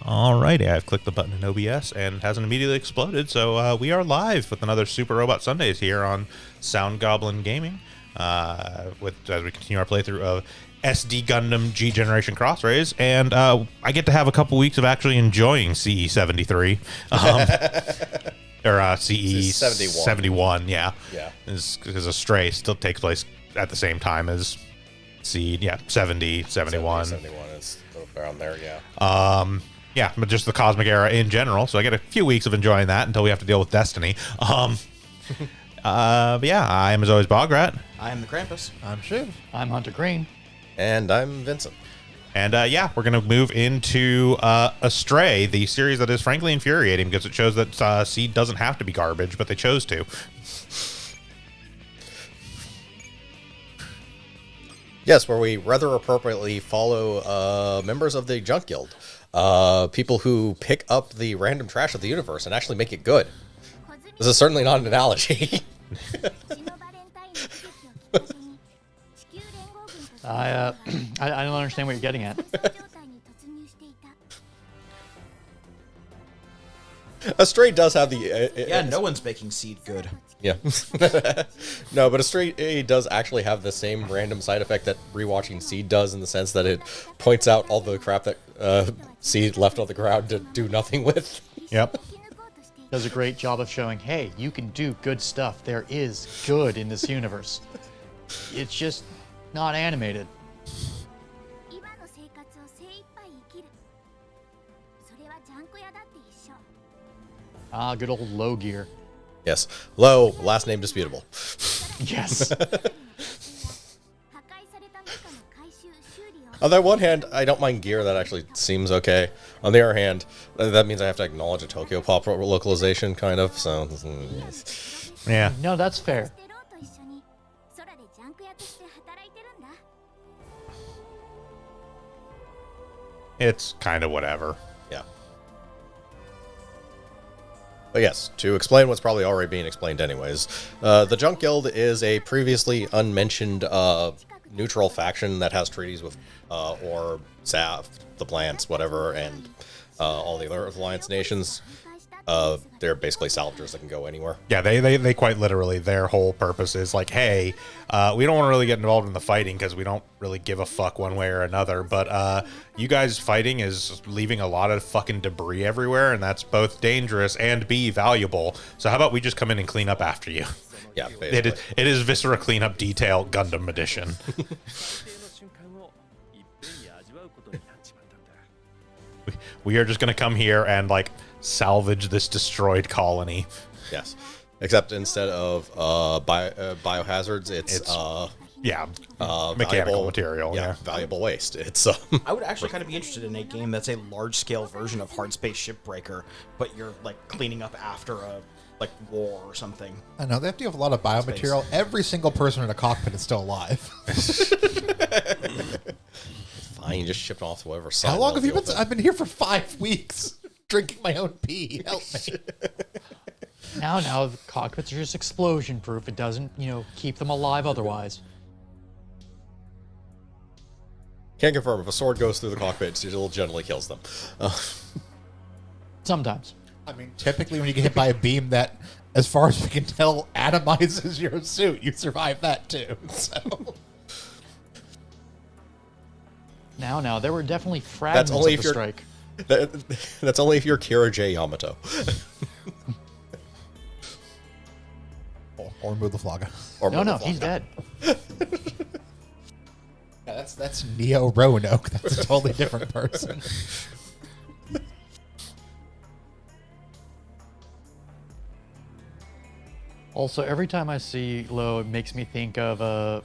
Alrighty, I've clicked the button in OBS and it hasn't immediately exploded, so we are live with another Super Robot Sundays here on Sound Goblin Gaming, as we continue our playthrough of SD Gundam G Generation Crossrays, and I get to have a couple weeks of actually enjoying CE 73, or CE 71, yeah, because Astray still takes place at the same time as CE, 70, 71. 71 is around there, yeah. Yeah, but just the Cosmic Era in general. So I get a few weeks of enjoying that until we have to deal with Destiny. But yeah, I am as always Bograt. I am the Krampus. I'm Shiv. I'm Hunter Green. And I'm Vincent. And yeah, we're going to move into Astray, the series that is frankly infuriating because it shows that Seed doesn't have to be garbage, but they chose to. Yes, where we rather appropriately follow members of the Junk Guild. People who pick up the random trash of the universe and actually make it good. This is certainly not an analogy. I don't understand what you're getting at. Astray does have the... Yeah, no one's making Seed good. Yeah. No, but Astray does actually have the same random side effect that rewatching Seed does, in the sense that it points out all the crap that Seed left on the ground to do nothing with. Yep. Does a great job of showing, hey, you can do good stuff. There is good in this universe. It's just not animated. Ah, good old low gear. Yes. Low, last name disputable. Yes. On the one hand, I don't mind gear. That actually seems okay. On the other hand, that means I have to acknowledge a Tokyo Pop localization, kind of, so... Yeah. No, that's fair. It's kind of whatever. Yeah. But yes, to explain what's probably already being explained anyways, the Junk Guild is a previously unmentioned neutral faction that has treaties with Orb, Saf, the plants, whatever, and all the other Alliance nations. They're basically salvagers that can go anywhere. Yeah, they quite literally, their whole purpose is like, hey, we don't want to really get involved in the fighting because we don't really give a fuck one way or another, but you guys fighting is leaving a lot of fucking debris everywhere, and that's both dangerous and B, valuable. So how about we just come in and clean up after you? Yeah, basically. It is Viscera Cleanup Detail Gundam Edition. We are just going to come here and, like, salvage this destroyed colony. Yes. Except instead of biohazards, it's mechanical valuable material. Yeah, valuable waste. It's I would actually kind of be interested in a game that's a large-scale version of Hard Space Shipbreaker, but you're, like, cleaning up after a, like, war or something. I know, they have to have a lot of biomaterial. Every single person in a cockpit is still alive. fine. You just shipped off to whatever side. How long have you been? I've been here for 5 weeks, drinking my own pee. Help me. Now the cockpits are just explosion proof. It doesn't, keep them alive otherwise. Can't confirm. If a sword goes through the cockpit, it generally kills them. Sometimes. I mean, typically when you get hit by a beam that, as far as we can tell, atomizes your suit, you survive that too. So. Now, there were definitely fragments of the strike. That's only if you're Kira J. Yamato. Or Mutaflaga. No, he's dead. Yeah, that's Neo Roanoke. That's a totally different person. Also, every time I see Lo, it makes me think of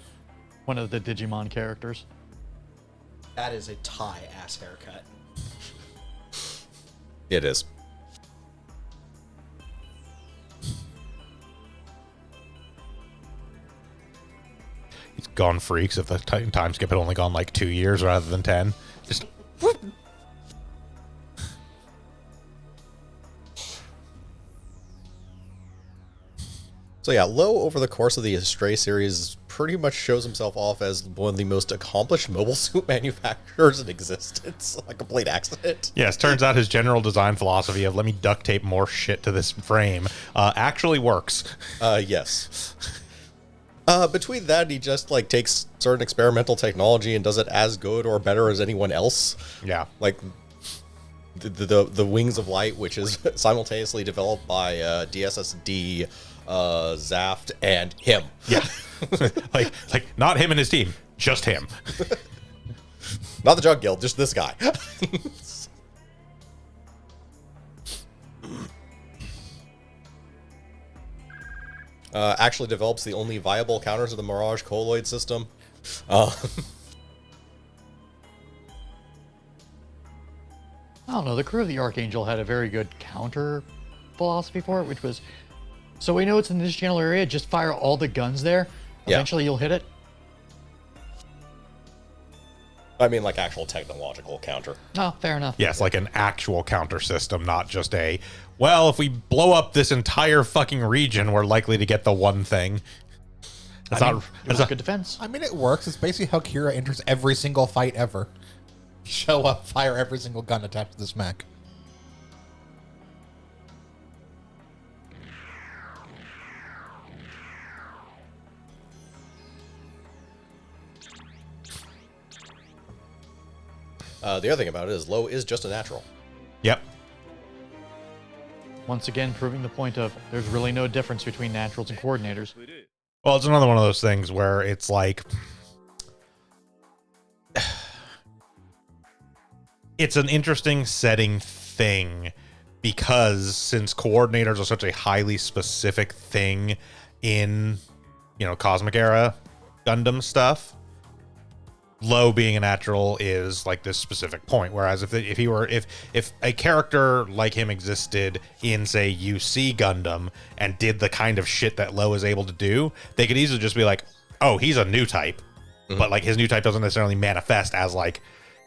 one of the Digimon characters. That is a tie-ass haircut. It is. He's gone freaks if the time skip had only gone like 2 years rather than 10. Just whoop. So yeah, Lo over the course of the Astray series pretty much shows himself off as one of the most accomplished mobile suit manufacturers in existence. A complete accident. Yes, turns out his general design philosophy of let me duct tape more shit to this frame actually works. Yes. Between that, he just like takes certain experimental technology and does it as good or better as anyone else. Yeah. Like the Wings of Light, which is simultaneously developed by DSSD, Zaft, and him. Yeah. like not him and his team, just him. Not the Junk Guild, just this guy. Actually develops the only viable counters of the Mirage colloid system. I don't know. The crew of the Archangel had a very good counter philosophy for it, which was, so we know it's in this general area, just fire all the guns there. Yeah. Eventually you'll hit it. I mean, like actual technological counter. Oh, fair enough. Yes, like an actual counter system, not just a, well, if we blow up this entire fucking region, we're likely to get the one thing. That's I mean, not, it that's was not good defense. I mean, it works. It's basically how Kira enters every single fight ever. Show up, fire every single gun attached to this mech. The other thing about it is Low is just a natural. Yep. Once again, proving the point of there's really no difference between naturals and coordinators. Well, it's another one of those things where it's like, it's an interesting setting thing because since coordinators are such a highly specific thing in, you know, Cosmic Era Gundam stuff, Low being a natural is like this specific point. Whereas if a character like him existed in, say, UC Gundam and did the kind of shit that Low is able to do, they could easily just be like, oh, he's a new type. But like his new type doesn't necessarily manifest as like,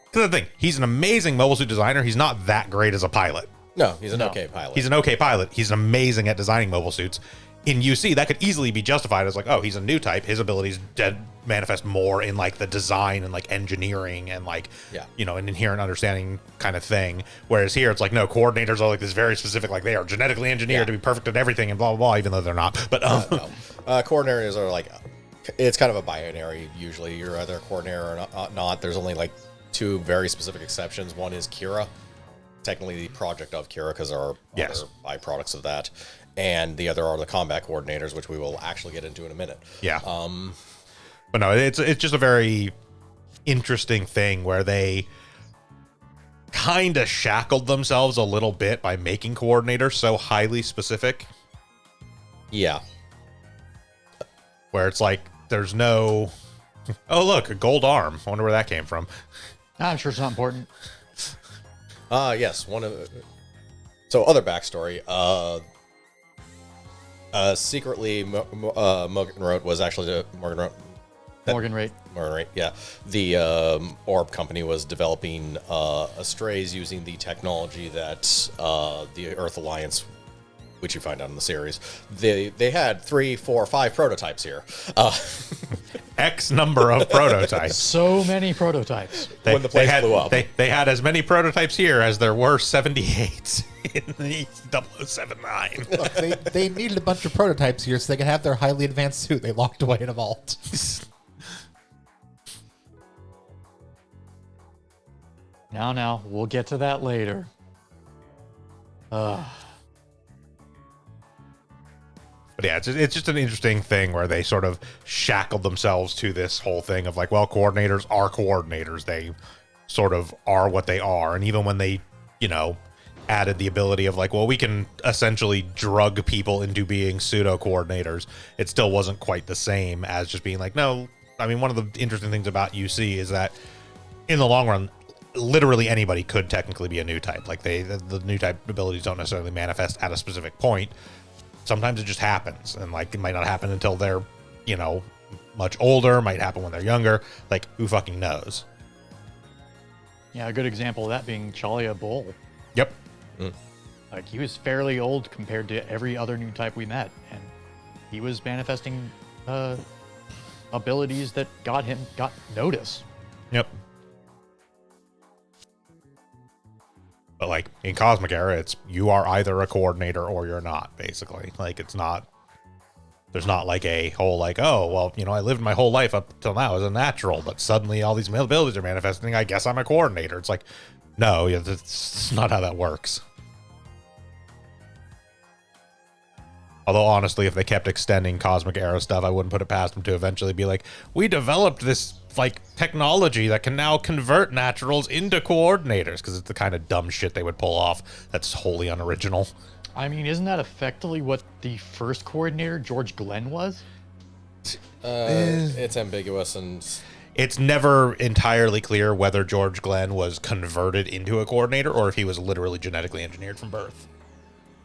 because the thing, he's an amazing mobile suit designer. He's not that great as a pilot. No, he's an okay pilot. He's an okay pilot. He's amazing at designing mobile suits. In UC, that could easily be justified as like, oh, he's a new type. His abilities manifest more in like the design and like engineering and like, you know, an inherent understanding kind of thing. Whereas here, it's like, no, coordinators are like this very specific, like they are genetically engineered to be perfect at everything and blah, blah, blah, even though they're not. But no. Coordinators are like, it's kind of a binary usually. You're either a coordinator or not. There's only like two very specific exceptions. One is Kira, technically the project of Kira because there are other byproducts of that. And the other are the combat coordinators, which we will actually get into in a minute. Yeah. But no, it's just a very interesting thing where they kind of shackled themselves a little bit by making coordinators so highly specific. Yeah. Where it's like, there's no, oh, look, a gold arm. I wonder where that came from. I'm sure it's not important. Yes. So other backstory. Secretly, Morgan Road was actually Morgan Rate. Yeah. The Orb company was developing Astrays using the technology that the Earth Alliance, which you find out in the series, they had 3, 4, 5 prototypes here. X number of prototypes. So many prototypes. When the place blew up. They had as many prototypes here as there were 78 in the 0079. Look, they needed a bunch of prototypes here so they could have their highly advanced suit they locked away in a vault. Now, we'll get to that later. But yeah, it's just an interesting thing where they sort of shackled themselves to this whole thing of like, well, coordinators are coordinators. They sort of are what they are. And even when they, you know, added the ability of like, well, we can essentially drug people into being pseudo coordinators, it still wasn't quite the same as just being like, no. I mean, one of the interesting things about UC is that in the long run, literally anybody could technically be a new type. Like the new type abilities don't necessarily manifest at a specific point. Sometimes it just happens, and like it might not happen until they're, you know, much older. Might happen when they're younger. Like, who fucking knows? Yeah, a good example of that being Chalia Bull. Yep. Like, he was fairly old compared to every other new type we met, and he was manifesting abilities that got notice. Yep. But like in Cosmic Era, it's you are either a coordinator or you're not, basically. Like it's not, there's not like a whole like, oh, well, you know, I lived my whole life up till now as a natural, but suddenly all these abilities are manifesting. I guess I'm a coordinator. It's like, no, yeah, that's not how that works. Although honestly, if they kept extending Cosmic Era stuff, I wouldn't put it past them to eventually be like, we developed this like technology that can now convert naturals into coordinators, because it's the kind of dumb shit they would pull off that's wholly unoriginal. I mean, isn't that effectively what the first coordinator, George Glenn, was? It's ambiguous, and It's never entirely clear whether George Glenn was converted into a coordinator or if he was literally genetically engineered from birth.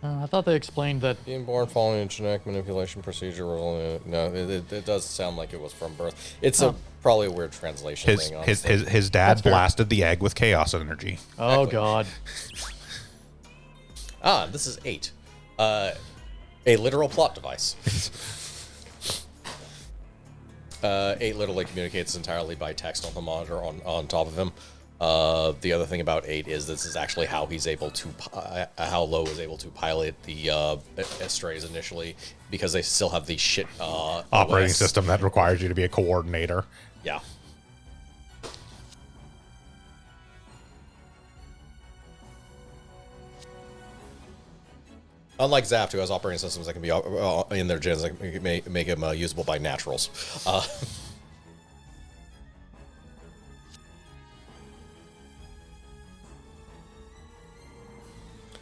I thought they explained that. being born following a genetic manipulation procedure was only no. It does sound like it was from birth. It's probably a weird translation thing. Honestly. His dad blasted the egg with chaos energy. Oh God. This is 8. A literal plot device. 8 literally communicates entirely by text on the monitor on top of him. The other thing about 8 is this is actually how he's able to, how Lo is able to pilot the Strays initially, because they still have the shit Operating OS. system that requires you to be a coordinator. Yeah. Unlike Zaft, who has operating systems that can be in their gens that can make him usable by naturals.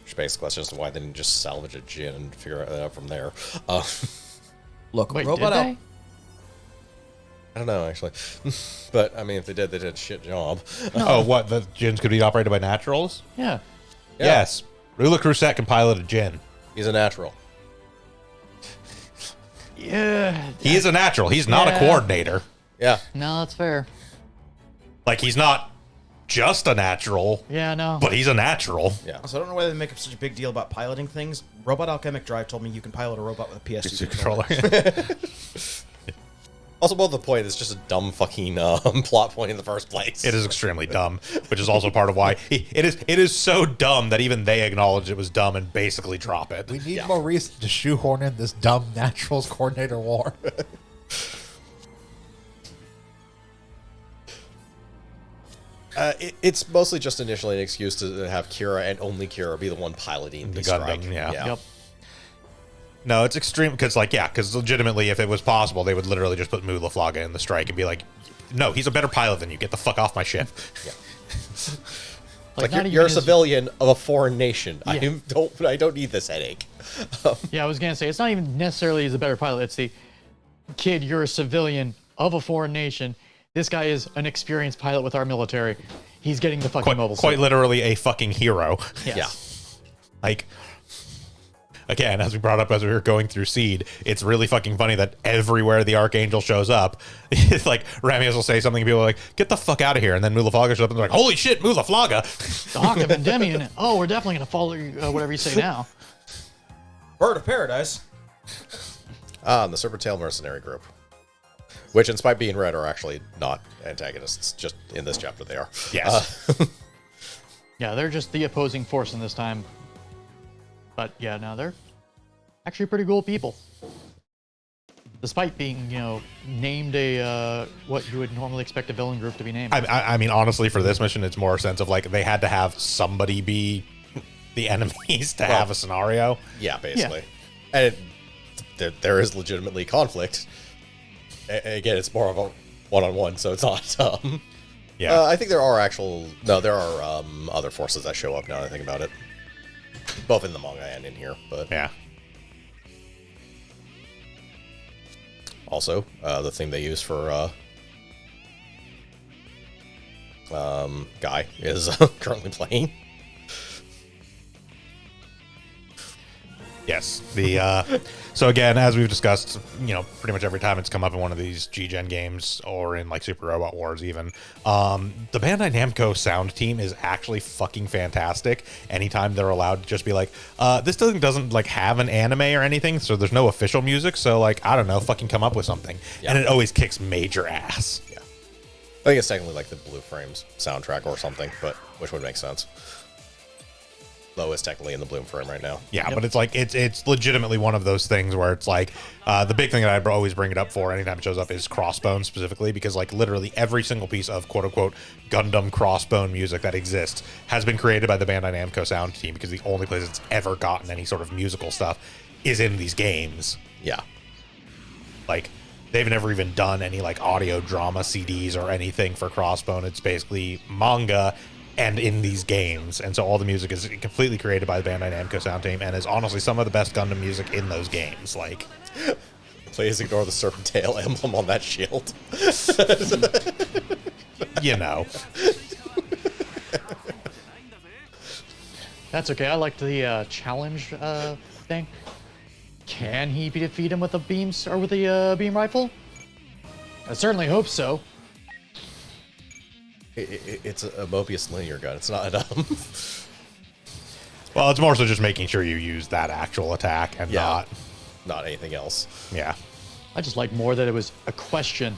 Which begs the question as to why they didn't just salvage a gin and figure it out from there. Look, Wait, robot did out. they? I don't know, actually. But, I mean, if they did a shit job. Oh, what? The gins could be operated by naturals? Yeah. Yeah. Yes. Rula Crusette can pilot a gin. He's a natural. Yeah. He is a natural. He's not a Yeah. coordinator. Yeah. No, that's fair. Like, he's not just a natural, Yeah, no. but he's a natural. Yeah. So I don't know why they make such a big deal about piloting things. Robot Alchemic Drive told me you can pilot a robot with a PS2 controller. Also, both the point is just a dumb fucking plot point in the first place. It is extremely dumb, which is also part of why it is so dumb that even they acknowledge it was dumb and basically drop it. We need more reason to shoehorn in this dumb naturals coordinator war. It's mostly just initially an excuse to have Kira and only Kira be the one piloting the Gundam, strike. yeah. Yep. No, it's extreme because, like, yeah, because legitimately, if it was possible, they would literally just put Mulaflaga in the strike and be like, "No, he's a better pilot than you. Get the fuck off my ship." Like not you're a even his- civilian of a foreign nation. Yeah. I don't need this headache. Yeah, I was gonna say it's not even necessarily he's a better pilot. It's the kid. You're a civilian of a foreign nation. This guy is an experienced pilot with our military. He's getting the fucking mobile Quite suit. literally a fucking hero. Yes. Yeah. Like, again, as we brought up as we were going through Seed, it's really fucking funny that everywhere the Archangel shows up, it's like Ramius will say something and people are like, "Get the fuck out of here," and then Mulaflaga shows up and they're like, "Holy shit, Mulaflaga!" The Hawk of Endymion. Oh, we're definitely gonna follow whatever you say now. Bird of Paradise. And the Serpentail Mercenary Group. Which, in spite of being red, are actually not antagonists. Just in this chapter, they are. Yes. Yeah, they're just the opposing force in this time. But yeah, no, they're actually pretty cool people. Despite being, named a what you would normally expect a villain group to be named. I mean, honestly, for this mission, it's more a sense of like they had to have somebody be the enemies to have a scenario. Yeah, basically. And there is legitimately conflict. Again, it's more of a one-on-one, so it's not... Yeah. I think there are there are other forces that show up now that I think about it. Both in the manga and in here, but... Yeah. Also, the thing they use for Guy is currently playing. Yes. So again, as we've discussed, pretty much every time it's come up in one of these G-Gen games or in like Super Robot Wars even, the Bandai Namco sound team is actually fucking fantastic. Anytime they're allowed to just be like, this doesn't like have an anime or anything, so there's no official music, so like, I don't know, fucking come up with something. Yeah. And it always kicks major ass. Yeah. I think it's technically like the Blue Frames soundtrack or something, but which would make sense. Low is technically in the Bloom frame right now. Yeah, but it's like it's legitimately one of those things where it's like the big thing that I always bring it up for anytime it shows up is Crossbone specifically, because like literally every single piece of quote unquote Gundam Crossbone music that exists has been created by the Bandai Namco sound team, because the only place it's ever gotten any sort of musical stuff is in these games. Yeah. Like they've never even done any like audio drama CDs or anything for Crossbone. It's basically manga and in these games, and so all the music is completely created by the Bandai Namco sound team, and is honestly some of the best Gundam music in those games. Like, please ignore the serpent tail emblem on that shield. That's okay. I liked the challenge thing. Can he defeat him with a beams or with a beam rifle? I certainly hope so. It's a Mobius linear gun. It's not well, it's more so just making sure you use that actual attack and not anything else. Yeah. I just like more that it was a question.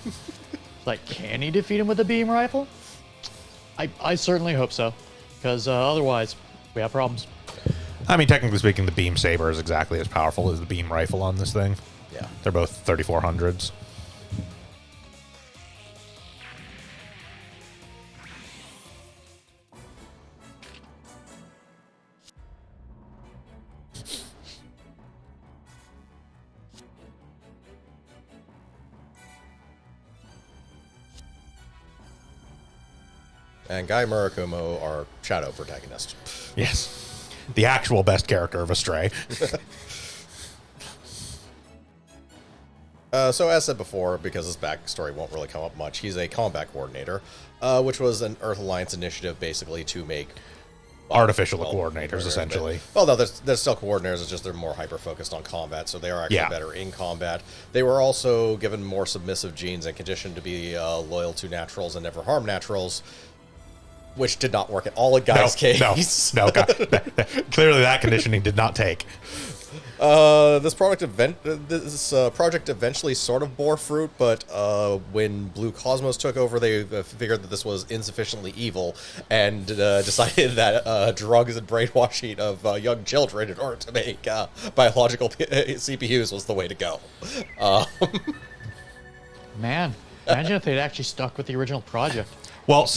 Like, can he defeat him with a beam rifle? I certainly hope so, because otherwise we have problems. I mean, technically speaking, the beam saber is exactly as powerful as the beam rifle on this thing. Yeah. They're both 3400s. And Guy Murakumo, our shadow protagonist. Yes. The actual best character of Astray. So as said before, because his backstory won't really come up much, he's a combat coordinator, which was an Earth Alliance initiative basically to make artificial coordinators, essentially. Well, no, there's still coordinators, it's just they're more hyper-focused on combat, so they are actually better in combat. They were also given more submissive genes and conditioned to be loyal to naturals and never harm naturals, which did not work at all in Guy's case. No, clearly that conditioning did not take. This project eventually sort of bore fruit, but when Blue Cosmos took over, they figured that this was insufficiently evil and decided that drugs and brainwashing of young children in order to make biological CPUs was the way to go. Man, imagine if they'd actually stuck with the original project. Well,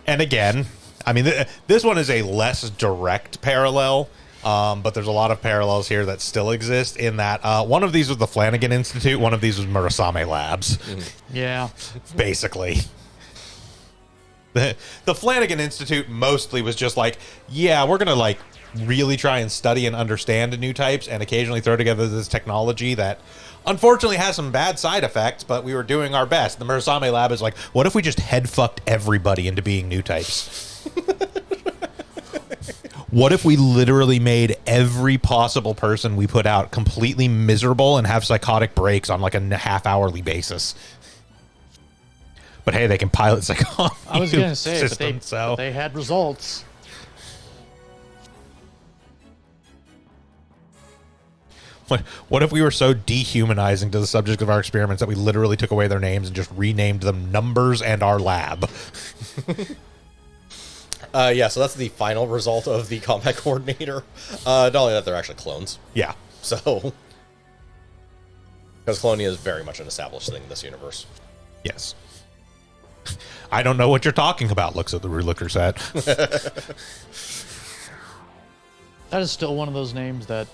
and again, I mean, this one is a less direct parallel. But there's a lot of parallels here that still exist in that one of these was the Flanagan Institute, one of these was Murasame Labs. Mm-hmm. Yeah. Basically. The Flanagan Institute mostly was just like, yeah, we're going to like really try and study and understand new types and occasionally throw together this technology that unfortunately has some bad side effects, but we were doing our best. The Murasame Lab is like, what if we just head fucked everybody into being new types? What if we literally made every possible person we put out completely miserable and have psychotic breaks on like a half-hourly basis? But hey, they can pilot psychotic. I was going to say, systems, but they had results. What if we were so dehumanizing to the subjects of our experiments that we literally took away their names and just renamed them Numbers and our lab? Yeah, so that's the final result of the combat coordinator. Not only that, they're actually clones. Yeah. So, because cloning is very much an established thing in this universe. Yes. I don't know what you're talking about, looks at the Rulooker set. That is still one of those names that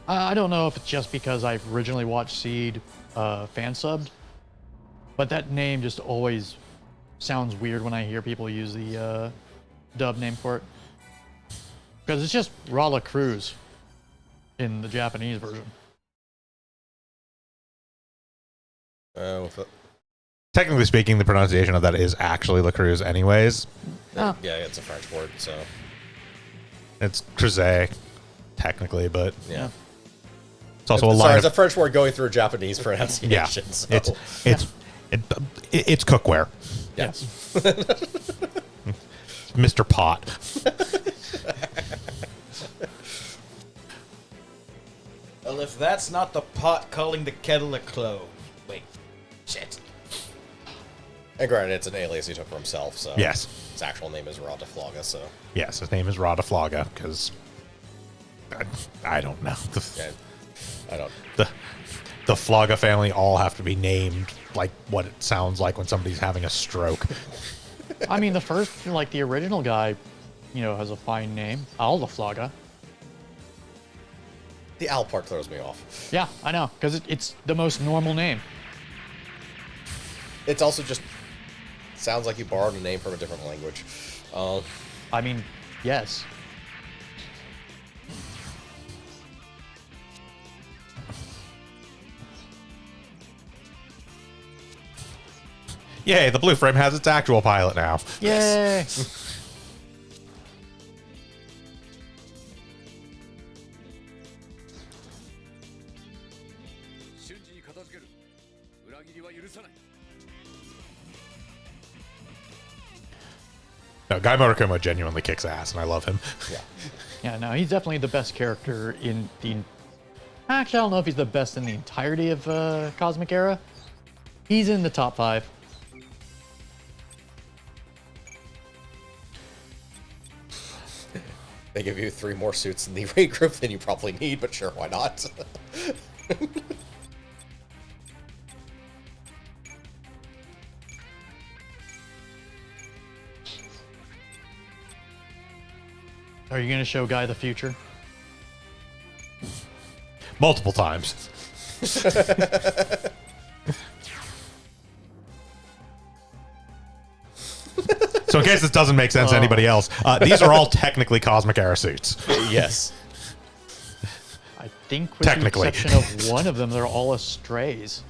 I don't know if it's just because I originally watched Seed fan subbed, but that name just always sounds weird when I hear people use the dub name for it. Because it's just Rala Cruz in the Japanese version. Technically speaking, the pronunciation of that is actually La Cruz anyways. Yeah, it's a French word, so. It's Creuset. technically, but Yeah. it's also a Sorry, line it's of a French word going through a Japanese pronunciation. yeah. So. It's cookware. Yes. Mr. Pot. Well, if that's not the pot calling the kettle a clove. Wait. Shit. And granted, it's an alias he took for himself, so Yes. his actual name is Radaflaga, so Yes, his name is Radaflaga because I don't know. yeah, I don't. The Flaga family all have to be named like what it sounds like when somebody's having a stroke. I mean, the first, like the original guy, has a fine name, Alda Flaga. The Al part throws me off. Yeah, I know, because it's the most normal name. It's also just sounds like you borrowed a name from a different language. I mean, yes. Yay, the blue frame has its actual pilot now. Yay! No, Guy Murokuma genuinely kicks ass, and I love him. Yeah. Yeah, no, he's definitely the best character in the... Actually, I don't know if he's the best in the entirety of Cosmic Era. He's in the top 5. They give you 3 more suits in the raid group than you probably need, but sure, why not? Are you going to show Guy the future? Multiple times. So in case this doesn't make sense to anybody else, these are all technically Cosmic Era suits. Yes. I think with Technically. the exception of one of them, they're all Astrays.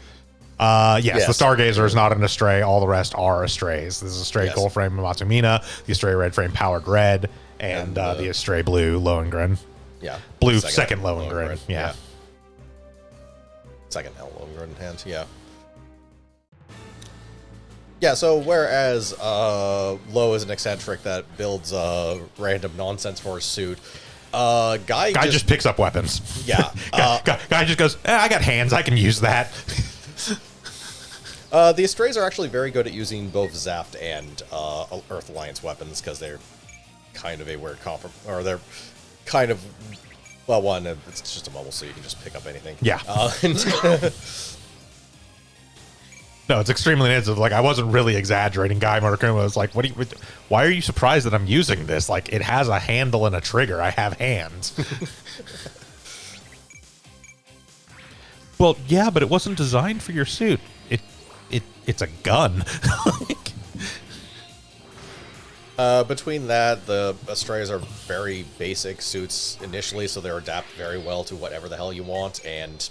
Yes, Yes. the Stargazer is not an Astray. All the rest are Astrays. This is Astray Yes. Gold Frame Matsumina, the Astray Red Frame Powered Red, and the Astray Blue Lohengrin. Yeah. Blue second Lohengrin. Lohengrin, Yeah. Second L Lohengrin hand, yeah. Yeah, so whereas Lo is an eccentric that builds random nonsense for his suit, Guy Just picks up weapons. Yeah. Guy just goes, I got hands. I can use that. The Astrays are actually very good at using both Zaft and Earth Alliance weapons because they're kind of a weird or they're kind of, well, one, it's just a mobile, so you can just pick up anything. Yeah. No, it's extremely intensive. Like, I wasn't really exaggerating. Guy Murokuma was like, why are you surprised that I'm using this? Like, it has a handle and a trigger. I have hands. Well, yeah, but it wasn't designed for your suit. It's a gun. Between that, the Astrays are very basic suits initially, so they adapt very well to whatever the hell you want, and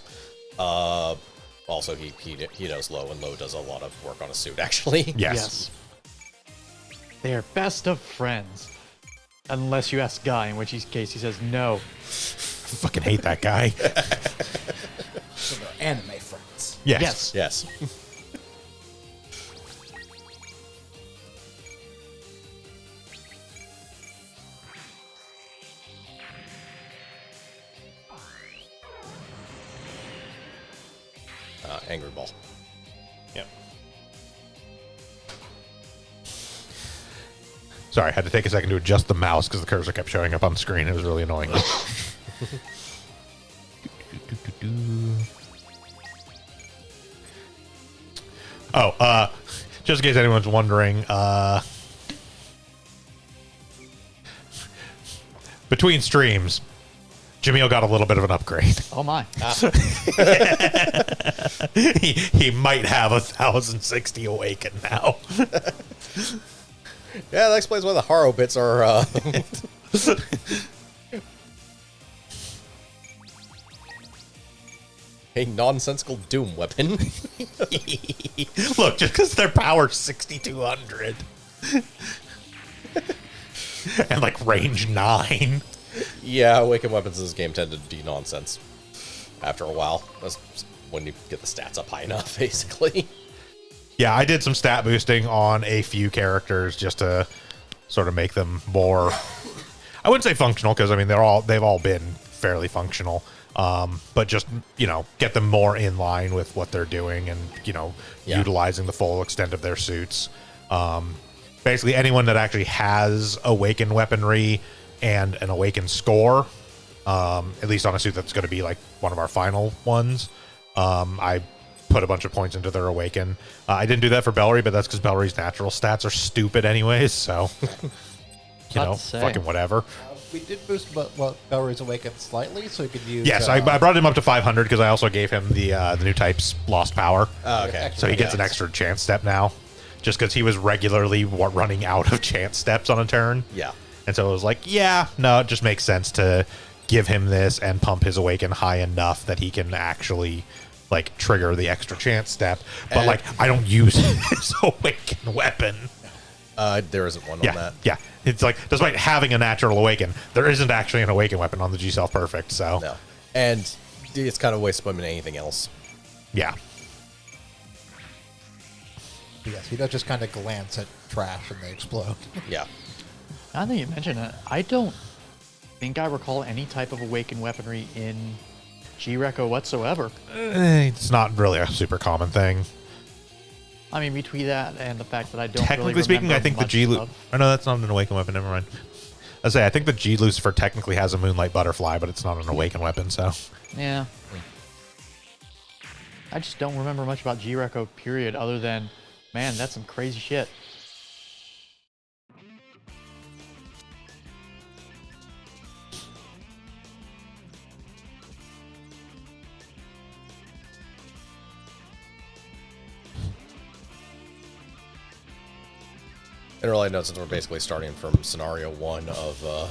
also he does Lo, and Lo does a lot of work on a suit, actually. Yes. They are best of friends. Unless you ask Guy, in which case he says no. Fucking hate that guy. So they're anime friends. Yes. Yes. Angry Ball. Yep. Sorry, I had to take a second to adjust the mouse because the cursor kept showing up on the screen. It was really annoying. Just in case anyone's wondering, between streams, Jamil got a little bit of an upgrade. Oh my. He might have 1060 awaken now. Yeah, that explains why the Haro bits are. A nonsensical Doom weapon. Look, just because their power's 6200 and like range 9. Yeah, awakened weapons in this game tend to be nonsense after a while. That's when you get the stats up high enough, basically. Yeah, I did some stat boosting on a few characters just to sort of make them more. I wouldn't say functional because I mean they've all been fairly functional, but just get them more in line with what they're doing and utilizing the full extent of their suits. Basically, anyone that actually has awakened weaponry and an awakened score, at least on a suit that's going to be like one of our final ones, I put a bunch of points into their awaken. I didn't do that for Bellry, but that's because Bellry's natural stats are stupid anyways, so fucking whatever. We did boost Bellry's Awaken slightly, so you could use... Yes, I brought him up to 500 because I also gave him the new type's Lost Power. Oh, okay. So he gets an extra chance step now, just because he was regularly running out of chance steps on a turn. Yeah. And so it was like, it just makes sense to give him this and pump his Awaken high enough that he can actually trigger the extra chance step. But I don't use his Awaken weapon. There isn't one Yeah, on that. yeah. It's like, despite having a natural Awaken, there isn't actually an Awaken weapon on the G Self Perfect, so. No. And it's kind of a waste of time in anything else. Yeah. Yes, he does just kind of glance at trash and they explode. Yeah. Now that you mention it, I don't think I recall any type of awakened weaponry in G-Reco whatsoever. It's not really a super common thing. I mean, between that and the fact that I don't Technically really speaking, I remember think the much G... of- Oh, no, that's not an Awaken weapon. Never mind. I think the G Lucifer technically has a Moonlight Butterfly, but it's not an Awaken weapon, so... Yeah. I just don't remember much about G-Reco, period, other than, man, that's some crazy shit. And really, I know since we're basically starting from scenario 1 of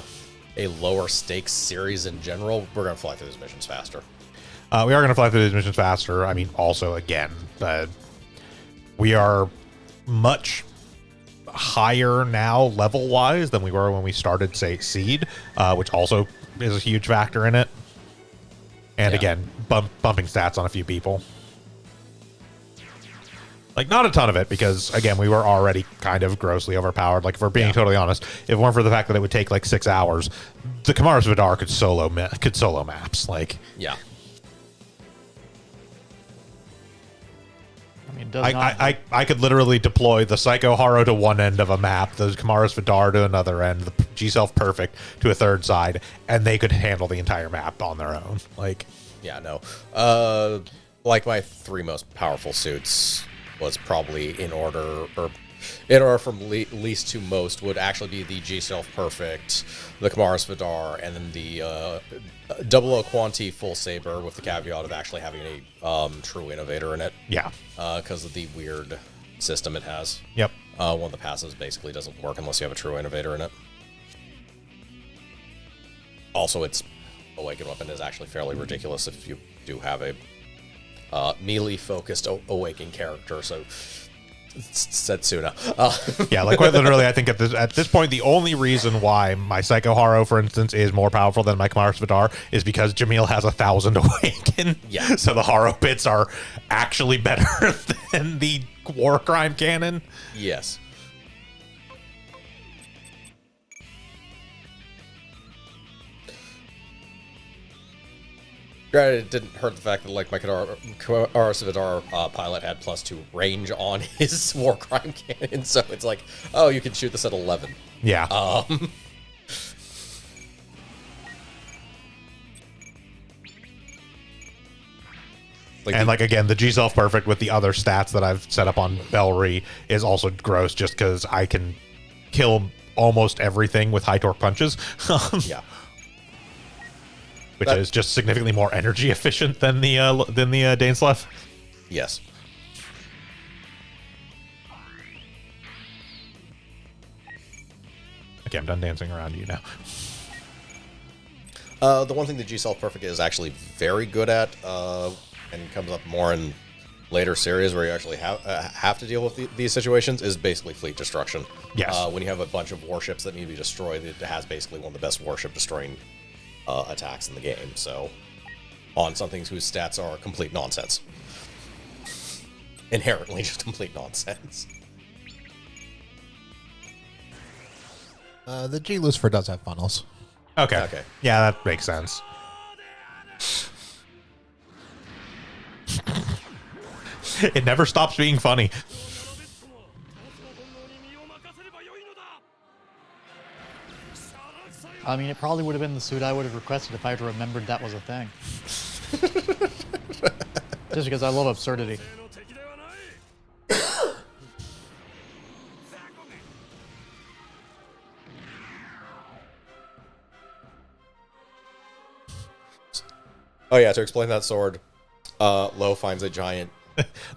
a lower stakes series in general, we're going to fly through these missions faster. We are going to fly through these missions faster. I mean, also, again, we are much higher now level-wise than we were when we started, say, Seed, which also is a huge factor in it. And again, bumping stats on a few people. Not a ton of it, because, again, we were already kind of grossly overpowered. If we're being totally honest, if it weren't for the fact that it would take, 6 hours, the Kamaras Vidar could solo maps. Yeah. I mean, it does not... I could literally deploy the Psycho Haro to one end of a map, the Kamaras Vidar to another end, the G-Self Perfect to a third side, and they could handle the entire map on their own. Yeah, no. My 3 most powerful suits was probably in order from least to most would actually be the G-Self Perfect, the Kamaras Vidar, and then the Double O Quanti Full Saber, with the caveat of actually having a true innovator in it. Yeah. Because of the weird system it has. Yep. One of the passives basically doesn't work unless you have a true innovator in it. Also, its Awaken weapon is actually fairly ridiculous if you do have a melee-focused Awaken character, so Setsuna. Yeah, quite literally, I think at this point, the only reason why my Psycho Haro, for instance, is more powerful than my Kamaras Vidar is because Jamil has 1,000 Awaken. Yeah. So the Haro bits are actually better than the War Crime Cannon. Yes. Granted, it didn't hurt the fact that, my Kamaras Vidar pilot had +2 range on his War Crime Cannon, so it's oh, you can shoot this at 11. Yeah. And again, the G-Self Perfect with the other stats that I've set up on Bellry is also gross just because I can kill almost everything with high torque punches. Yeah. Which is just significantly more energy efficient than the Daneslev. Yes. Okay, I'm done dancing around you now. The one thing that G-Self Perfect is actually very good at, and comes up more in later series where you actually have to deal with these situations is basically fleet destruction. Yes. When you have a bunch of warships that need to be destroyed, it has basically one of the best warship destroying attacks in the game. So, on something whose stats are complete nonsense. Inherently just complete nonsense. The G Lucifer does have funnels. Okay. Okay. Yeah, that makes sense. It never stops being funny. I mean, it probably would have been the suit I would have requested if I had remembered that was a thing. Just because I love absurdity. Oh yeah, to explain that sword, Lo finds a giant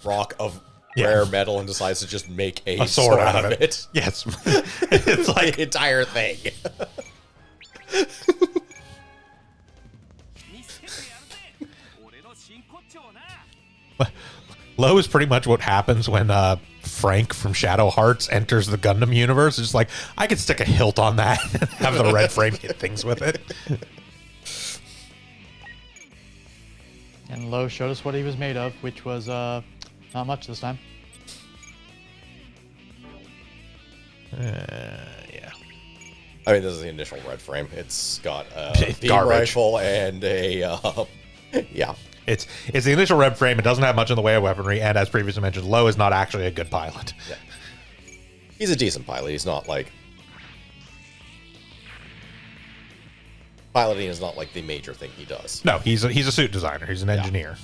rock of Yeah. rare metal and decides to just make a Sword out of it. Yes. It's like The entire thing. Low is pretty much what happens when Frank from Shadow Hearts enters the Gundam universe. It's just like, I could stick a hilt on that and have the red frame hit things with it. And Lo showed us what he was made of, which was not much this time. Yeah. I mean, this is the initial red frame. It's got a beam Garbage. rifle and a yeah. It's the initial red frame. It doesn't have much in the way of weaponry, and as previously mentioned, Low is not actually a good pilot. Yeah. He's a decent pilot. He's not like piloting is not like the major thing he does. No, he's a suit designer. He's an engineer.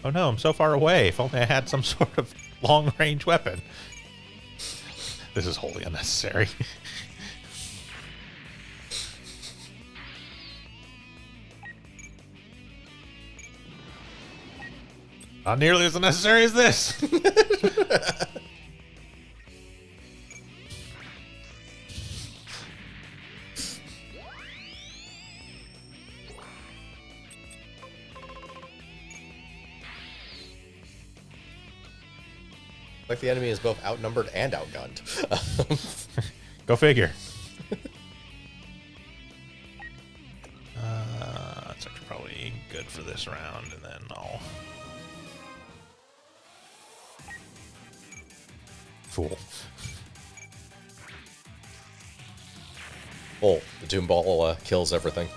Oh no, I'm so far away. If only I had some sort of long-range weapon. This is wholly unnecessary. Not nearly as unnecessary as this. Like the enemy is both outnumbered and outgunned. Go figure. That's actually probably good for this round, and then I'll... Fool. Oh, the Doom Ball kills everything.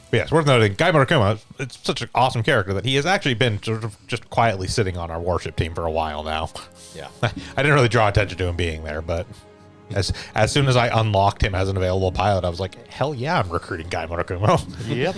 But yes, worth noting, Guy Murakuma, it's such an awesome character that he has actually been sort of just quietly sitting on our warship team for a while now. Yeah. I didn't really draw attention to him being there, but as soon as I unlocked him as an available pilot, I was like, hell yeah, I'm recruiting Guy Murakuma. Yep.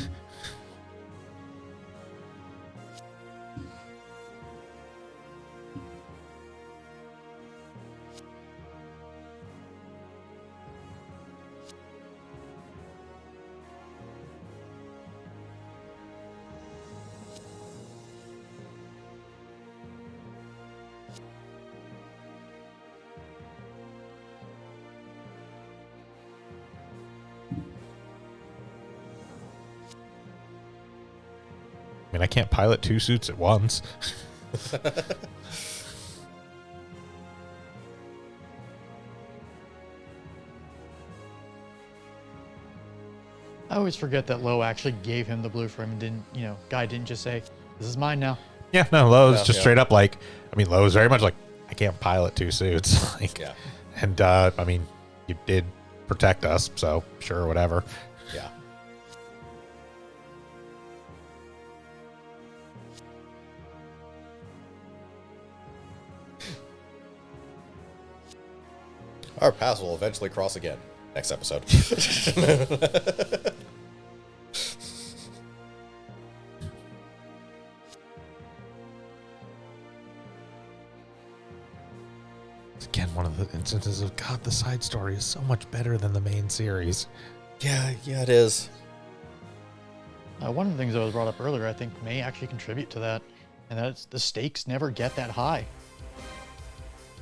I mean, I can't pilot two suits at once. I always forget that Lo actually gave him the blue frame and didn't, Guy didn't just say, "This is mine now." Yeah, no, Lowe's No, just yeah. straight up like, I mean, Lowe's very much like, I can't pilot two suits. Like, Yeah. and I mean, you did protect us, so sure, whatever. Yeah. Our paths will eventually cross again. Next episode. It's again one of the instances of God, the side story is so much better than the main series. yeah, it is. One of the things that was brought up earlier, I think, may actually contribute to that, and that's the stakes never get that high.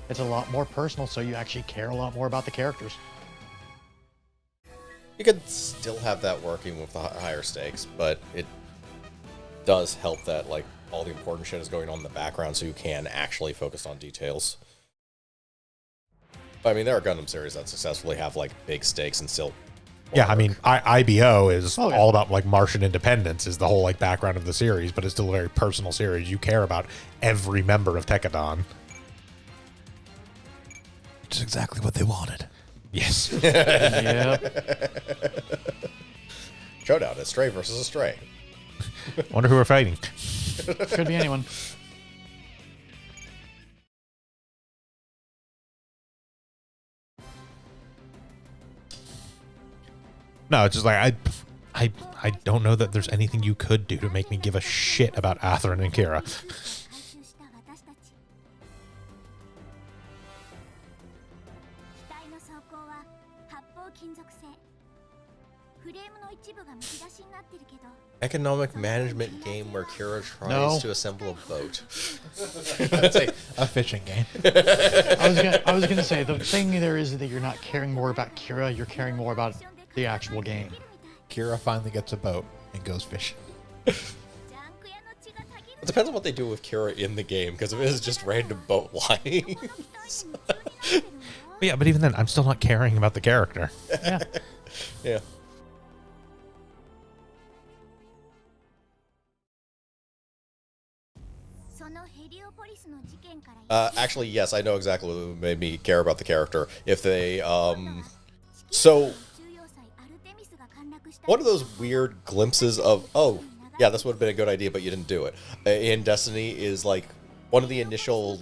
It's a lot more personal, so you actually care a lot more about the characters. You could still have that working with the higher stakes, but it does help that like all the important shit is going on in the background, so you can actually focus on details. But, I mean, there are Gundam series that successfully have like big stakes and still. Yeah, I mean, IBO is Oh, yeah. all about like Martian independence is the whole like background of the series, but it's still a very personal series. You care about every member of Tekadon. Which is exactly what they wanted. Yes. Yeah. Showdown: a stray versus a stray. Wonder who we're fighting. Could be anyone. No, it's just like I don't know that there's anything you could do to make me give a shit about Atherin and Kira. 回収した私たち機体の装甲は発泡金属製フレームの一部がむき出しになってるけど Economic management game where Kira tries No. to assemble a boat. That's a fishing game. I was gonna say the thing there is that you're not caring more about Kira, you're caring more about the actual game. Kira finally gets a boat and goes fishing. ジャンク屋の血がたぎる It depends on what they do with Kira in the game, because if it is just random boat lying. But yeah, but even then, I'm still not caring about the character. Yeah. Yeah. Actually, yes, I know exactly what made me care about the character. If they, so one of those weird glimpses of, oh, yeah, this would have been a good idea, but you didn't do it. In Destiny is like one of the initial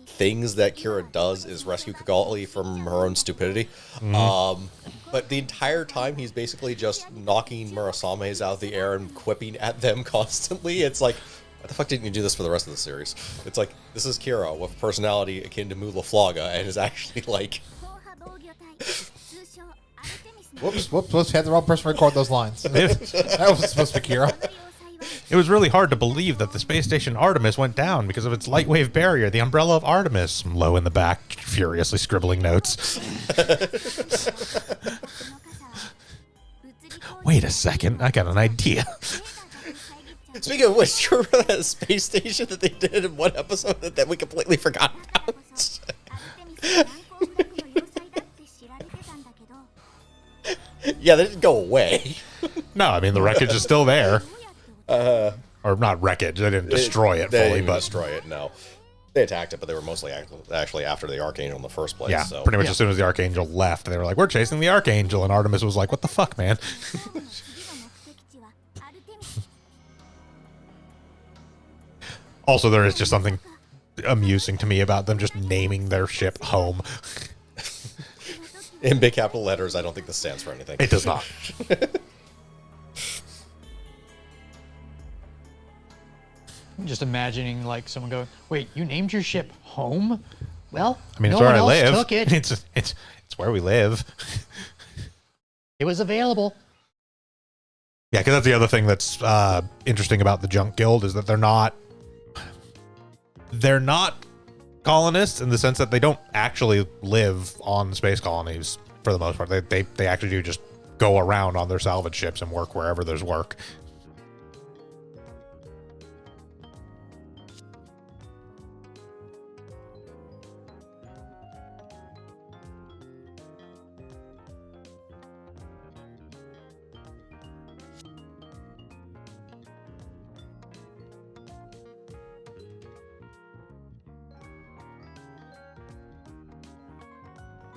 things that Kira does is rescue Kigali from her own stupidity. But the entire time he's basically just knocking Murasames out of the air and quipping at them constantly. It's like, why the fuck didn't you do this for the rest of the series? It's like, this is Kira with a personality akin to Mula Flaga and is actually like... Whoops, had the wrong person record those lines. That was supposed to be Kira. It was really hard to believe that the space station Artemis went down because of its light wave barrier, the umbrella of Artemis. Low in the back, furiously scribbling notes. Wait a second, I got an idea. Speaking of which, do you remember that space station that they did in one episode that we completely forgot about? Yeah, they didn't go away. No, I mean, the wreckage is still there. Or not wreckage, they didn't destroy it They fully, didn't even but... destroy it, no. They attacked it, but they were mostly actually after the Archangel in the first place. Yeah, so. pretty much as soon as the Archangel left, they were like, we're chasing the Archangel, and Artemis was like, what the fuck, man? Also, there is just something amusing to me about them just naming their ship Home. In big capital letters, I don't think this stands for anything. It does not. Just imagining like someone going, "Wait, you named your ship Home?" Well, I mean, no it's where one I else live. Took it. It's where we live. It was available. Yeah, because that's the other thing that's interesting about the Junk Guild is that they're not colonists in the sense that they don't actually live on space colonies for the most part. They actually do just go around on their salvage ships and work wherever there's work.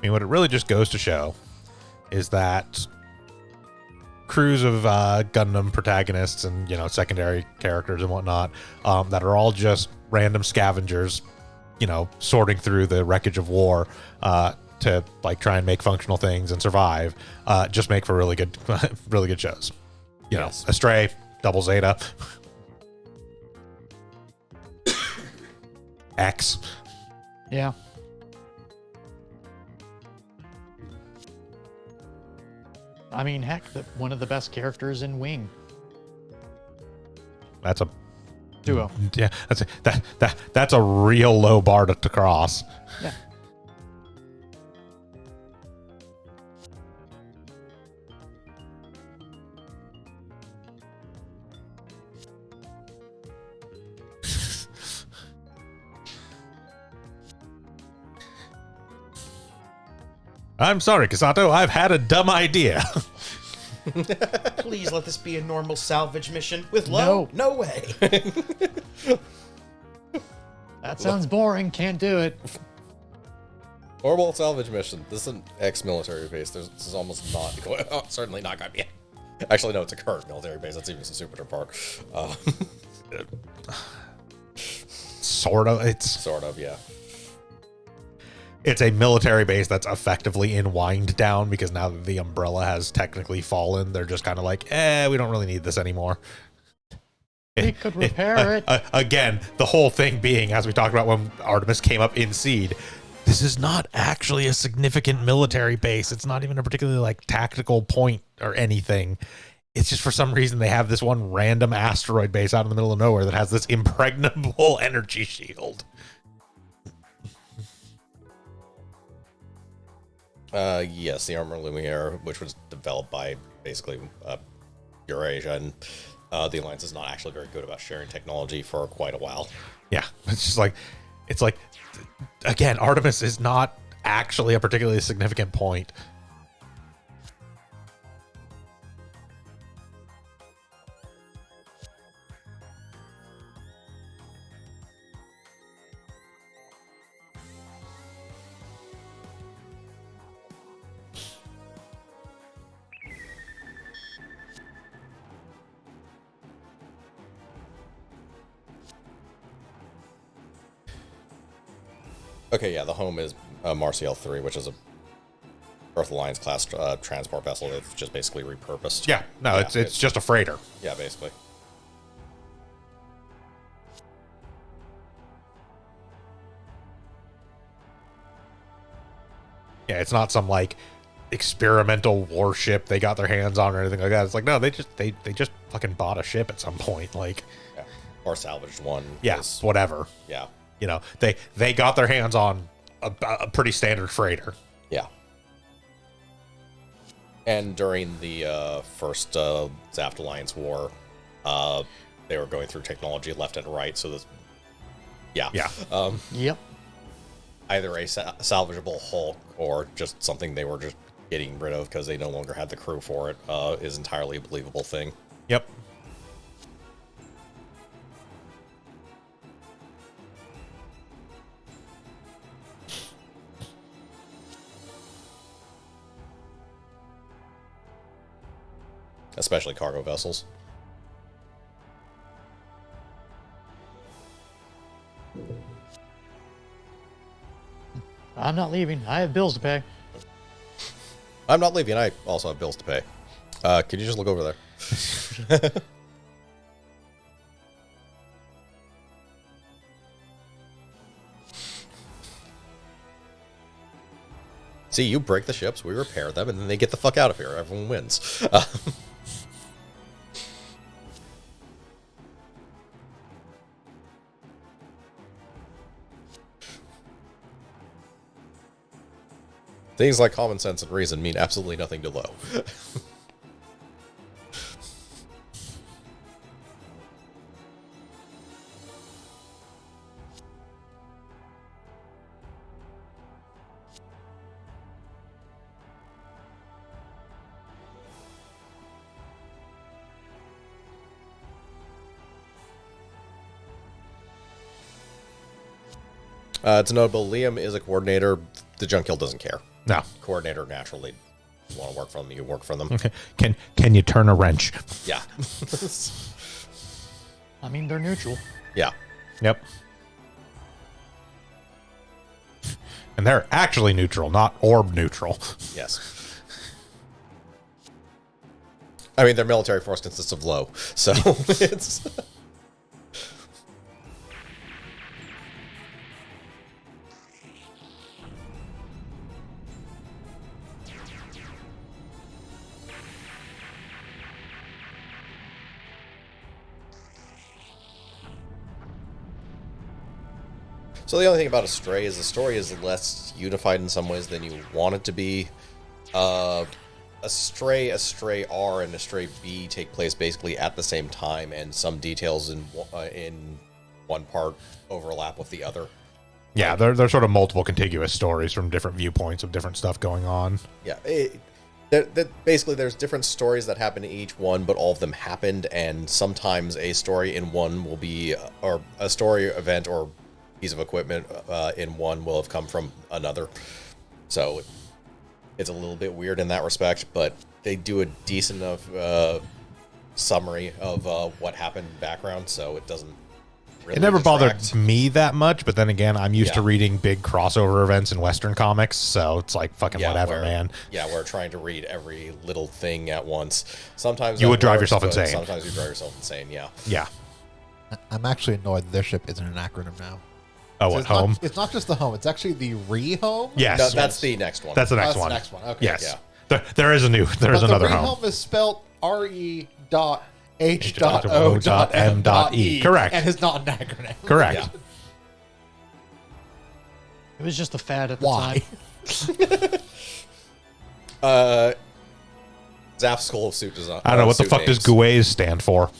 I mean, what it really just goes to show is that crews of Gundam protagonists and, you know, secondary characters and whatnot that are all just random scavengers, you know, sorting through the wreckage of war to like try and make functional things and survive, just make for really good really good shows. You know, Astray, Double Zeta, X. Yeah. I mean, heck, one of the best characters in Wing. That's a Duo. yeah. That's a real low bar to cross. Yeah. I'm sorry, Kasato. I've had a dumb idea. Please let this be a normal salvage mission with low. No way. That sounds boring. Can't do it. Normal salvage mission. This is an ex-military base. This is almost not going. Oh, certainly not going to be. Actually, no, it's a current military base. That's even a super part. Sort of. Sort of, yeah. It's a military base that's effectively in wind down because now that the umbrella has technically fallen, they're just kind of like, we don't really need this anymore. We could repair it. Again, the whole thing being, as we talked about when Artemis came up in Seed, this is not actually a significant military base. It's not even a particularly like tactical point or anything. It's just for some reason they have this one random asteroid base out in the middle of nowhere that has this impregnable energy shield. Yes, the Armor Lumiere, which was developed by basically Eurasia, and the Alliance is not actually very good about sharing technology for quite a while. Yeah, it's like, again, Artemis is not actually a particularly significant point. Okay, yeah, the home is Marcial 3, which is a Earth Alliance class transport vessel. It's just basically repurposed. Yeah, no, it's just a freighter. Yeah, basically. Yeah, it's not some like experimental warship they got their hands on or anything like that. It's like, no, they just fucking bought a ship at some point, like, yeah. Or salvaged one. yeah, whatever. Yeah. You know, they got their hands on a pretty standard freighter. Yeah. And during the first Zaft Alliance war, they were going through technology left and right, so this... Yeah. Yeah. Yep. Either a salvageable Hulk or just something they were just getting rid of because they no longer had the crew for it is entirely a believable thing. Yep. Especially cargo vessels. I'm not leaving. I have bills to pay. I'm not leaving. I also have bills to pay. Can you just look over there? See, you break the ships, we repair them, and then they get the fuck out of here. Everyone wins. Things like common sense and reason mean absolutely nothing to Low. It's notable Liam is a coordinator. The Junk Guild doesn't care. No. Coordinator naturally. You want to work for them, you work for them. Okay. Can you turn a wrench? Yeah. I mean, they're neutral. Yeah. Yep. And they're actually neutral, not orb neutral. Yes. I mean, their military force consists of low, so it's... So the only thing about Astray is the story is less unified in some ways than you want it to be. Astray R, and Astray B take place basically at the same time, and some details in one part overlap with the other. Yeah, they're sort of multiple contiguous stories from different viewpoints of different stuff going on. Yeah, basically there's different stories that happen in each one, but all of them happened, and sometimes a story in one will be, or a story event or piece of equipment in one will have come from another. So it's a little bit weird in that respect, but they do a decent enough summary of what happened in background, so it doesn't really It never bothered distract. me that much, but then again, I'm used to Yeah. reading big crossover events in Western comics, so it's like fucking whatever, where- man. Yeah, we're trying to read every little thing at once. Sometimes You that would drive works, yourself but insane. Sometimes you drive yourself insane, yeah. Yeah. I'm actually annoyed their ship isn't an acronym now. Oh, So at it's home? Not, it's not just the home. It's actually the re-home. Yes. No, that's the next one. That's the Oh, next that's one. the next one. Okay. Yes. Yeah. There is But another the home. re-home is spelled RE.H.O.M.E. Correct. And it's not an acronym. Correct. Yeah. It was just a fad at the Why? time. Zap's School of Suit Design. I don't know, what the suit fuck does names. Guays stand for?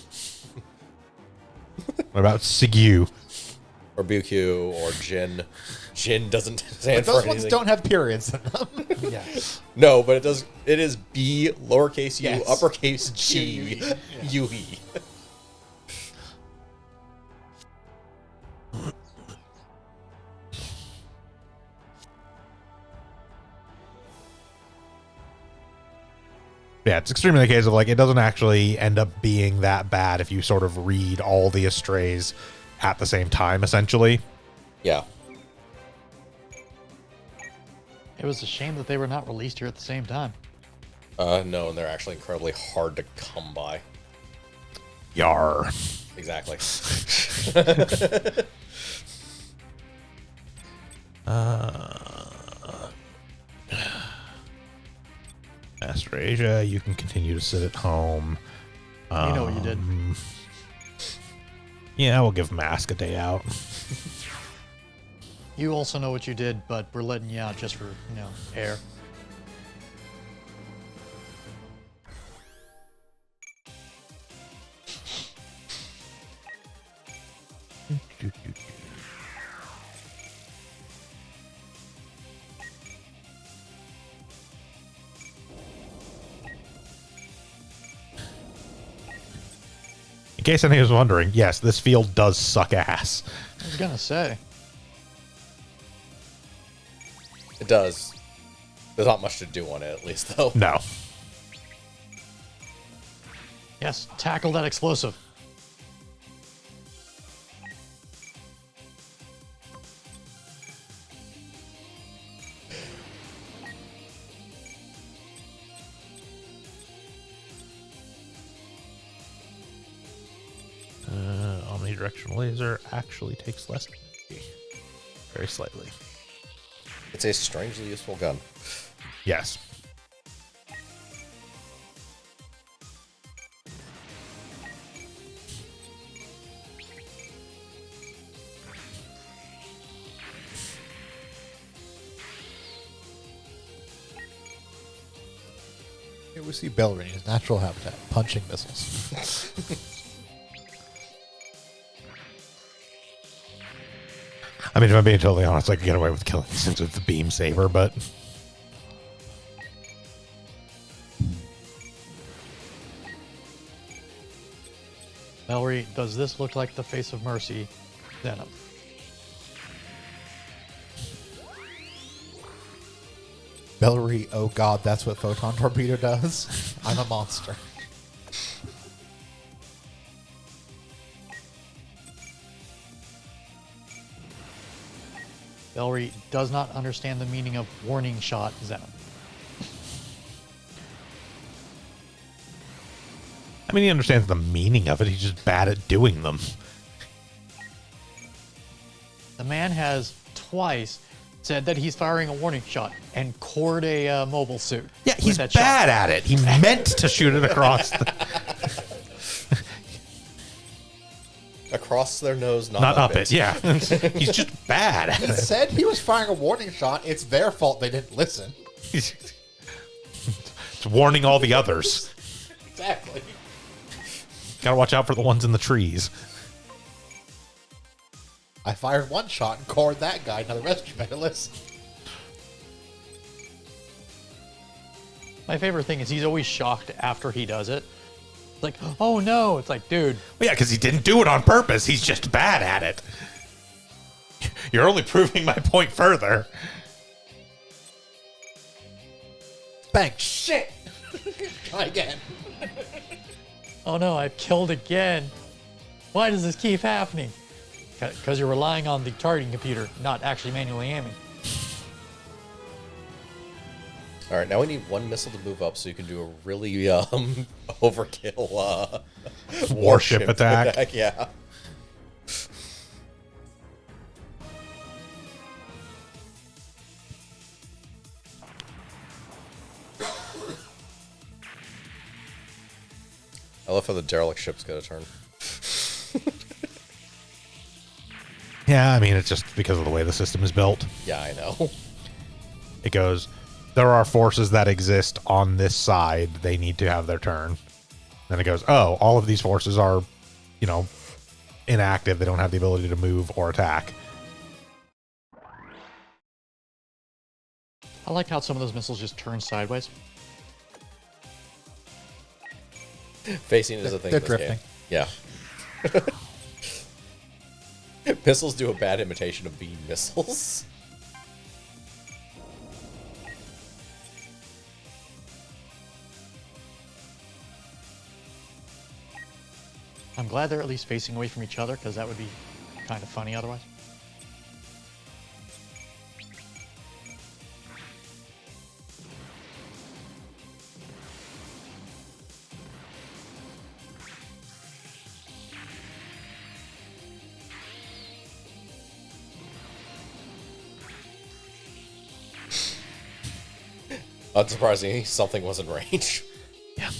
What about Sigu? Or BQ or Jin. Jin doesn't But stand for those ones anything. don't have periods in them. Yeah. No, but it does. It is B, lowercase u, Yes. uppercase G, Yeah. UE. Yeah, it's extremely the case of like it doesn't actually end up being that bad if you sort of read all the Astrays at the same time, essentially. Yeah. It was a shame that they were not released here at the same time. No, and they're actually incredibly hard to come by. Yar. Exactly. Astrasia, you can continue to sit at home. You know what you did. Yeah, we'll give Mask a day out. You also know what you did, but we're letting you out just for, air. In case anyone was wondering, yes, this field does suck ass. I was gonna say. It does. There's not much to do on it, at least, though. No. Yes, tackle that explosive. Omnidirectional laser actually takes less energy. Very slightly. It's a strangely useful gun. Yes. Here we see Bellry in his natural habitat, punching missiles. I mean, if I'm being totally honest, I could get away with killing since with the beam saber, but Valerie, does this look like the face of mercy? Venom. Bellary, oh god, that's what Photon Torpedo does? I'm a monster. Bellary does not understand the meaning of warning shot Zenom. I mean, he understands the meaning of it. He's just bad at doing them. The man has twice said that he's firing a warning shot and cored a mobile suit. Yeah, with he's that bad shot. at it. He meant to shoot it across the... Across their nose, Not up it, yeah. He's just bad at He it. said he was firing a warning shot. It's their fault they didn't listen. It's warning all the others. Exactly. Gotta watch out for the ones in the trees. I fired one shot and cored that guy. Now the rest of you better listen. My favorite thing is he's always shocked after he does it. It's like, oh no. It's like, dude, Well, yeah, because he didn't do it on purpose. He's just bad at it. You're only proving my point further. Bang. Shit. Try again. oh no, I've killed again. Why does this keep happening? Because you're relying on the targeting computer, not actually manually aiming. All right, now we need one missile to move up so you can do a really overkill Warship attack. Yeah. I love how the derelict ship's got a turn. Yeah, I mean, it's just because of the way the system is built. Yeah, I know. It goes, there are forces that exist on this side. They need to have their turn. Then it goes, oh, all of these forces are, inactive. They don't have the ability to move or attack. I like how some of those missiles just turn sideways. Facing is a thing. They're in this drifting. Game. Yeah. Missiles do a bad imitation of beam missiles. I'm glad they're at least facing away from each other, because that would be kind of funny otherwise. Unsurprisingly, something was in range. Yeah.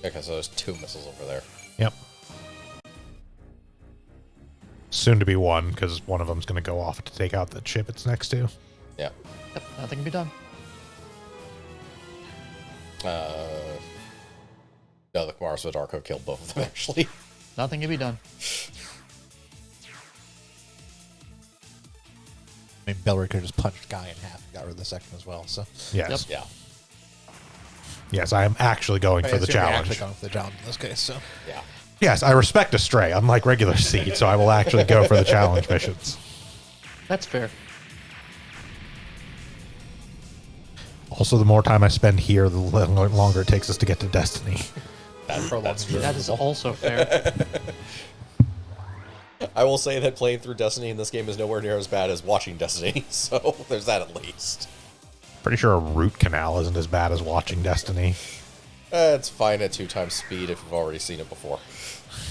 Okay, so there's 2 missiles over there. Yep. Soon to be one, because one of them's going to go off to take out the ship it's next to. Yeah. Yep, nothing can be done. No, the Kamaras with Arco killed both of them, actually. Nothing can be done. I mean, Bellry could have just punched Guy in half and got rid of the second as well. So Yes. Yeah. Yes, I am actually going I for the assume you're challenge. Actually going for the challenge in this case. So Yeah. Yes, I respect a stray, unlike regular Seed, so I will actually go for the challenge missions. That's fair. Also, the more time I spend here, the longer it takes us to get to Destiny. That's true. That is also fair. I will say that playing through Destiny in this game is nowhere near as bad as watching Destiny, so there's that at least. Pretty sure a root canal isn't as bad as watching Destiny. It's fine at 2 times speed if you've already seen it before.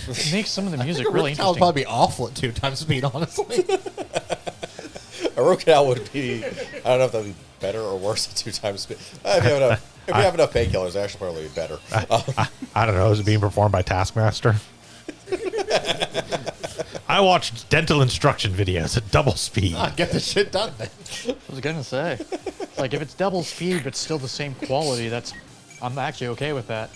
It makes some of the music really really Canal would interesting. probably be awful at 2 times speed, honestly. A root canal would be, I don't know if that'd be better or worse at 2 times speed. If you have enough painkillers, it actually probably be better. I don't know. Is it being performed by Taskmaster? I watched dental instruction videos at double speed. Get the shit done then. I was gonna say, like if it's double speed but still the same quality, I'm actually okay with that.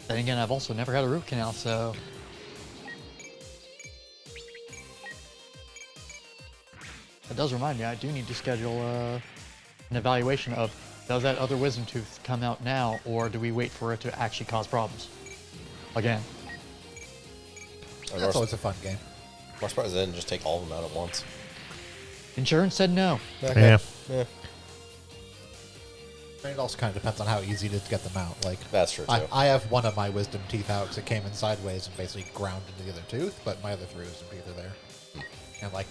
Then again, I've also never had a root canal, so that does remind me I do need to schedule an evaluation of does that other wisdom tooth come out now, or do we wait for it to actually cause problems again? That's always a fun game. I'm surprised they didn't just take all of them out at once. Insurance said no. Yeah. Yeah, I mean, it also kind of depends on how easy it is to get them out. Like that's true, too. I have one of my wisdom teeth out because it came in sideways and basically ground into the other tooth, but my other 3 wisdom teeth are there. And like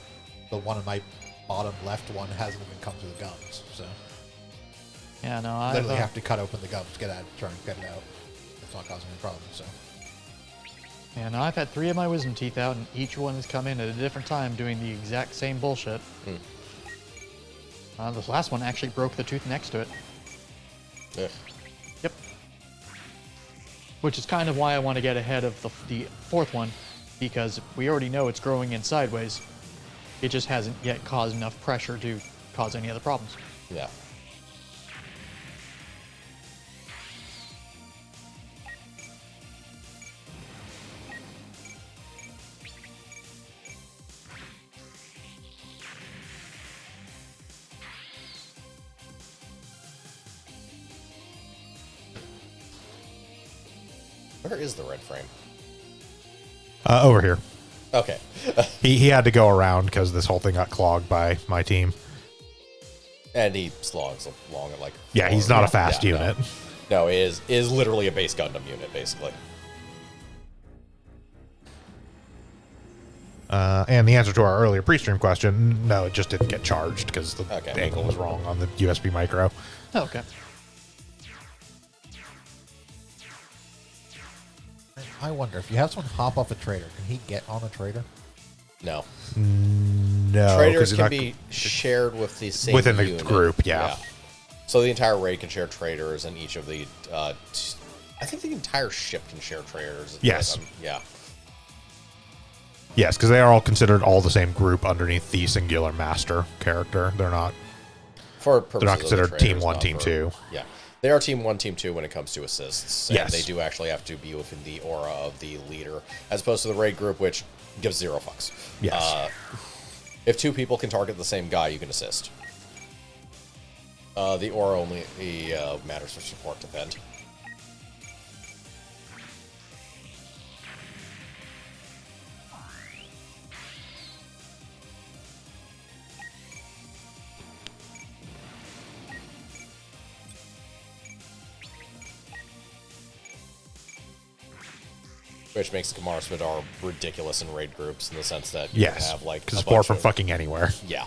the one in my bottom left one hasn't even come through the gums, so Yeah, no, I literally have to cut open the gums, try and get it out. It's not causing any problems. So Yeah, no, I've had 3 of my wisdom teeth out, and each one has come in at a different time doing the exact same bullshit. This last one actually broke the tooth next to it. Ugh. Yep. Which is kind of why I want to get ahead of the 4th one, because we already know it's growing in sideways. It just hasn't yet caused enough pressure to cause any other problems. Yeah. Where is the red frame? Over here. Okay. He had to go around because this whole thing got clogged by my team. And he slogs along at like... Yeah, he's 4. not a fast Yeah, unit. No, is literally a base Gundam unit, basically. And the answer to our earlier pre-stream question, no, it just didn't get charged because the Okay. angle was wrong on the USB micro. Oh, okay. I wonder if you have someone hop off a trader, can he get on a trader? No. No, Traders 'cause can you're be shared with the same within the unit. group, yeah. So the entire raid can share traders, and each of the... I think the entire ship can share traders. Yes. Yeah. Yes, because they are all considered all the same group underneath the singular master character. They're not. For purposes They're not of the considered Team traders, 1, not Team for- 2. Yeah. They are Team 1, Team 2 when it comes to assists. And Yes. they do actually have to be within the aura of the leader, as opposed to the raid group, which gives 0 fucks. Yes. If 2 people can target the same guy, you can assist. The aura only matters for support defend. Which makes the Kamar Svidar ridiculous in raid groups in the sense that you Yes. can have like Because a support bunch from of- fucking anywhere. Yeah.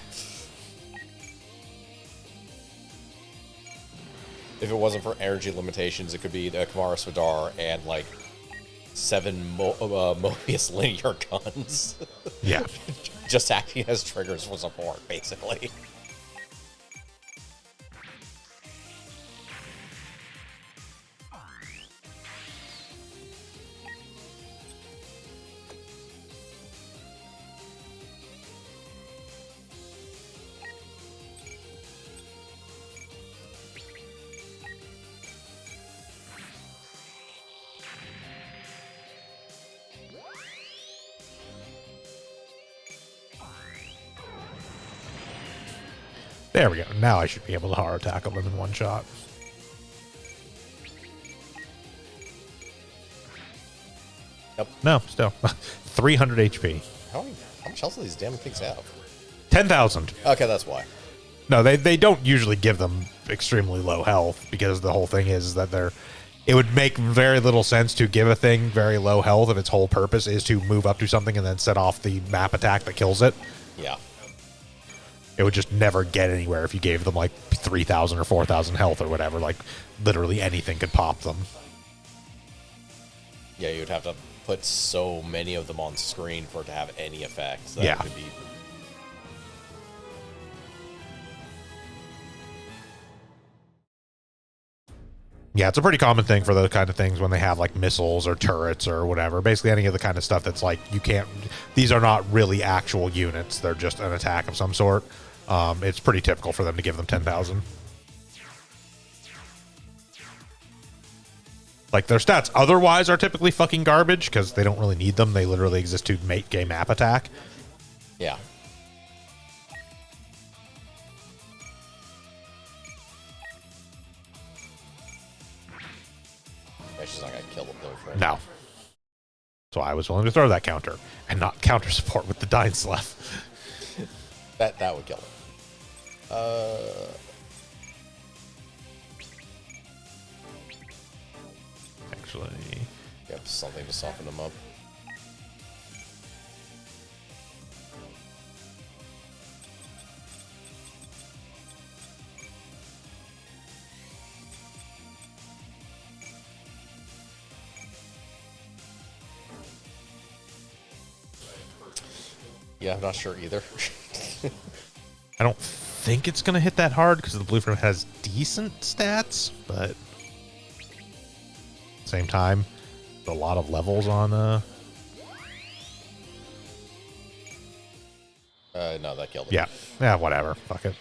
If it wasn't for energy limitations, it could be the Kamara Svidar and like 7 Mobius linear guns. Yeah. Just acting as triggers for support, basically. There we go. Now I should be able to hard tackle them in one shot. Yep. No, still. 300 HP. How much health do these damn things have? 10,000. Okay, that's why. No, they don't usually give them extremely low health because the whole thing is that it would make very little sense to give a thing very low health if its whole purpose is to move up to something and then set off the map attack that kills it. Yeah. It would just never get anywhere if you gave them like 3,000 or 4,000 health or whatever. Like literally anything could pop them. Yeah, you'd have to put so many of them on screen for it to have any effect. So that Yeah. could be... Yeah, it's a pretty common thing for those kind of things when they have like missiles or turrets or whatever. Basically any of the kind of stuff that's like you can't... These are not really actual units. They're just an attack of some sort. It's pretty typical for them to give them 10,000. Like their stats otherwise are typically fucking garbage because they don't really need them. They literally exist to make game map attack. Yeah. Yeah, she's not gonna kill them though. For No. So I was willing to throw that counter and not counter support with the Dying Sleff. that would kill them. Actually, Yep, something to soften them up. Yeah, I'm not sure either. I don't think it's going to hit that hard because the Blueprint has decent stats, but same time, a lot of levels on No, that killed it. yeah, whatever. Fuck it.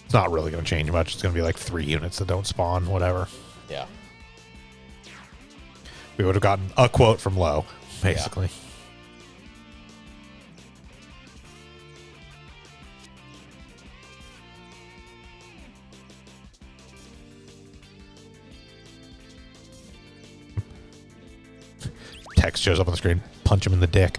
It's not really going to change much. It's going to be like 3 units that don't spawn, whatever. Yeah. We would have gotten a quote from Low, basically. Text shows up on the screen. Punch him in the dick.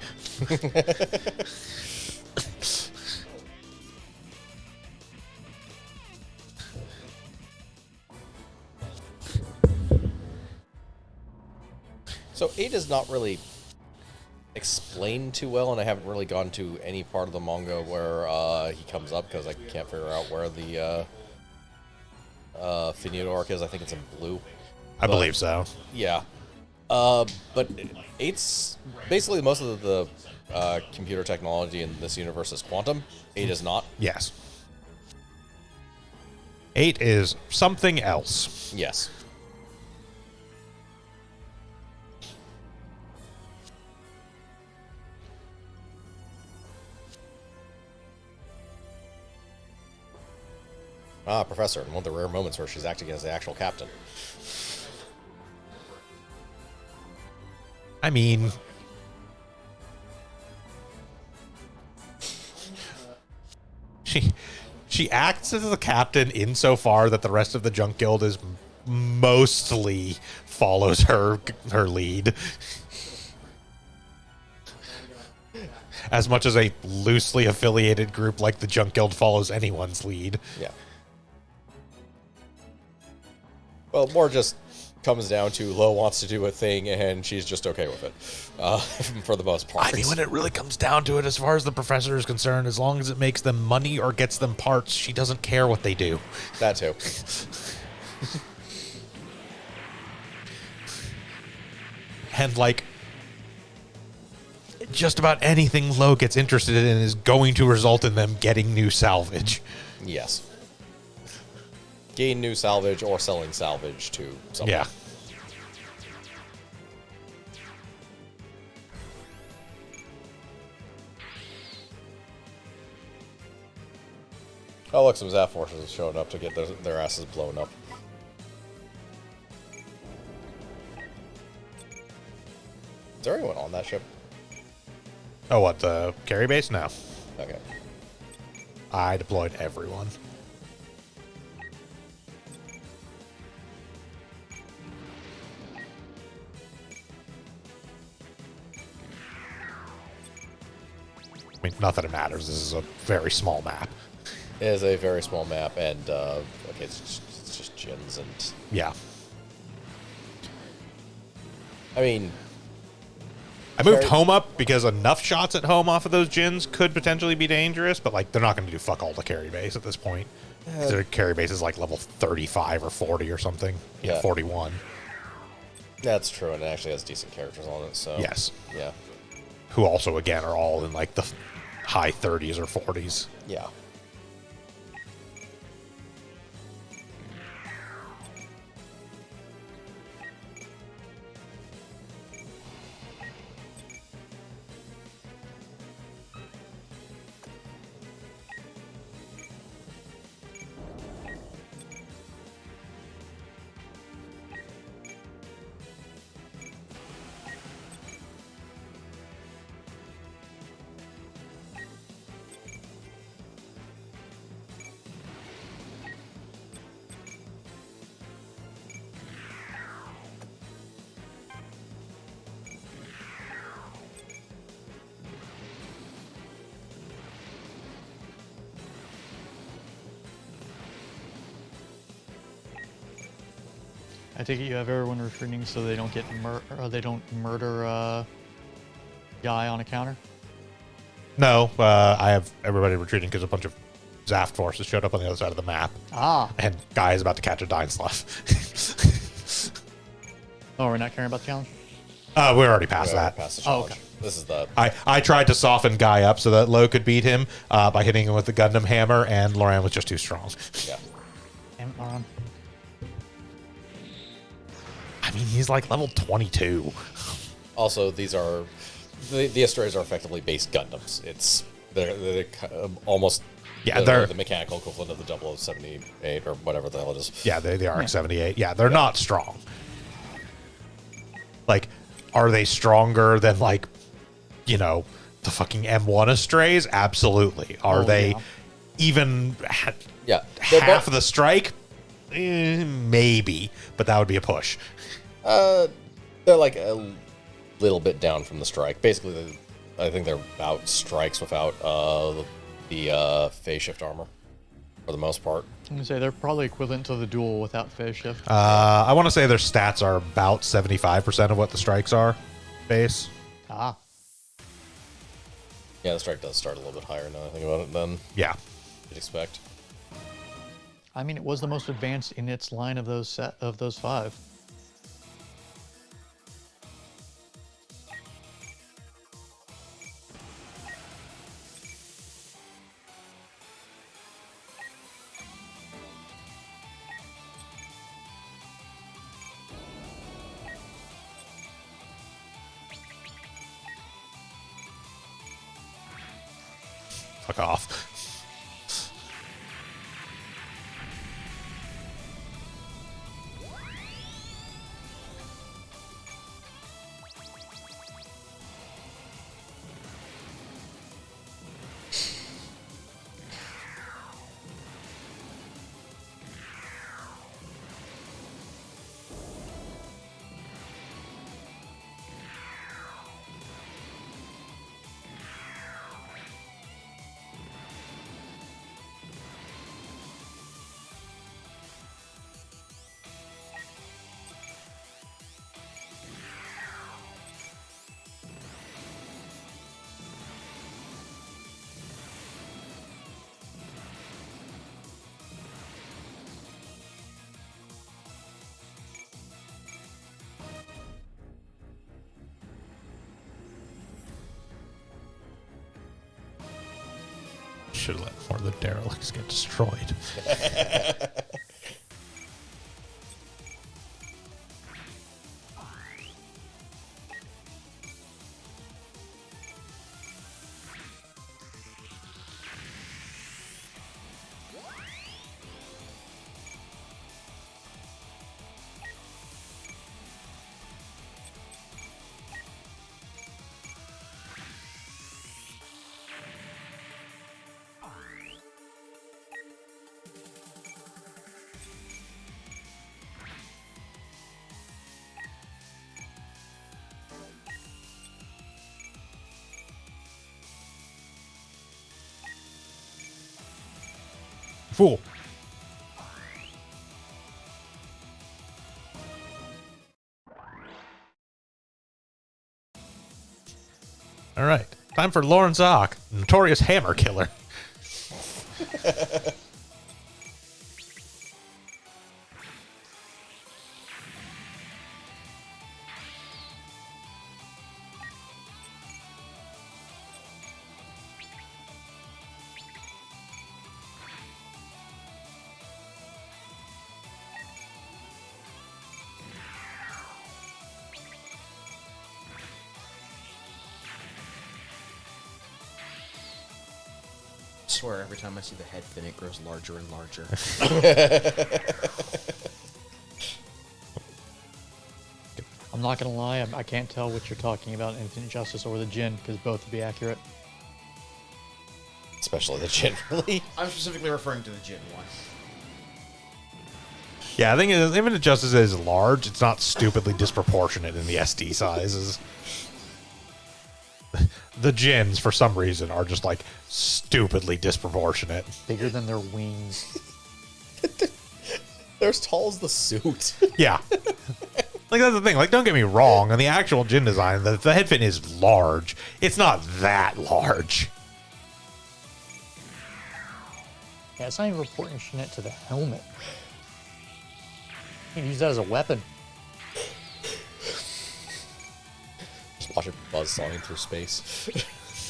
So 8 is not really explained too well, and I haven't really gone to any part of the manga where he comes up because I can't figure out where the Finito arc is. I think it's in blue. I believe so. Yeah. But 8's basically most of the computer technology in this universe is quantum. 8 is not. Yes. 8 is something else. Yes. Ah, Professor, in one of the rare moments where she's acting as the actual captain. I mean, she acts as the captain insofar that the rest of the Junk Guild is mostly follows her lead. As much as a loosely affiliated group like the Junk Guild follows anyone's lead. Yeah. Well, more just comes down to Lo wants to do a thing, and she's just okay with it, for the most part. I mean, when it really comes down to it, as far as the professor is concerned, as long as it makes them money or gets them parts, she doesn't care what they do. That too. And, like, just about anything Lo gets interested in is going to result in them getting new salvage. Yes. Gain new salvage or selling salvage to someone. Yeah. Oh, look, some Zap forces have shown up to get their asses blown up. Is there anyone on that ship? Oh, what, the carry base? No. Okay. I deployed everyone. I mean, not that it matters. This is a very small map. It is a very small map, and okay, it's just Jins, and Yeah. I mean, I moved Carry- home up because enough shots at home off of those Jins could potentially be dangerous, but like they're not going to do fuck all the carry base at this point. 'Cause their carry base is like level 35 or 40 or something. Yeah, 41. that's true, and it actually has decent characters on it. So Yes. yeah, Who also, again, are all in like the high 30s or 40s. yeah. I take it you have everyone retreating so they don't get they don't murder Guy on a counter. No, I have everybody retreating because a bunch of Zaft forces showed up on the other side of the map. Ah. And Guy is about to catch a Dying Slough. Oh, we're not caring about the challenge? We're already past We're that. past the Oh, challenge. okay. This is the I tried to soften Guy up so that Lo could beat him by hitting him with the Gundam hammer, and Loran was just too strong. yeah. Damn it, Laron. I mean, he's like level 22. Also, these are the Astrays are effectively base Gundams. They're almost Yeah, the mechanical equivalent of the 0078 or whatever the hell it is. Yeah, they are X78. Yeah, they're not strong. Like, are they stronger than, like, you know, the fucking M1 Astrays? Absolutely. Are Oh, they yeah. even Yeah, they're half both- of the strike? Maybe, but that would be a push. They're like a little bit down from the strike. Basically, I think they're about strikes without the phase shift armor, for the most part. I'm gonna say they're probably equivalent to the duel without phase shift. I want to say their stats are about 75% of what the strikes are base. Ah. Yeah, the strike does start a little bit higher now I think about it than Yeah. you'd expect. I mean, it was the most advanced in its line of those five. Fuck off. should have let more of the derelicts get destroyed. Fool. All right. Time for Lawrence Ock, notorious hammer killer. I swear, every time I see the head fin, it grows larger and larger. I'm not gonna lie, I can't tell what you're talking about, Infinite Justice or the Jin, because both would be accurate. Especially the Jin, really. I'm specifically referring to the Jin one. Yeah, I think Infinite Justice is large. It's not stupidly disproportionate in the SD sizes. The Jins, for some reason, are just like stupidly disproportionate. Bigger than their wings. They're as tall as the suit. Yeah. Like, that's the thing. Like, don't get me wrong. On the actual Jin design, the head fin is large. It's not that large. Yeah, it's not even proportionate it to the helmet. You can use that as a weapon. Just watch it buzz sawing through space.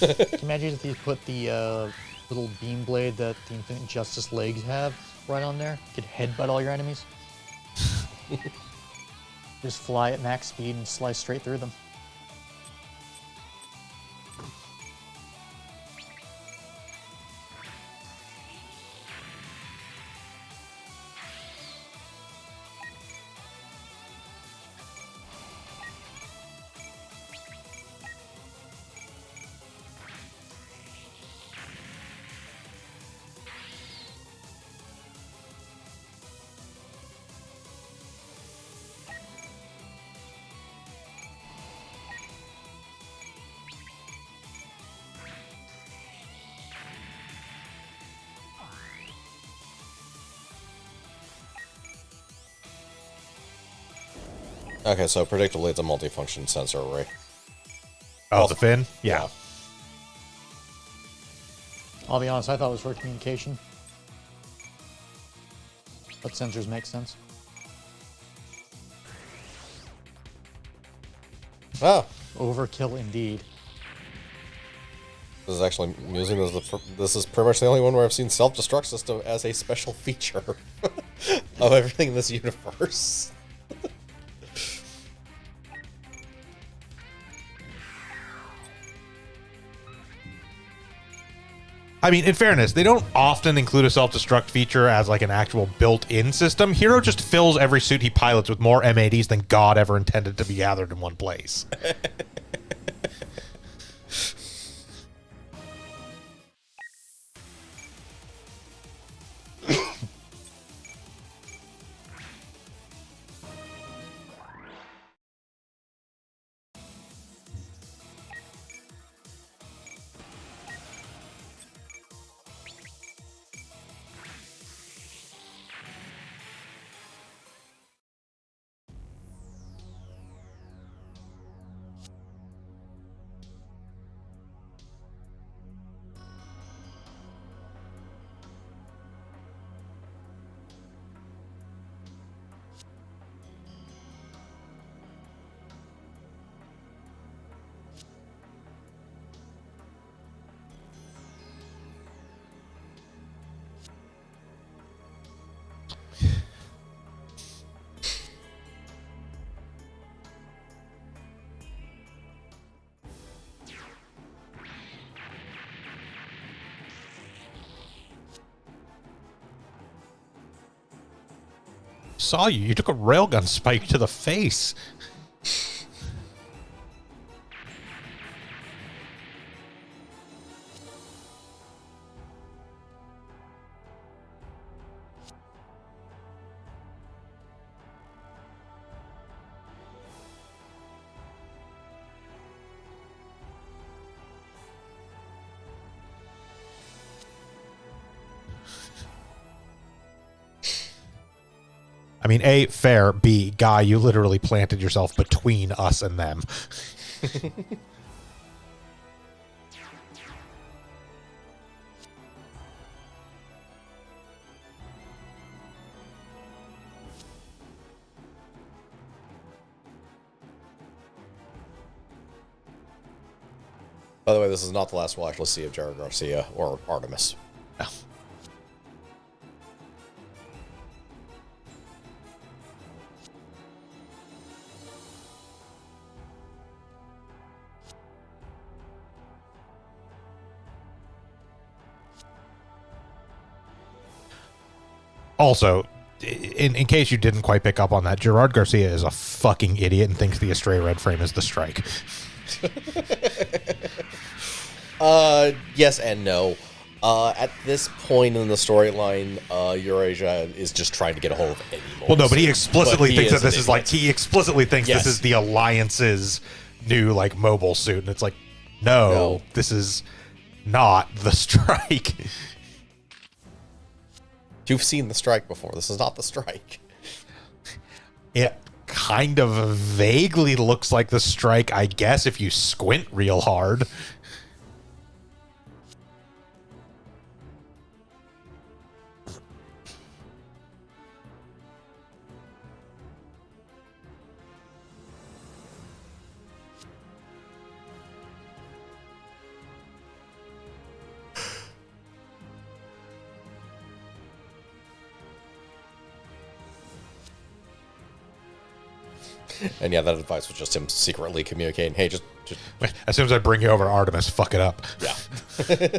Can you imagine if you put the little beam blade that the Infinite Justice legs have right on there? You could headbutt all your enemies. Just fly at max speed and slice straight through them. Okay, so predictably it's a multifunction sensor array. Oh, the fin? Yeah. I'll be honest, I thought it was for communication. But sensors make sense. Oh, Overkill indeed. this is actually amusing. This is pretty much the only one where I've seen self-destruct system as a special feature of everything in this universe. I mean, in fairness, they don't often include a self-destruct feature as like an actual built-in system. Hero just fills every suit he pilots with more MADs than God ever intended to be gathered in one place. Saw you. You took a railgun spike to the face. I mean, A, fair. B, Guy, you literally planted yourself between us and them. By the way, this is not the last we'll actually see of Jared Garcia or Artemis. No. Also, in case you didn't quite pick up on that, Gerard Garcia is a fucking idiot and thinks the Astray Red frame is the strike. Yes and no. At this point in the storyline, Eurasia is just trying to get a hold of any more. Well, no, but he explicitly thinks that this an is like, idiot. he explicitly thinks Yes. this is the Alliance's new, like, mobile suit. And it's like, no. This is not the strike. You've seen the strike before. This is not the strike. It kind of vaguely looks like the strike, I guess, if you squint real hard. And yeah, that advice was just him secretly communicating, hey, just As soon as I bring you over Artemis, fuck it up. yeah.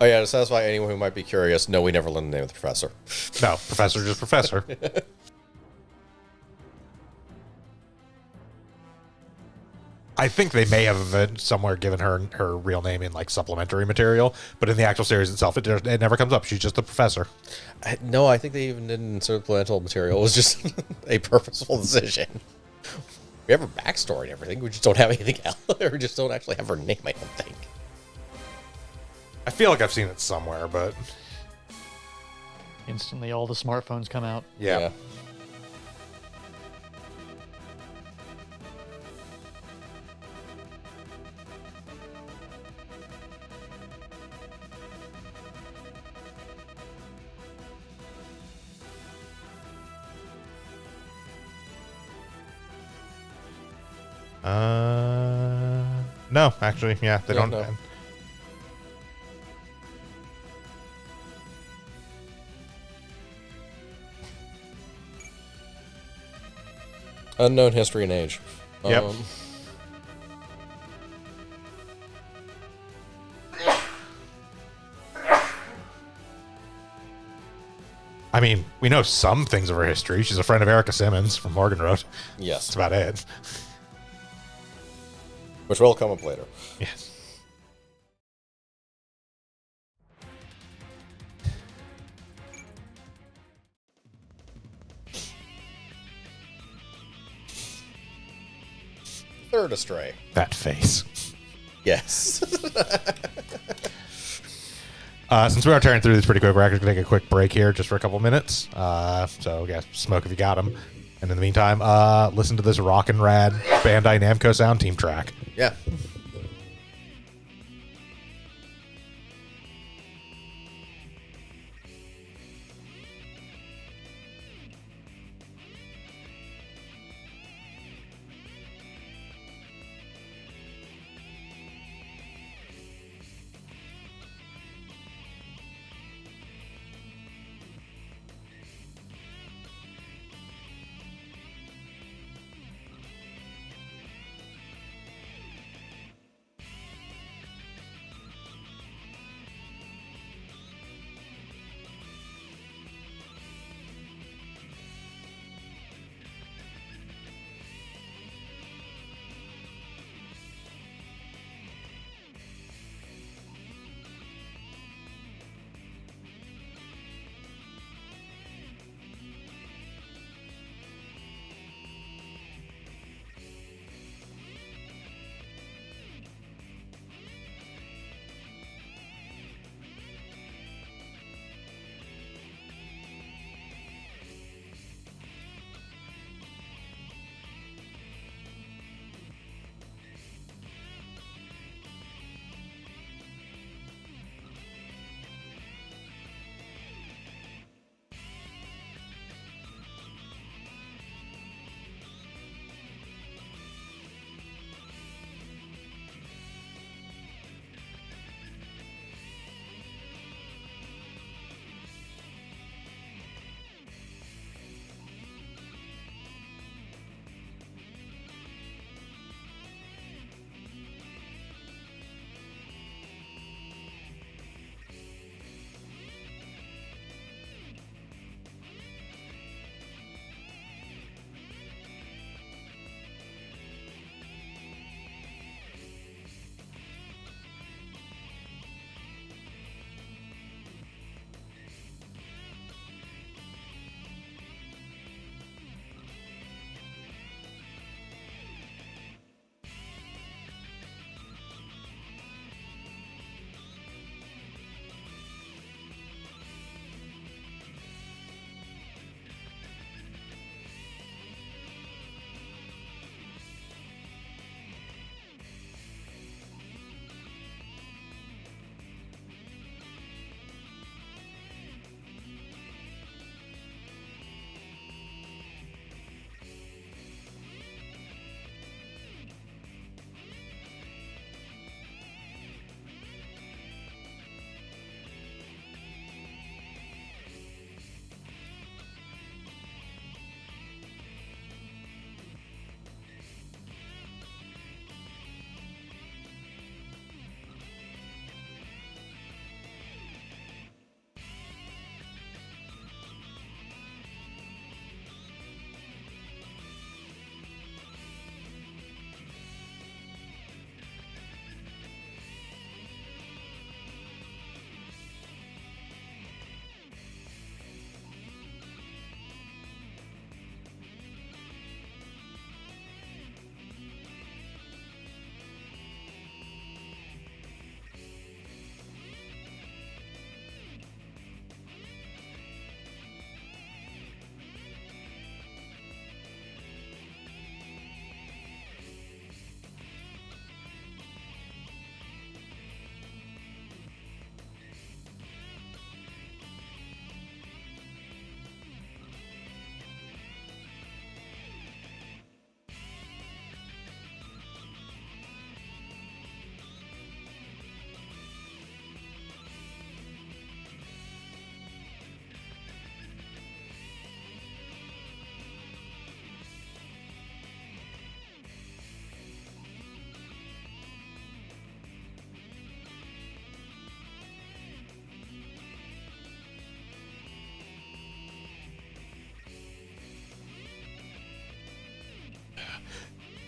Oh yeah, to satisfy anyone who might be curious, no, we never learned the name of the professor. No, professor, just professor. I think they may have somewhere given her real name in like supplementary material, but in the actual series itself, it never comes up. She's just a professor. No, I think they even didn't insert supplemental material. It was just a purposeful decision. We have her backstory and everything. We just don't have anything else. Or just don't actually have her name, I don't think. I feel like I've seen it somewhere, but Instantly, all the smartphones come out. yeah. No, actually, yeah, they Yeah, don't. no. Unknown history and age. Yep. I mean, we know some things of her history. She's a friend of Erica Simmons from Morgan Road. Yes. That's about it. Which will come up later. Yes. Third Astray. That face. Yes. Since we are tearing through this pretty quick, we're actually going to take a quick break here just for a couple minutes. So, yeah, smoke if you got them. And in the meantime, listen to this rockin' rad Bandai Namco sound team track. Yeah.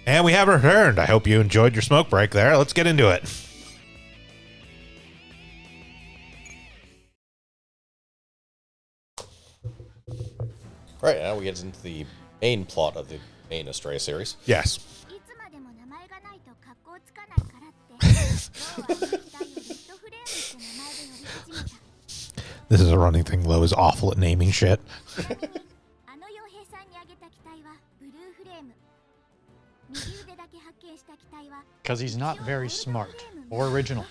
And we have returned. I hope you enjoyed your smoke break there. Let's get into it. Right, now we get into the main plot of the main Astray series. Yes. いつまでも名前がないと格好つかないからってローはアメリカよりレッドフレームって名前で呼び始めた This is a running thing. Lo is awful at naming shit. あの傭兵さんにあげた機体はブルーフレーム右腕だけ発見した機体は Because he's not very smart or original.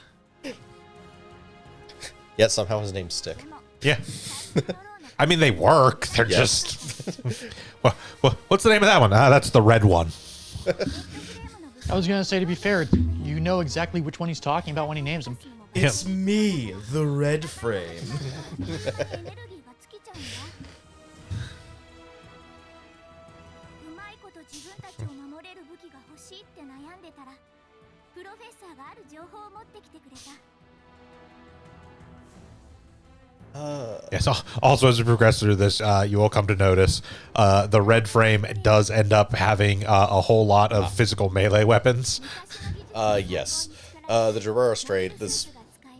Yet somehow his names stick. でも Yeah. 最初のローの I mean, they work. They're Yes. just... What's the name of that one? That's the red one. レッドフレームの部 I was gonna say, to be fair, you know exactly which one he's talking about when he names them. It's me, the red frame. エネルギーが尽きちゃうんだうまいこと自分たちを守れる武器が欲しいって悩んでたらプロフェッサーがある情報を持ってきてくれた Yes. Also, as we progress through this, you will come to notice the red frame does end up having a whole lot of physical melee weapons. Yes. The Jabura Strait, this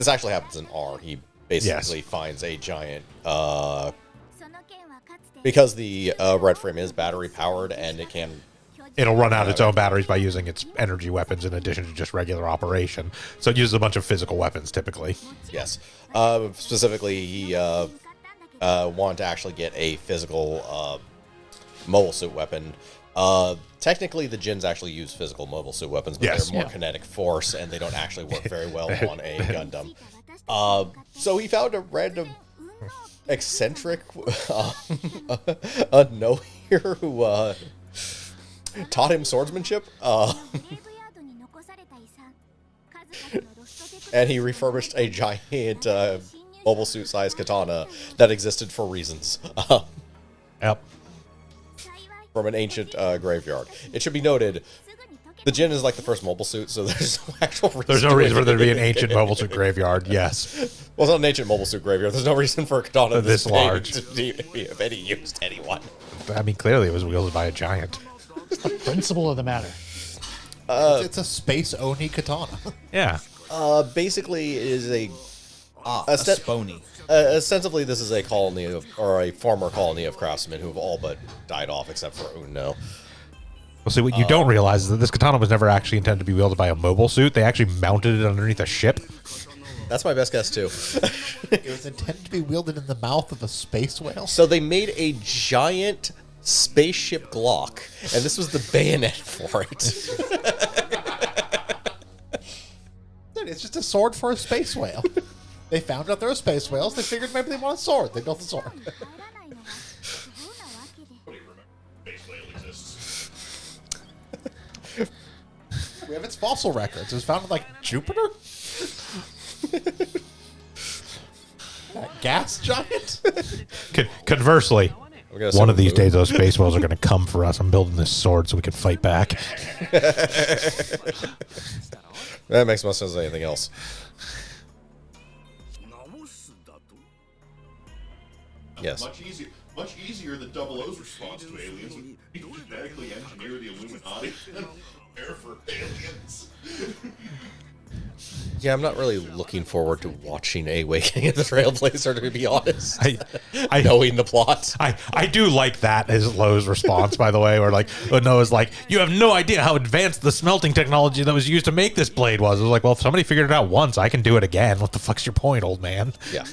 actually happens in R. He basically finds a giant, その剣はかつて because the red frame is battery powered and it can, It'll run out its own batteries by using its energy weapons in addition to just regular operation. So it uses a bunch of physical weapons typically. yes. Specifically, he wanted to actually get a physical mobile suit weapon. Technically, the Djinns actually use physical mobile suit weapons, but Yes. they're more Yeah. kinetic force, and they don't actually work very well on a Gundam. So he found a random eccentric unknown here who taught him swordsmanship, グレーブヤードに残された遺産数々のロストテクノロジー and he refurbished a giant mobile suit-sized katana that existed for reasons Yep. 幸い from an ancient graveyard. It should be noted, すぐに溶け the Djinn is like the first mobile suit, so there's no actual reason. There's no to reason for it. there to be an ancient mobile suit graveyard. Yes. Well, it's not an ancient mobile suit graveyard. There's no reason for a katana This big large. to be of any use to anyone. I mean, clearly it was wielded by a giant. Principle of the matter. It's a space Oni katana. Yeah. Basically, it is a A spony. ostensibly this is a colony of, or a former colony of craftsmen who have all but died off except for Unno. Well, see, what you don't realize is that this katana was never actually intended to be wielded by a mobile suit. They actually mounted it underneath a ship. That's my best guess too. It was intended to be wielded in the mouth of a space whale. So they made a giant spaceship Glock, and this was the bayonet for it. Dude, it's just a sword for a space whale. They found out there were space whales. They figured maybe they want a sword. They built a sword. 入らないのがどうなわけで We have its fossil records. It was found in, like, Jupiter? That gas giant? Conversely, We're gonna one say of these move. days those space whales are going to come for us. I'm building this sword so we can fight back. That makes more sense than anything else. Yes. Much easier than Double O's response to aliens would be to genetically engineer the Illuminati and prepare for aliens. Yeah, I'm not really looking forward to watching Awakening of the Trailblazer, to be honest. I Knowing the plot. I do like that as Lowe's response, by the way, where like Noah's like, you have no idea how advanced the smelting technology that was used to make this blade was. I was like, well, if somebody figured it out once, I can do it again. What the fuck's your point, old man? Yeah.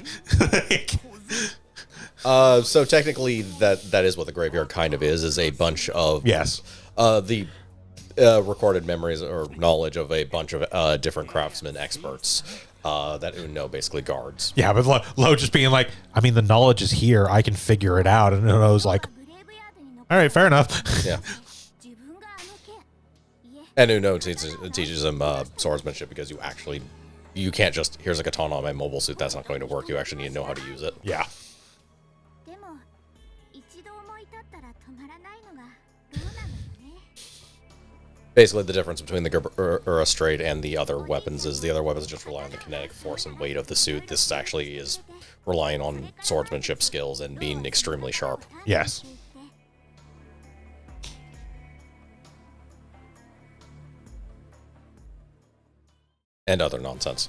So technically, that is what the graveyard kind of is a bunch of Yes. the recorded memories or knowledge of a bunch of different craftsmen experts that Unno basically guards. Yeah, but Lo just being like, I mean, the knowledge is here. I can figure it out. And I was like, グレーブヤードに残 all right, fair enough. Yeah. 自分があの剣いえ And Unno teaches him swordsmanship because you can't just, here's a katana on my mobile suit, that's not going to work. You actually need to know how to use it. Yeah. でも一度思い立ったら止まらないのがローなのよね Basically, the difference between the Ura Strait and the other weapons is the other weapons just rely on the kinetic force and weight of the suit. This actually is relying on swordsmanship skills and being extremely sharp. Yes. and other nonsense.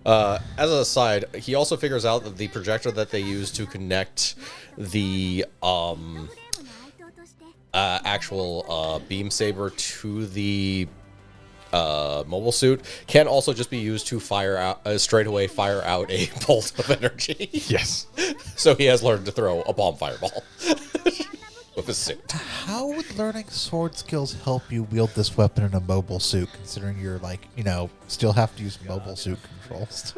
As an aside, he also figures out that the projector that they use to connect the actual beam saber to the mobile suit can also just be used to fire out straight away fire out a bolt of energy. Yes. So he has learned to throw a bomb fireball with his suit. How would learning sword skills help you wield this weapon in a mobile suit, considering you're like, still have to use mobile suit controls?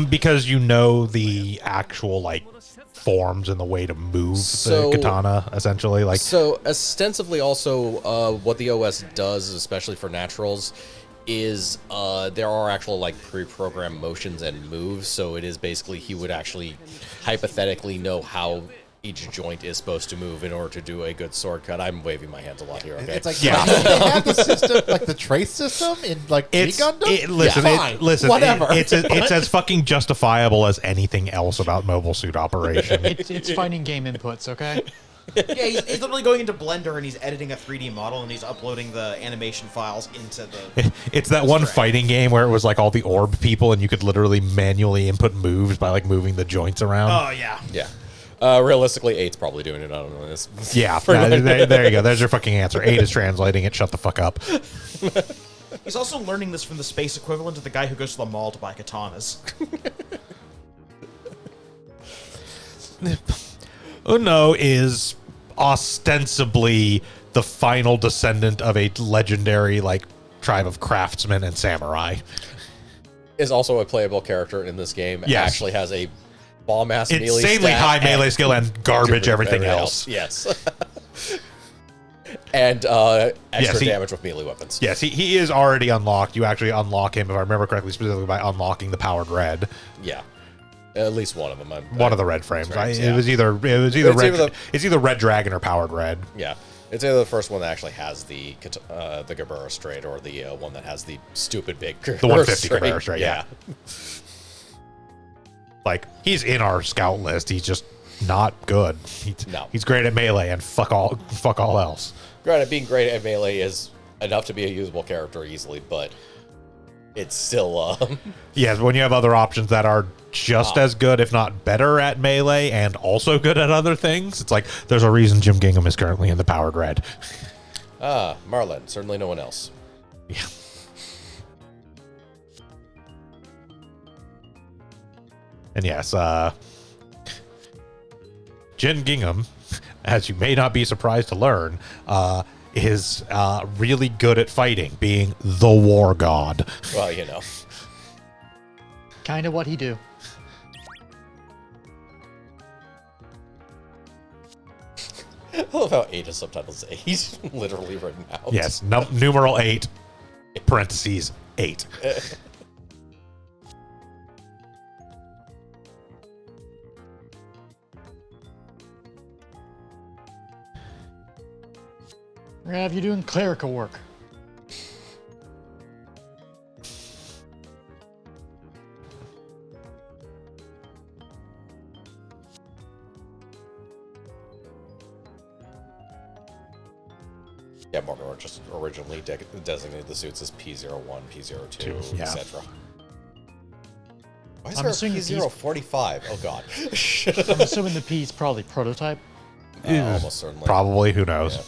Because you know the actual forms and the way to move the katana, essentially. So ostensibly also what the OS does, especially for naturals, is there are actual pre-programmed motions and moves. So it is basically he would actually hypothetically know how each joint is supposed to move in order to do a good sword cut. I'm waving my hands a lot here, okay? It's like, they have the system, like the trace system in Gundam? Listen, whatever. It's as fucking justifiable as anything else about mobile suit operation. It's finding game inputs, okay? Yeah, he's literally going into Blender and he's editing a 3D model and he's uploading the animation files into the... It's that one fighting game where it was all the orb people and you could literally manually input moves by moving the joints around. Oh, yeah. Yeah. Realistically, 8's probably doing it. I don't know this. Yeah, there you go. There's your fucking answer. 8 is translating it. Shut the fuck up. He's also learning this from the space equivalent of the guy who goes to the mall to buy katanas. Uno is ostensibly the final descendant of a legendary tribe of craftsmen and samurai. Is also a playable character in this game. Yes. Actually has a bomb-ass melee insanely stat high melee and skill and garbage everything else. Yes. And extra damage with melee weapons. Yes, he is already unlocked. You actually unlock him, if I remember correctly, specifically by unlocking the powered red. Yeah. At least one of them. One of the red frames. Yeah. It was either red dragon or powered red. Yeah. It's either the first one that actually has the Gabura straight or the one that has the stupid big the 150 Gabura straight. Yeah. He's in our scout list. He's just not good. He's great at melee and fuck all else. Granted, being great at melee is enough to be a usable character easily, but it's still yes, when you have other options that are just as good, if not better, at melee and also good at other things, it's there's a reason Jim Gingham is currently in the powered red. Marlin, certainly no one else. Yeah. And yes, Jim Gingham, as you may not be surprised to learn, is really good at fighting, being the war god. Well, Kind of what he do. I love how 8 is subtitles 8. He's literally written out. Yes, numeral 8, parentheses 8. We're gonna have you doing clerical work. Yeah, Morgan just originally designated the suits as P01, P02, Yeah. etc. Why is I'm there a assuming P045? Oh, God. I'm assuming the P is probably prototype. Almost certainly. Probably, who knows?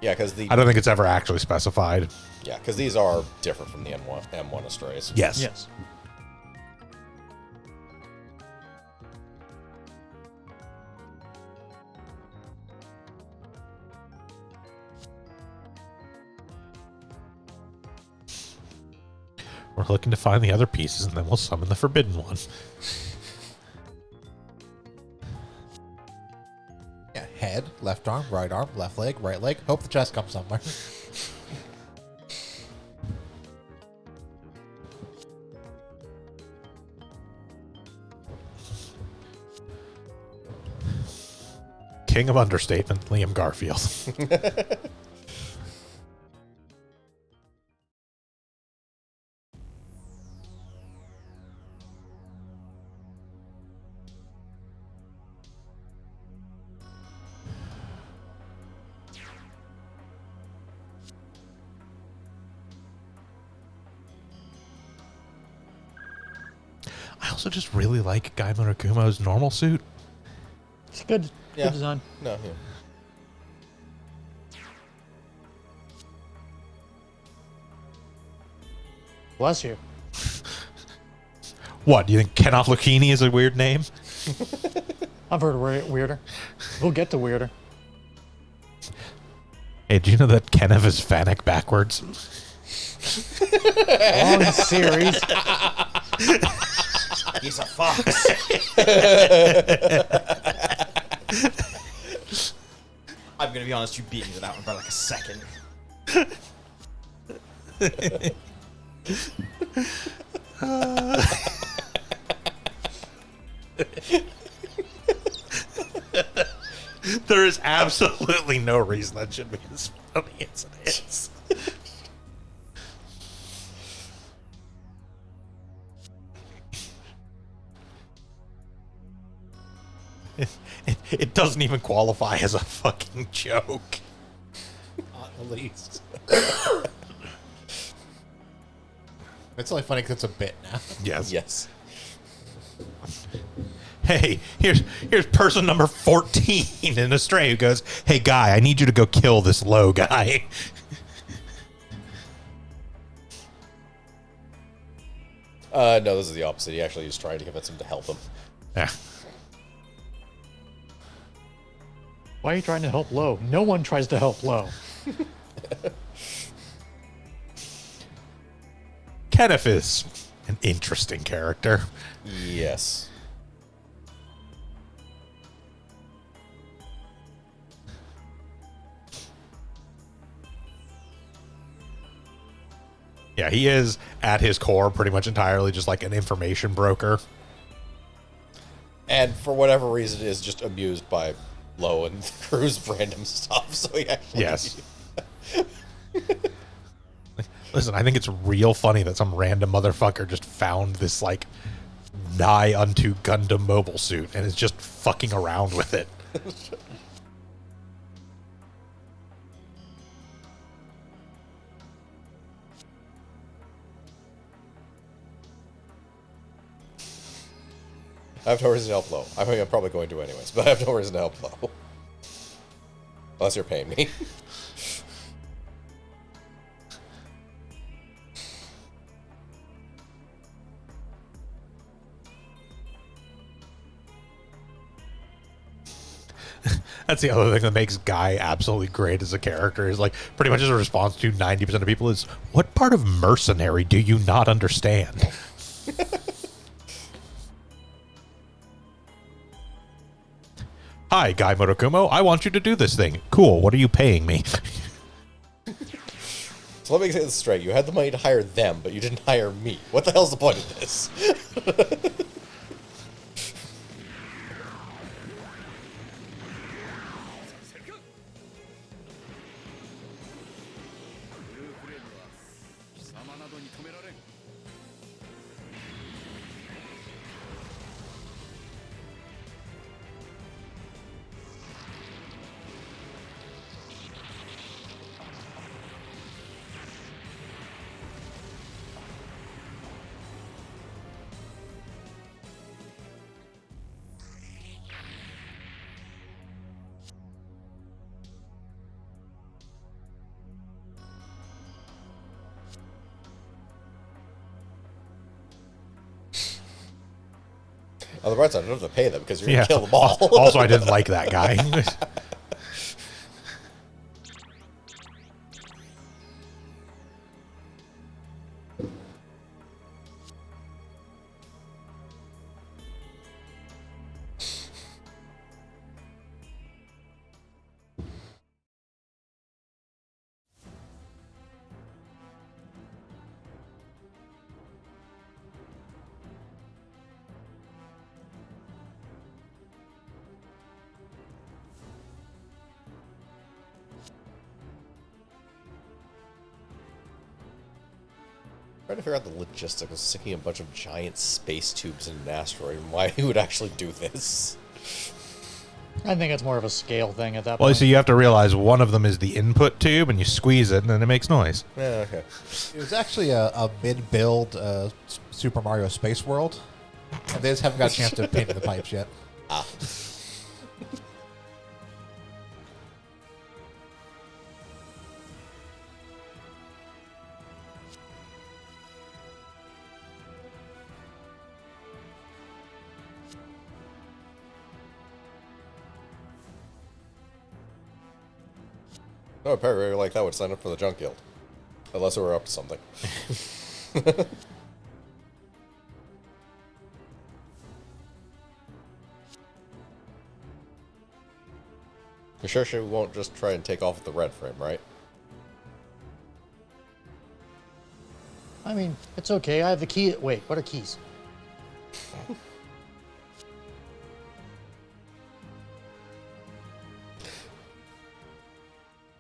Yeah, because I don't think it's ever actually specified. Yeah, because these are different from the M1 Astrays. Yes. Yes. We're looking to find the other pieces, and then we'll summon the forbidden one. Yeah, head, left arm, left leg, right leg. Hope the chest comes somewhere. King of understatement, Liam Garfield. also just really like Guy Murakumo's normal suit. It's good. Yeah. Good design. No, yeah. Bless you. What, do you think Ken Lucchini is a weird name? I've heard weirder. We'll get to weirder. Hey, do you know that Kenneth is Fennec backwards? Long series. He's a fox. I'm gonna be honest, you beat me to that one by like a second. There is absolutely no reason that should be as funny as it is. It doesn't even qualify as a fucking joke. At the least. It's only funny because it's a bit now. Yes. Yes. Hey, here's person number 14 in Astray who goes, "Hey, Guy, I need you to go kill this low guy." No, this is the opposite. He actually is trying to convince him to help him. Yeah. Why are you trying to help Low? No one tries to help Low. Kenneth is an interesting character. Yes. Yeah, he is at his core pretty much entirely just like an information broker. And for whatever reason is just amused by Low and the crew's random stuff. So he actually... Yes. Listen, I think it's real funny that some random motherfucker just found this like nigh unto Gundam mobile suit and is just fucking around with it. I have no reason to help Low. I mean, I'm probably going to anyways, but I have no reason to help Low. Unless you're paying me. That's the other thing that makes Guy absolutely great as a character is like pretty much his response to 90% of people is, "What part of mercenary do you not understand?" Hi, Guy Murakumo. I want you to do this thing. Cool. What are you paying me? So let me get this straight. You had the money to hire them, but you didn't hire me. What the hell's the point of this? On the bright side, I don't have to pay them because you're going to kill them all. Also, I didn't like that guy. Trying to figure out the logistics of sticking a bunch of giant space tubes in an asteroid and why he would actually do this. I think it's more of a scale thing at that Well, point. so you have to realize one of them is the input tube, and you squeeze it, and then it makes noise. Yeah, okay. It was actually a mid-build Super Mario Space World And they just haven't got a chance to paint the pipes yet. Ah. No, apparently like that would sign up for the Junk Guild. Unless we were up to something. You're sure she won't just try and take off with the red frame, right? I mean, it's okay. I have the key. Wait, what are keys?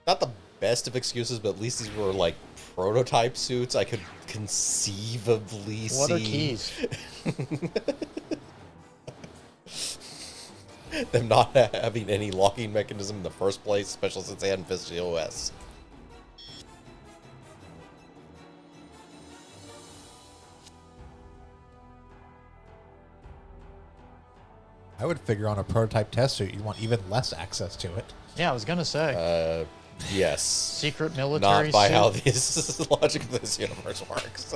Not the best of excuses, but at least these were like prototype suits I could conceivably see. What are keys? Them not having any locking mechanism in the first place, especially since they hadn't fixed the OS. I would figure on a prototype test suit, you'd want even less access to it. Yeah, I was gonna say. Yes. Secret military Not by suit. how this logic of this universe works.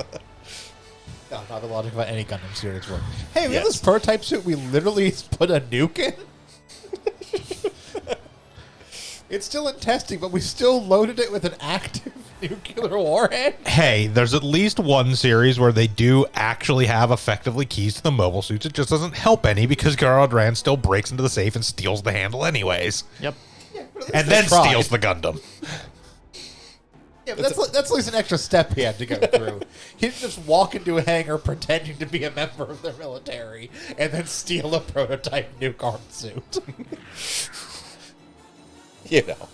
No, not the logic about any Gundam series work. Hey, we have Yes. this prototype suit we literally put a nuke in? It's still in testing, but we still loaded it with an active nuclear warhead. Hey, there's at least one series where they do actually have effectively keys to the mobile suits. It just doesn't help any because Garrod Rand still breaks into the safe and steals the handle anyways. Yep. And then tried. steals the Gundam. Yeah, but that's at least an extra step he had to go through. He didn't just walk into a hangar pretending to be a member of the military and then steal a prototype nuke armed suit. You know.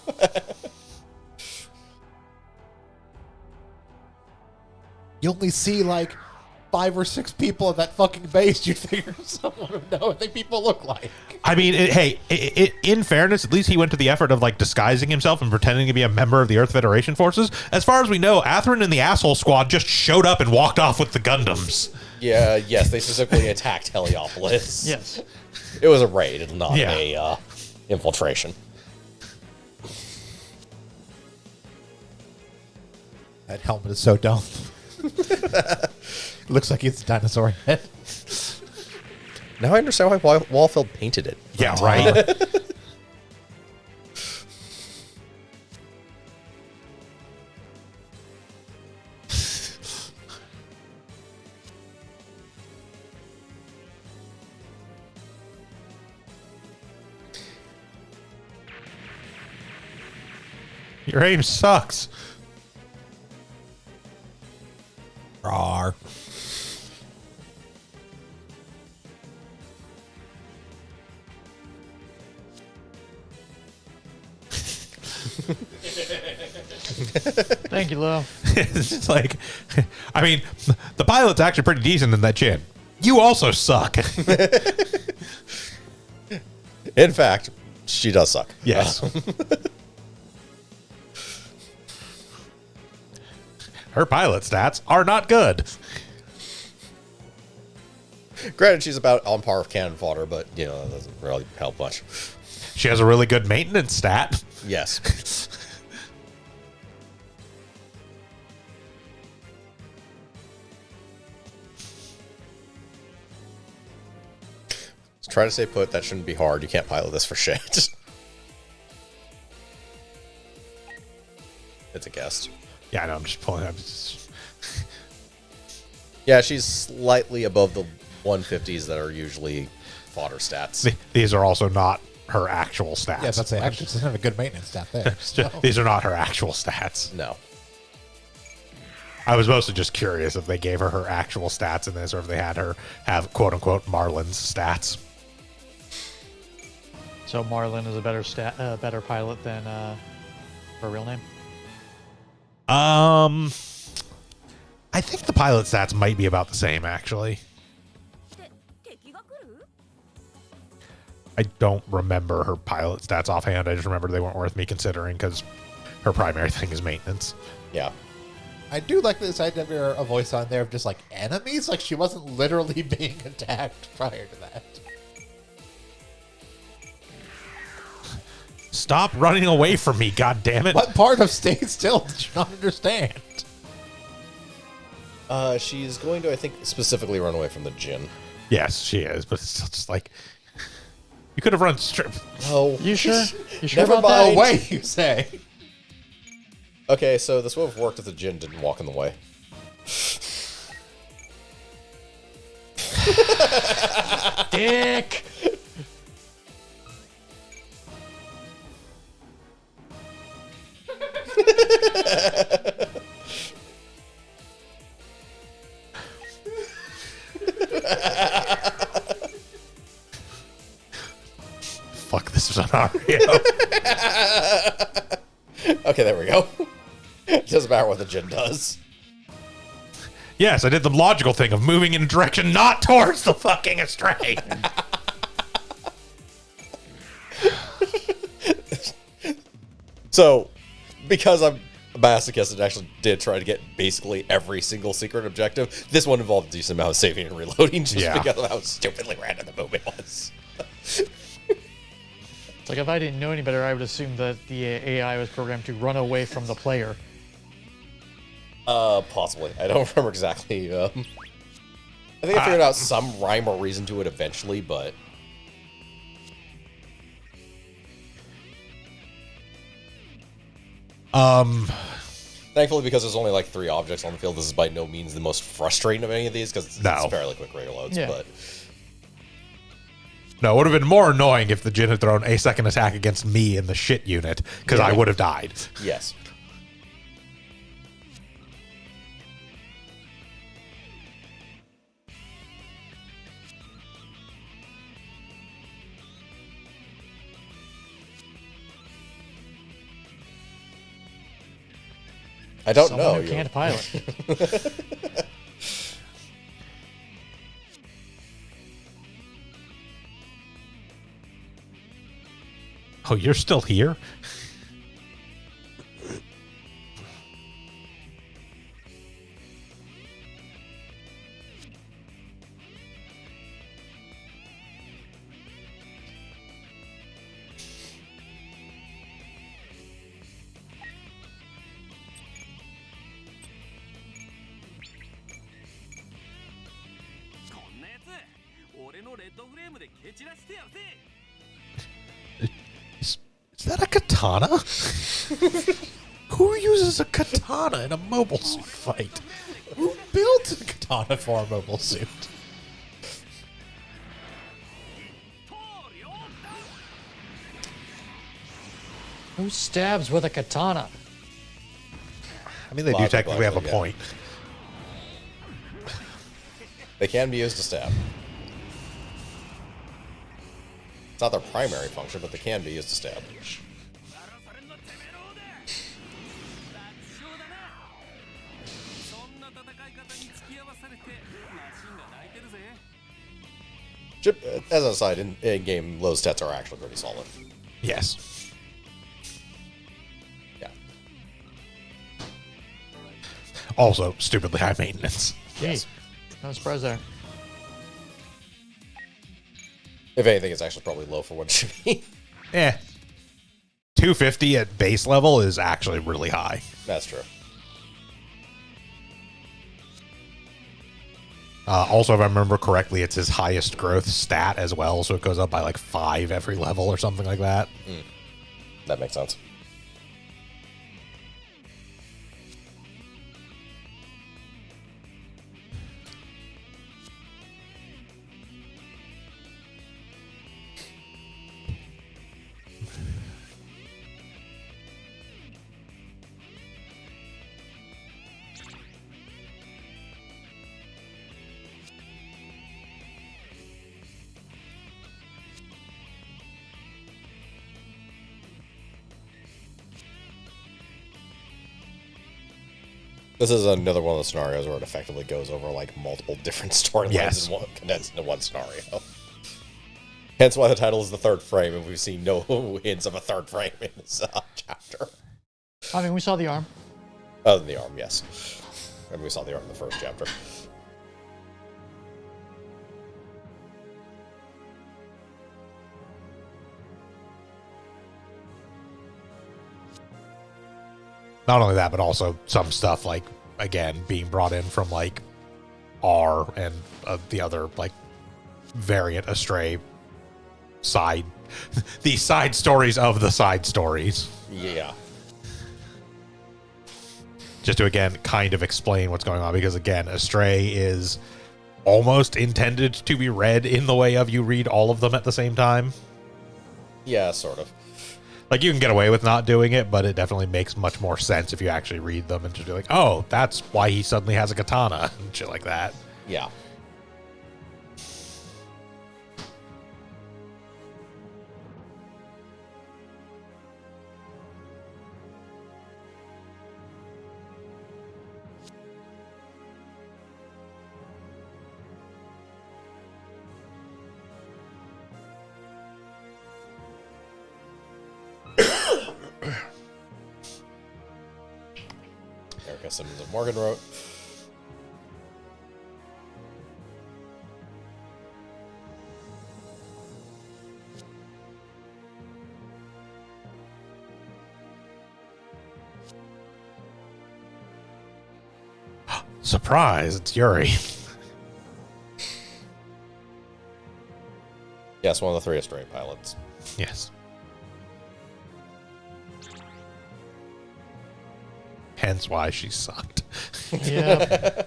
You only see like 5 or 6 people at that fucking base. You figure someone would know what they people look like. I mean, in fairness, at least he went to the effort of like disguising himself and pretending to be a member of the Earth Federation forces. As far as we know, Atherin and the Asshole Squad just showed up and walked off with the Gundams. Yeah, yes, they specifically attacked Heliopolis. Yes. It was a raid and not Yeah. a infiltration. That helmet is so dumb. Looks like it's a dinosaur head. Now I understand why Wallfield painted it. Yeah, right. Your aim sucks. Rawr. Thank you, Lo. It's just like, I mean, the pilot's actually pretty decent in that chin. You also suck. In fact, she does suck. Yes. Her pilot stats are not good. Granted, she's about on par with cannon fodder, but, you know, that doesn't really help much. She has a really good maintenance stat. Yes. Try to stay put. That shouldn't be hard. You can't pilot this for shit. It's a guest. Yeah, I know. I'm just pulling up. Yeah, she's slightly above the 150s that are usually fodder stats. These are also not her actual stats. Yeah, that's say actually doesn't have a good maintenance stat there. So. These are not her actual stats. No. I was mostly just curious if they gave her actual stats in this or if they had her have quote unquote Marlin's stats. So Marlin is a better pilot than her real name. I think the pilot stats might be about the same, actually. I don't remember her pilot stats offhand. I just remember they weren't worth me considering because her primary thing is maintenance. Yeah. I do like this idea of a voice on there of just like enemies. Like she wasn't literally being attacked prior to that. Stop running away from me, God damn it! What part of staying still did you not understand? She's going to, I think, specifically run away from the Jin. Yes, she is, but it's still just like you could have run straight. Oh, You sure? You sure Never about that? mind. Away, you say? Okay, so this would have worked if the Jin didn't walk in the way. Dick! Fuck this scenario. Okay, there we go. It doesn't matter what the Jin does. Yes, I did the logical thing of moving in a direction not towards the fucking astray. So, because I'm a masochist and actually did try to get basically every single secret objective, this one involved a decent amount of saving and reloading just Yeah. because of how stupidly random the movement was. It's like if I didn't know any better, I would assume that the AI was programmed to run away from the player. Possibly. I don't remember exactly. I think I figured out some rhyme or reason to it eventually, but thankfully, because there's only like 3 objects on the field, this is by no means the most frustrating of any of these because it's No. fairly quick reloads. Yeah. But No, it would have been more annoying if the Jin had thrown a second attack against me in the shit unit, because I would have died. yes. I don't Someone know. who You- can't pilot. Oh, you're still here? Is that a katana? Who uses a katana in a mobile suit fight? Who built a katana for a mobile suit? Who stabs with a katana? I mean, they do Logic, technically have a yeah. point. They can be used to stab. It's not their primary function, but they can be used to stab. As an aside, in-game low stats are actually pretty solid. Yes. Yeah. Also, stupidly high maintenance. Yes. No surprise there. If anything, it's actually probably low for what it should be. 250 at base level is actually really high. That's true. Also, if I remember correctly, it's his highest growth stat as well, so it goes up by like 5 every level or something like that. That makes sense. This is another one of the scenarios where it effectively goes over like multiple different storylines Yes. in one, condensed into one scenario. Hence why the title is the third frame, and we've seen no hints of a third frame in this chapter. I mean, we saw the arm. Other than the arm, yes. And we saw the art in the first chapter. Not only that, but also some stuff like, again, being brought in from like R and the other like variant Astray side, the side stories of the side stories. Yeah. Just to, again, kind of explain what's going on, because, again, Astray is almost intended to be read in the way of you read all of them at the same time. Yeah, sort of. Like, you can get away with not doing it, but it definitely makes much more sense if you actually read them and just be like, oh, that's why he suddenly has a katana and shit like that. Yeah. Erica Simmons of Morgan wrote. Surprise, it's Yuri. Yes, one of the 3 Astray pilots. Yes. Hence why she sucked. Yeah.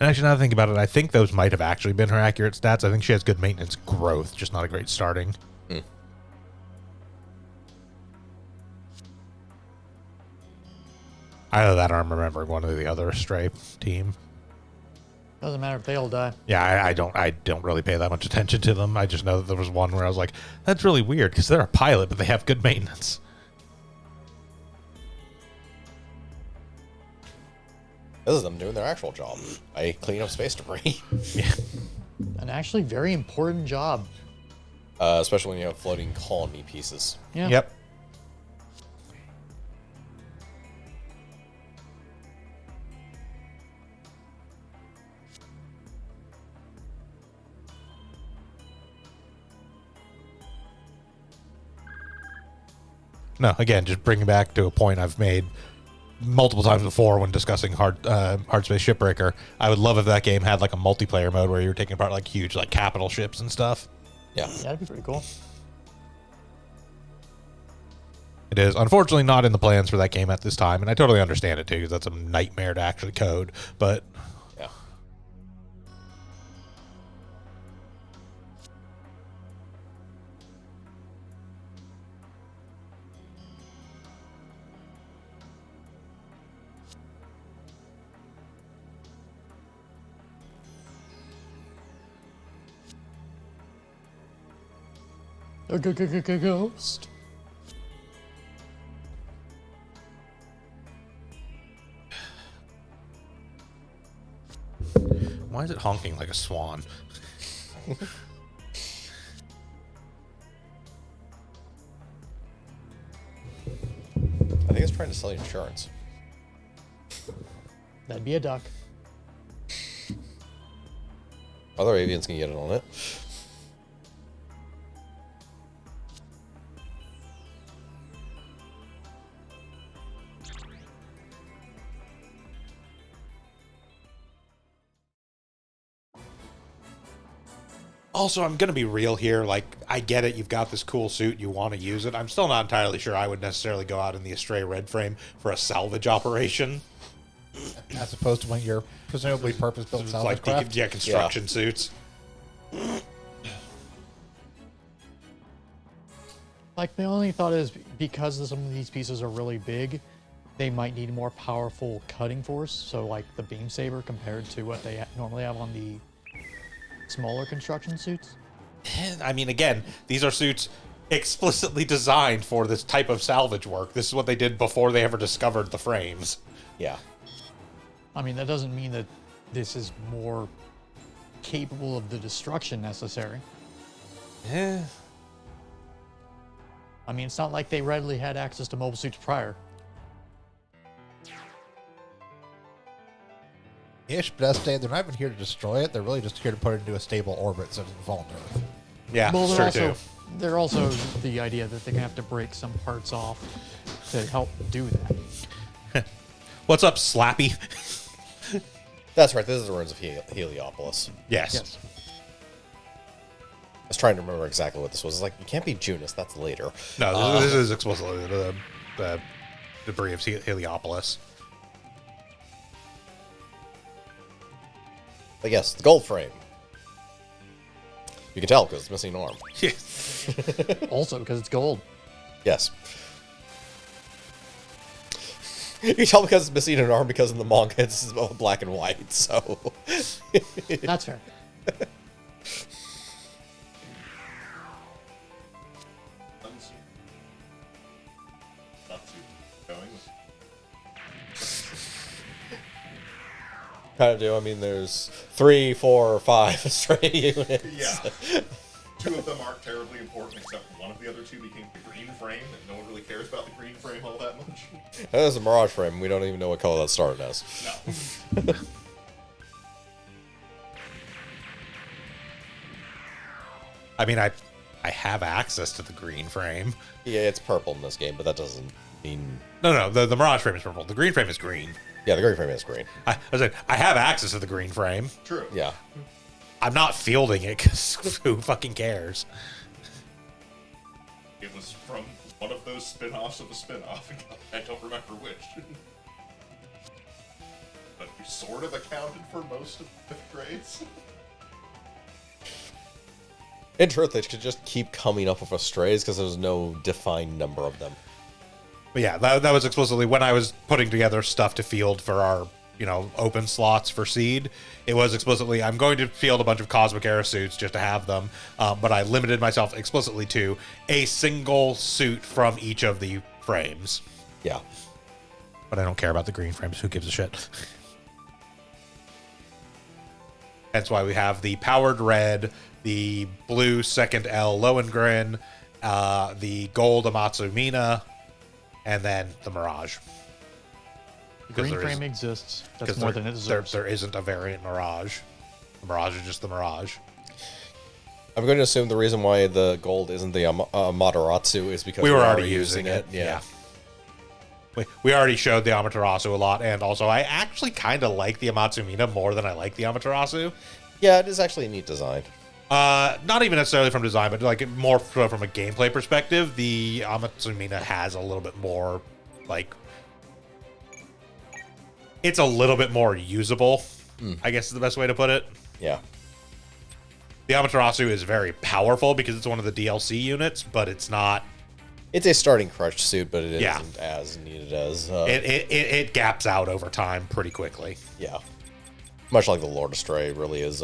And actually, now that I think about it, I think those might have actually been her accurate stats. I think she has good maintenance growth, just not a great starting. Either that or I'm remembering one of the other Stray team. Doesn't matter if they all die. Yeah, I don't really pay that much attention to them. I just know that there was one where I was like, that's really weird because they're a pilot, but they have good maintenance. This is them doing their actual job. I clean up space debris. Yeah. An actually very important job. Especially when you have floating colony pieces. Yeah. Yep. No, again, just bringing back to a point I've made multiple times before when discussing hard space shipbreaker. I would love if that game had like a multiplayer mode where you were taking apart like huge like capital ships and stuff. Yeah. Yeah, that'd be pretty cool. It is unfortunately not in the plans for that game at this time, and I totally understand it too because that's a nightmare to actually code. But Yeah. A ghost. why is it honking like a swan? I think it's trying to sell you insurance. That'd be a duck. Other avians can get in on it. Also, I'm going to be real here. Like, I get it. You've got this cool suit. You want to use it. I'm still not entirely sure I would necessarily go out in the Astray Red frame for a salvage operation. As opposed to when you're presumably purpose-built salvage Like, craft. yeah, construction suits. Like, the only thought is because some of these pieces are really big, they might need more powerful cutting force. So, like the beam saber compared to what they normally have on the smaller construction suits. I mean, again, these are suits explicitly designed for this type of salvage work. This is what they did before they ever discovered the frames. Yeah. I mean, that doesn't mean that this is more capable of the destruction necessary. Yeah. I mean, it's not like they readily had access to mobile suits prior. Ish, but Estee, they're not even here to destroy it. They're really just here to put it into a stable orbit so it doesn't fall to Earth. Yeah, Well, it's they're true also, too. they're also the idea that they're gonna have to break some parts off to help do that. What's up, Slappy? That's right. This is the ruins of Heliopolis. Yes. Yes. I was trying to remember exactly what this was. It's like, it can't be Junus. That's later. No, this is explicitly the debris of Heliopolis. But yes, the gold frame. You can tell because it's missing an arm. Also, because it's gold. Yes. You can tell because it's missing an arm because in the manga it's black and white, so... That's fair. Unseen. Not too going. Kind of do. I mean, there's 3, 4, 5 stray units. Yeah. Two of them aren't terribly important, except one of the other two became the green frame, and no one really cares about the green frame all that much. There's a Mirage frame. We don't even know what color that started as. No. I mean, I have access to the green frame. Yeah, it's purple in this game, but that doesn't mean... No, the Mirage frame is purple. The green frame is green. Yeah, the green frame is green. I said I have access to the green frame. True. Yeah. I'm not fielding it because who fucking cares? It was from one of those spin-offs of a spin-off. I don't remember which. But we sort of accounted for most of the 5th grades. In truth, they should just keep coming up with strays because there's no defined number of them. But yeah, that was explicitly when I was putting together stuff to field for our, open slots for Seed. It was explicitly, I'm going to field a bunch of Cosmic Era suits just to have them, but I limited myself explicitly to a single suit from each of the frames. Yeah. But I don't care about the green frames. Who gives a shit? That's why we have the powered red, the blue second L Lohengrin, the gold Amatsu Mina, and then the Mirage. Because Green there frame is- exists. That's because more than it deserves. there isn't a variant Mirage. The Mirage is just the Mirage. I'm going to assume the reason why the gold isn't the Amaterasu is because We were already using it. Yeah. We already showed the Amaterasu a lot, and also I actually kind of like the Amatsu Mina more than I like the Amaterasu. Yeah, it is actually a neat design. Not even necessarily from design, but like more from a gameplay perspective. The Amatsu Mina has a little bit more, it's a little bit more usable, I guess is the best way to put it. Yeah. The Amaterasu is very powerful because it's one of the DLC units, but it's not. It's a starting crush suit, but it Yeah. isn't as needed as... It gaps out over time pretty quickly. Yeah. Much like the Lord Astray really is...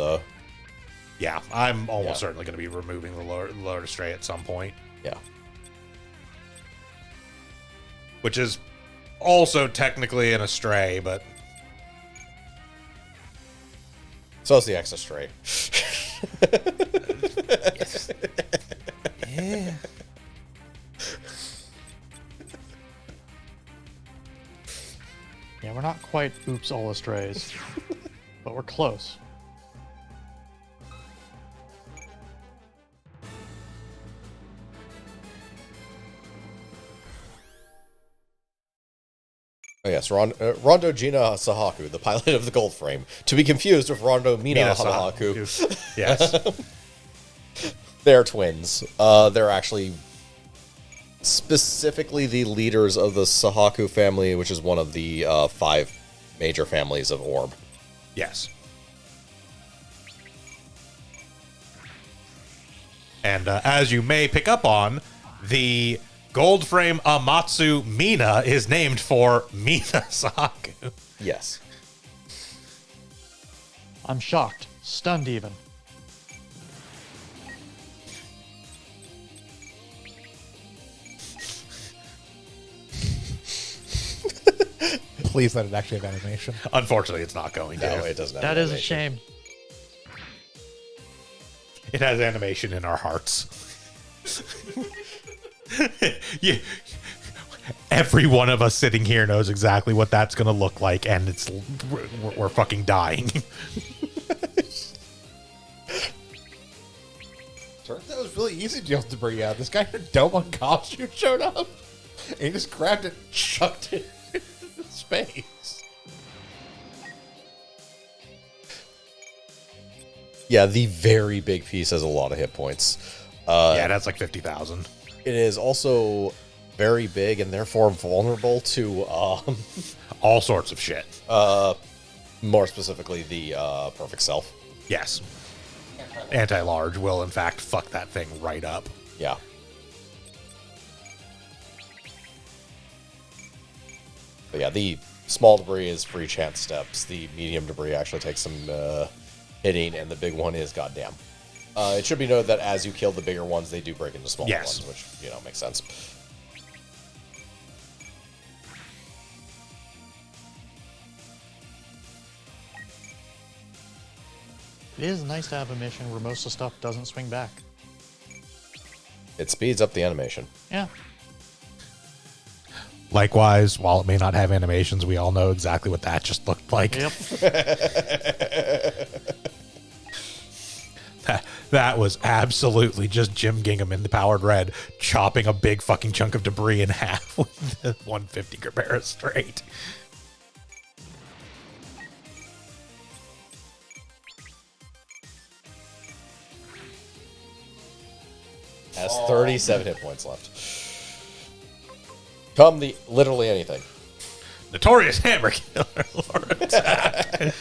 Yeah, I'm almost Yeah. certainly going to be removing the Lord Astray at some point, Yeah. which is also technically an Astray, but So is the X Astray. yeah. Yeah, we're not quite oops all astrays, but we're close. Oh yes, Rondo Gina Sahaku, the pilot of the Gold Frame, to be confused with Rondo Mina Sahaku. Yes. They're twins. They're actually specifically the leaders of the Sahaku family, which is one of the 5 major families of Orb. Yes. And as you may pick up on, the gold frame Amatsu Mina is named for Mina Sahaku. Yes. I'm shocked, stunned even. Please let it actually have animation. Unfortunately, it's not going to. No, it doesn't have That is a animation. shame. It has animation in our hearts. Yeah. Every one of us sitting here knows exactly what that's going to look like, and we're fucking dying. Turns out it was really easy to deal with debris out. This guy in a dome on costume showed up, and he just grabbed it and chucked it into space. Yeah, the very big piece has a lot of hit points. Yeah, that's like 50,000. It is also very big and therefore vulnerable to All sorts of shit. more specifically the perfect self. Yes. Anti-large will, in fact, fuck that thing right up. Yeah. But yeah, the small debris is free chance steps. The medium debris actually takes some hitting, and the big one is goddamn. It should be noted that as you kill the bigger ones, they do break into smaller Yes. ones, which, you know, makes sense. It is nice to have a mission where most of the stuff doesn't swing back. It speeds up the animation. Yeah. Likewise, while it may not have animations, we all know exactly what that just looked like. Yep. That was absolutely just Jim Gingham in the Powered Red chopping a big fucking chunk of debris in half with the 150 Gerbera straight. Has 37 hit points left. Come the literally anything. Notorious Hammer Killer Lord attack.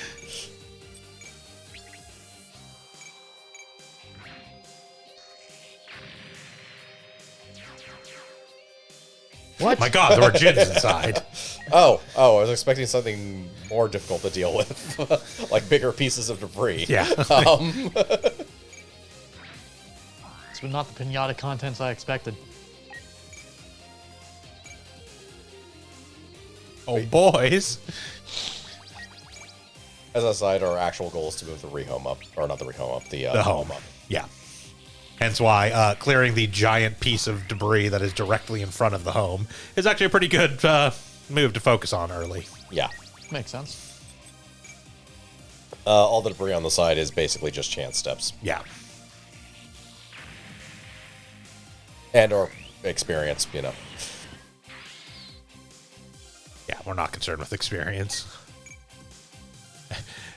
What? My god, there were gins inside. Oh, I was expecting something more difficult to deal with. Like bigger pieces of debris. Yeah. It's not the pinata contents I expected. Oh, boys. As a side, our actual goal is to move the rehome up. Or not the rehome up, the home up. Yeah. Hence why clearing the giant piece of debris that is directly in front of the home is actually a pretty good move to focus on early. Yeah. Makes sense. All the debris on the side is basically just chance steps. Yeah. And or experience, you know. Yeah, we're not concerned with experience.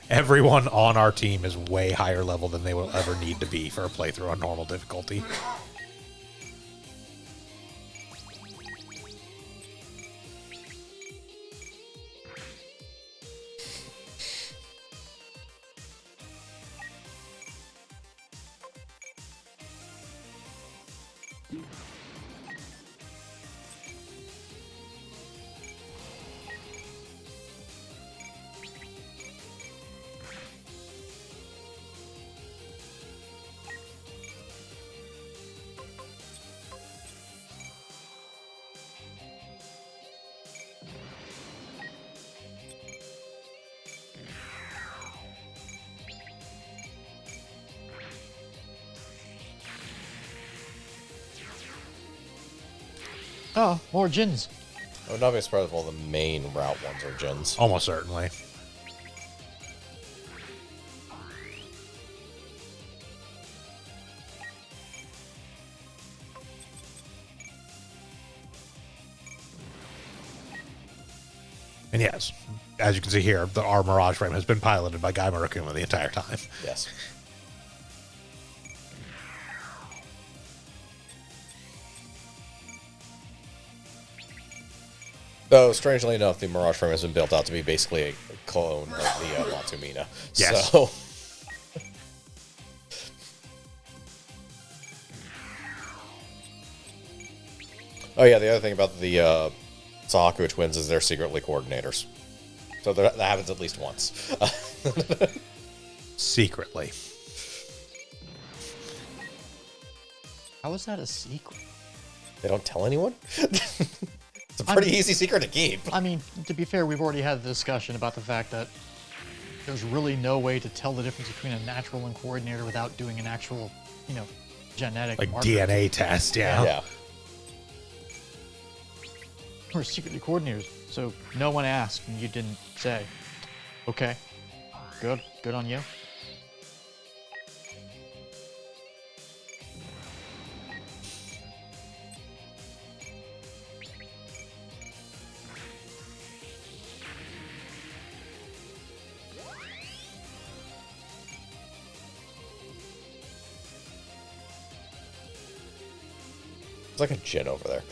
Everyone on our team is way higher level than they will ever need to be for a playthrough on normal difficulty. Oh, more gins. I would not be surprised if all the main route ones are gens. Almost certainly. And yes, as you can see here, our Mirage frame has been piloted by Guy Murakuma the entire time. Yes. Though, strangely enough, the Mirage frame has been built out to be basically a clone of the Matsumina. Yes. So, oh yeah, the other thing about the Sahaku twins is they're secretly coordinators. So that happens at least once. Secretly. How is that a secret? They don't tell anyone? It's a pretty easy secret to keep. I mean, to be fair, we've already had the discussion about the fact that there's really no way to tell the difference between a natural and coordinator without doing an actual genetic Like marker. DNA test, yeah. Yeah. We're secretly coordinators, so no one asked and you didn't say. Okay. Good on you. It's like a gin over there.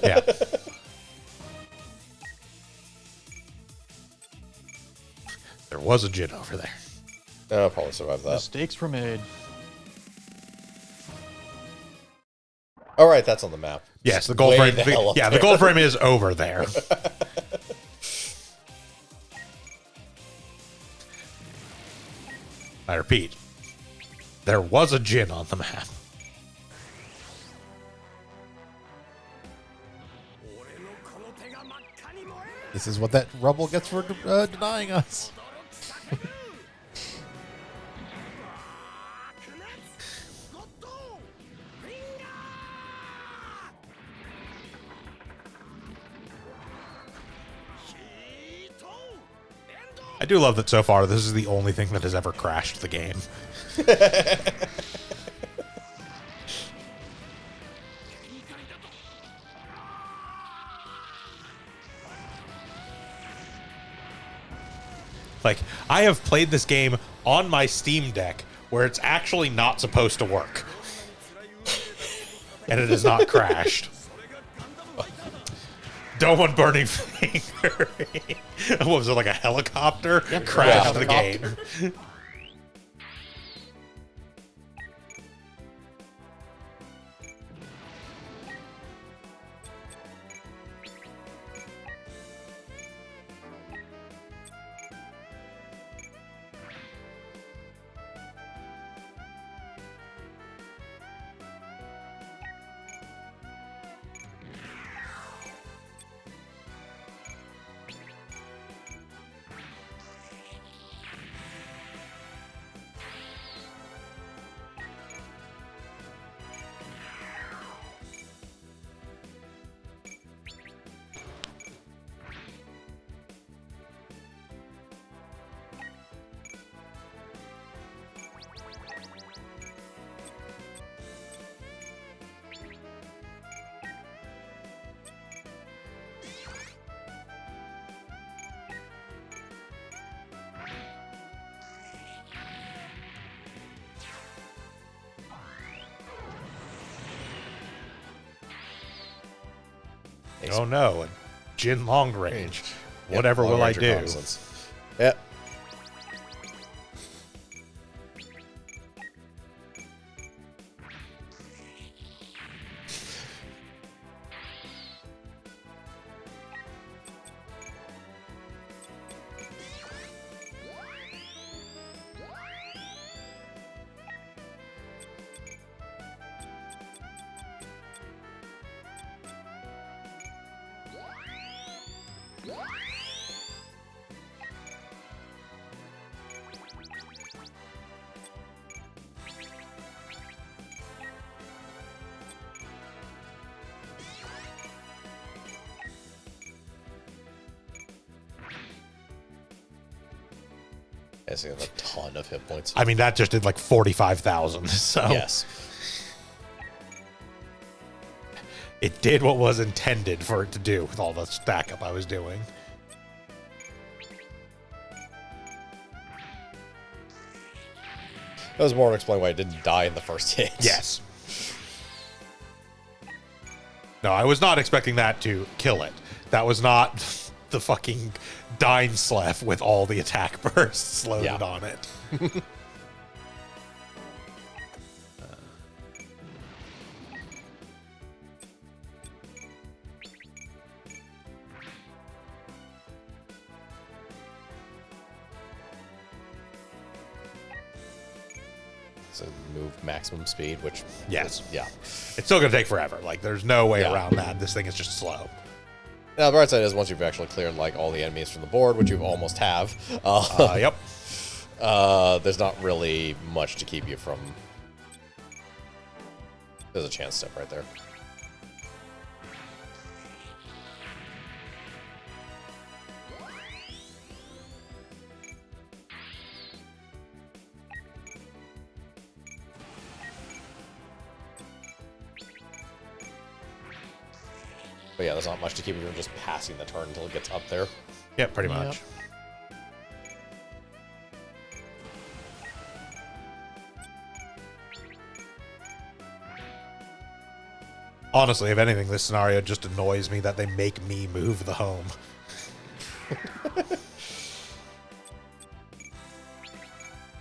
Yeah. There was a Jin over there. I'll probably survive that. Mistakes were made. All right, that's on the map. Yes, the gold Way frame. the hell up The there. gold frame is over there. I repeat, there was a Jin on the map. This is what that rubble gets for denying us. I do love that so far this is the only thing that has ever crashed the game. Like, I have played this game on my Steam Deck where it's actually not supposed to work. And it has not crashed. Don't want burning finger. What was it, like a helicopter? Crashed the game. Oh no, a Jin long range. Yep, Whatever long will I range do? reconnaissance. Yep. Yes, he has a ton of hit points. I mean, that just did like 45,000. So Yes. it did what was intended for it to do with all the stack up I was doing. That was more to explain why I didn't die in the first hit. Yes. No, I was not expecting that to kill it. That was not the fucking Dine-Slef with all the attack bursts loaded Yeah. on it. So move maximum speed, which Yes. yeah. It's still going to take forever. Like, there's no way Yeah. around that. This thing is just slow. Now the bright side is once you've actually cleared like all the enemies from the board, which you almost have, Yep. there's not really much to keep you from There's a chance step right there. But yeah, there's not much to keep you from just passing the turn until it gets up there. Yeah, pretty Yep. much. Honestly, if anything, this scenario just annoys me that they make me move the home.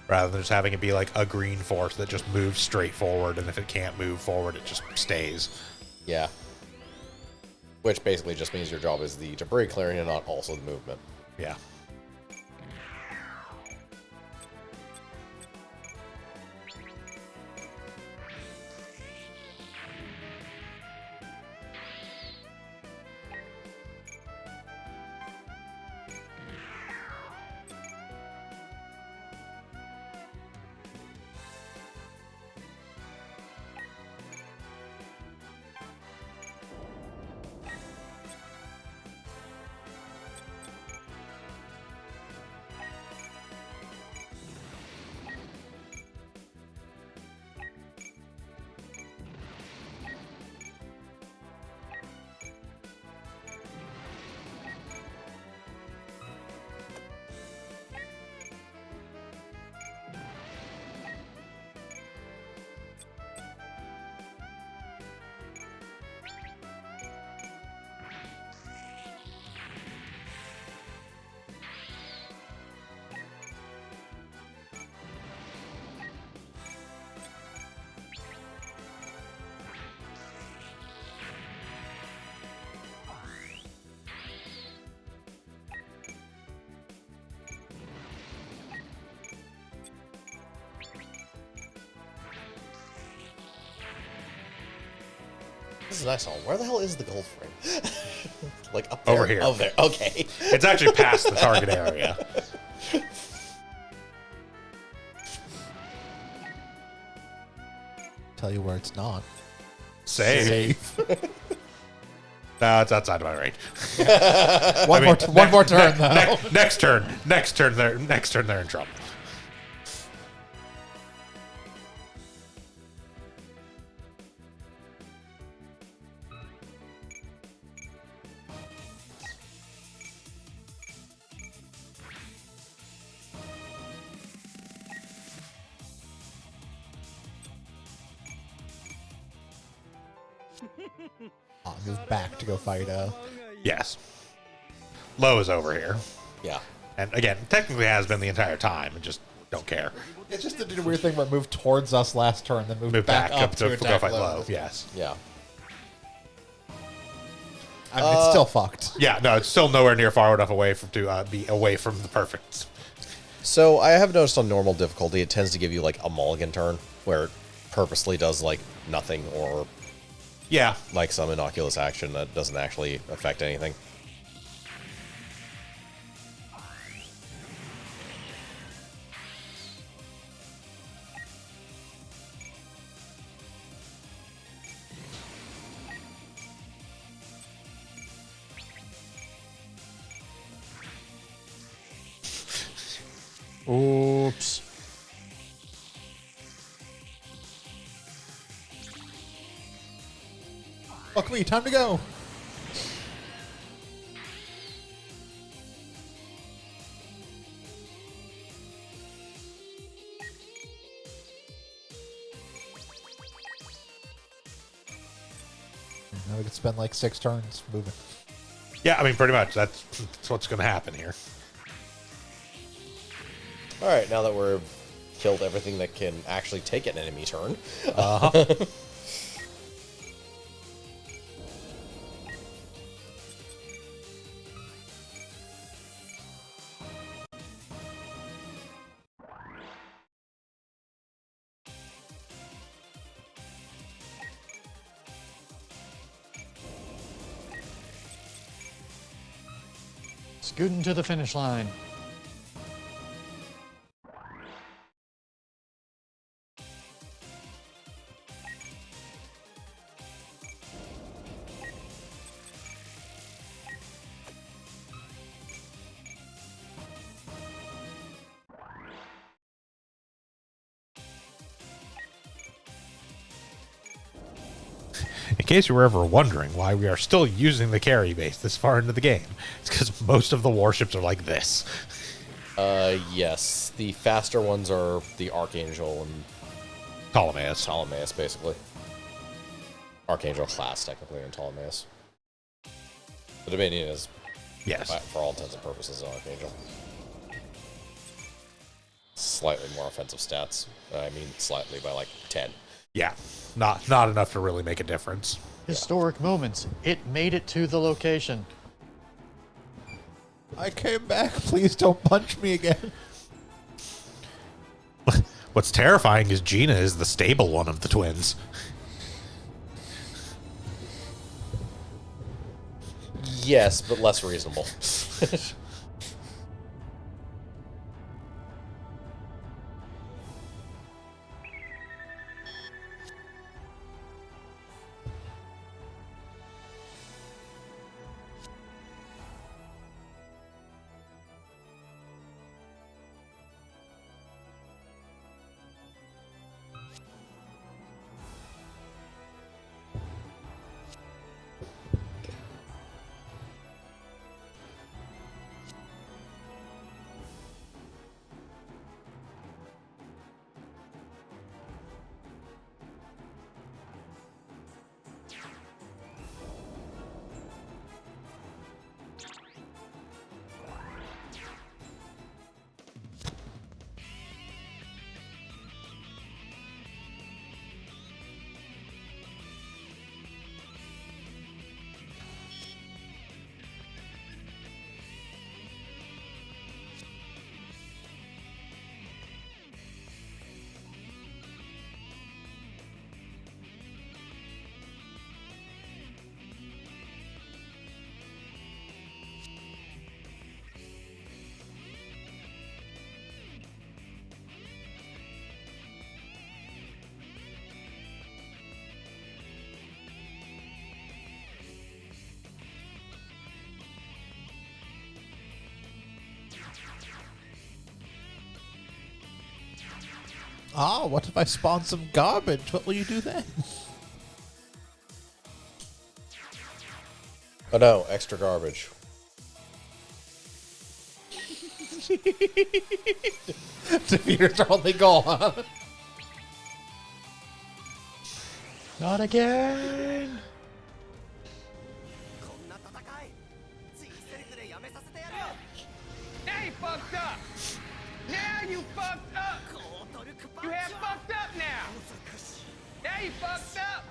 Rather than just having it be like a green force that just moves straight forward, and if it can't move forward, it just stays. Yeah. Which basically just means your job is the debris clearing and not also the movement. Yeah. This is a nice one. Where the hell is the gold frame? Like up there? Over here. Over there. Okay. It's actually past the target area. Tell you where it's not. Safe. No, it's outside of my range. One more turn, though. Next turn. Next turn, they're in trouble. I'll move back to go fight Yes. Low is over here. Yeah. And again, technically has been the entire time. I just don't care. It just did a weird thing where it moved towards us last turn, then moved Move back, back up to go attack fight low. low. Yes. Yeah. I mean, it's still fucked. Yeah, no, it's still nowhere near far enough away to be away from the perfect. So I have noticed on normal difficulty, it tends to give you like a mulligan turn where it purposely does like nothing or Yeah. like some innocuous action that doesn't actually affect anything. Oops. Fuck me, time to go. Now we can spend like 6 turns moving. Yeah, I mean, pretty much. That's what's going to happen here. All right, now that we're killed everything that can actually take an enemy turn. Scooting to the finish line. case you were ever wondering why we are still using the carry base this far into the game, it's because most of the warships are like this. Yes. The faster ones are the Archangel and Ptolemaeus, basically. Archangel class, technically, in Ptolemaeus. The Dominion is, Yes. for all intents and purposes, an Archangel. Slightly more offensive stats. I mean, slightly by like 10. Yeah. Not enough to really make a difference. Historic moments. It made it to the location. I came back. Please don't punch me again. What's terrifying is Gina is the stable one of the twins. Yes, but less reasonable. Ah, what if I spawn some garbage? What will you do then? Oh no, extra garbage. Defeaters are only goal, huh? Not again. Now you fucked up. Now you fucked up. You have fucked up now. Now you fucked up.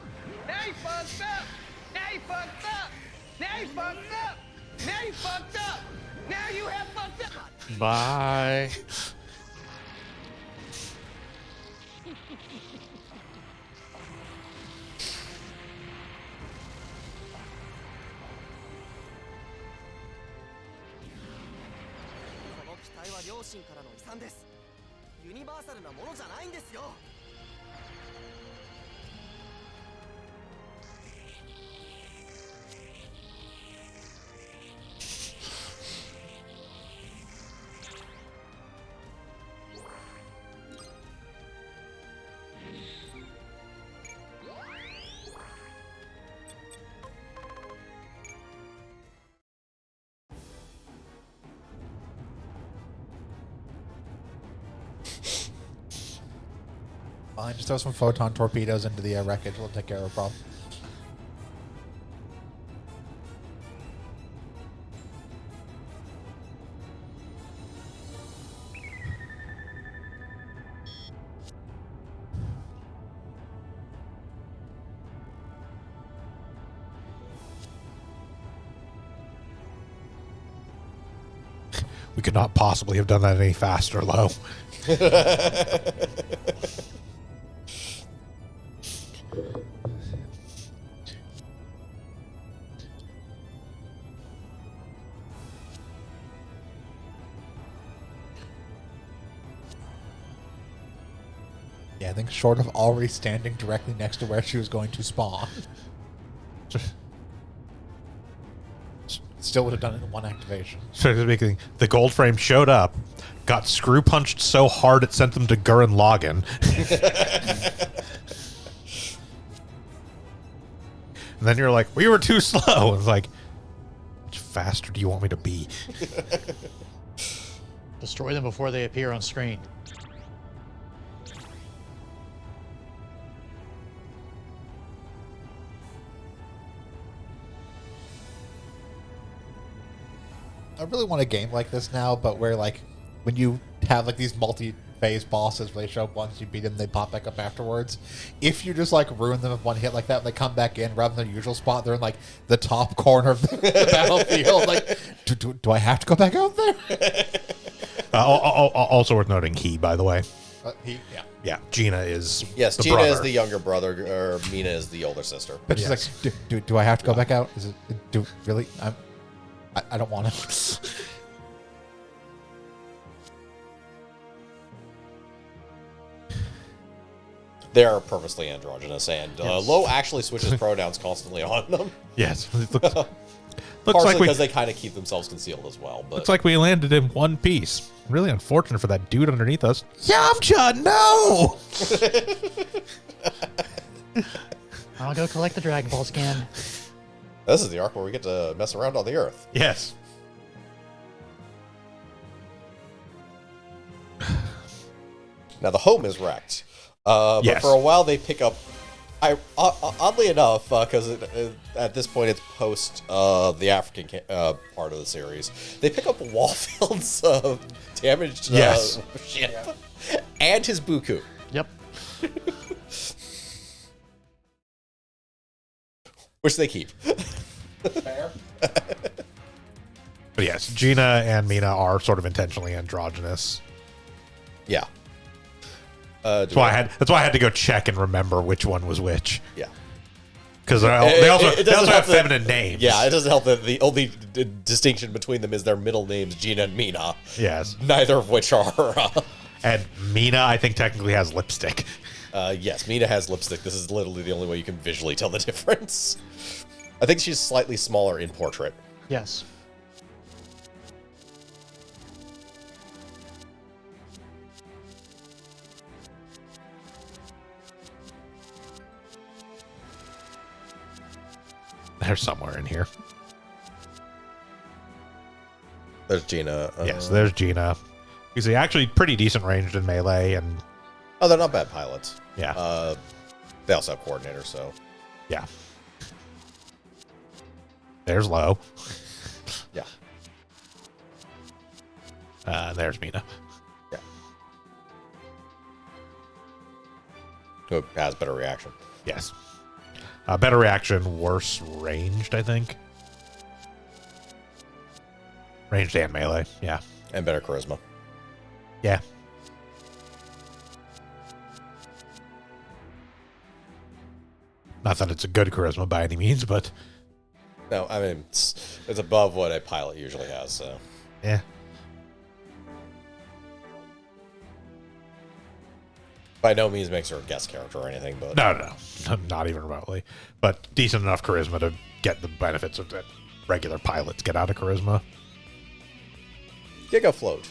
Now you fucked up. Now you fucked up. Now you fucked up. Now you fucked up. Now you have fucked up. Bye. Fine, just throw some photon torpedoes into the wreckage. We'll take care of the problem. We could not possibly have done that any faster, Lo. Yeah, I think short of already standing directly next to where she was going to spawn. Still would have done it in one activation. So speaking, the gold frame showed up, got screw punched so hard it sent them to Gurren Lagann. And then you're like, we were too slow. It's like, how much faster do you want me to be? Destroy them before they appear on screen. I really want a game like this now, but where like when you have like these multi-phase bosses where they show up once, you beat them, they pop back up afterwards. If you just like ruin them with one hit like that, and they come back in rather than their usual spot, they're in like the top corner of the battlefield. Like, do I have to go back out there? Also worth noting, by the way. Yeah. Gina is Yes, the Gina brother. is the younger brother, or Mina is the older sister. But she's like, do I have to go back out? Is it really? I don't want to. They are purposely androgynous, and Lo actually switches pronouns constantly on them. Yes. It looks Partially like because they kind of keep themselves concealed as well. But looks like we landed in one piece. Really unfortunate for that dude underneath us. Yamcha, no! I'll go collect the Dragon Ball scan. this is the arc where we get to mess around on the Earth. Yes. Now the home is wrecked. But Yes. for a while they pick up. Oddly enough, because at this point it's post the African part of the series, they pick up Wallfield's damaged Yes. ship and his Buku, Yep. which they keep. Fair. But yes, Gina and Mina are sort of intentionally androgynous. Yeah. That's why I had to go check and remember which one was which. Yeah. Because they also doesn't have help that- feminine names. Yeah, it doesn't help that the only distinction between them is their middle names, Gina and Mina. Yes. Neither of which are. And Mina, I think, technically has lipstick. Yes, Mina has lipstick. This is literally the only way you can visually tell the difference. I think she's slightly smaller in portrait. Yes. They're somewhere in here. There's Gina. Yes, there's Gina. You see, actually pretty decent ranged in melee, and Oh, they're not bad pilots. yeah, They also have coordinators, so yeah. There's Lo. yeah. There's Mina. Yeah. Who has better reaction. Yes. Better reaction, worse ranged, I think. Ranged and melee, yeah. And better charisma. Yeah. Not that it's a good charisma by any means, but No, I mean, it's above what a pilot usually has, so. yeah. By no means makes her a guest character or anything, but No, not even remotely. But decent enough charisma to get the benefits of that regular pilots get out of charisma. Giga Float.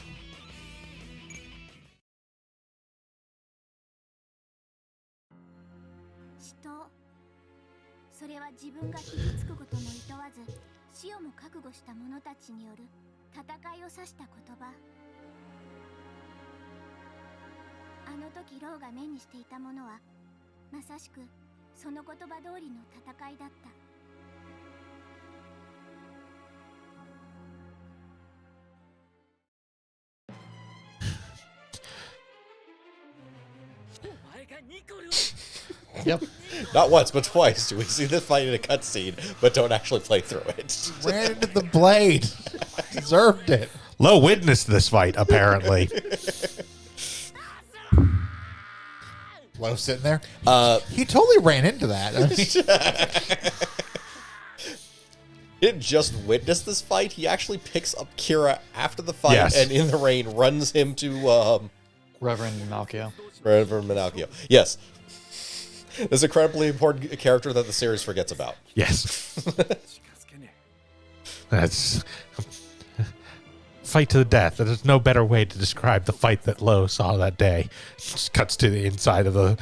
それは自分が傷つくことも厭わず死をも覚悟した者たちによる戦いを指した言葉。あの時ローが目にしていたものはまさしくその言葉通りの戦いだった。Yep. Not once, but twice do we see this fight in a cutscene, but don't actually play through it. Ran into the blade. Deserved it. Lo witnessed this fight, apparently. Low sitting there. He He totally ran into that. didn't just witness this fight, he actually picks up Kira after the fight Yes. and in the rain runs him to Reverend Malkio. Reverend Minakio. Yes. This is an incredibly important character that the series forgets about. Yes. That's fight to the death. There's no better way to describe the fight that Lo saw that day. Just cuts to the inside of the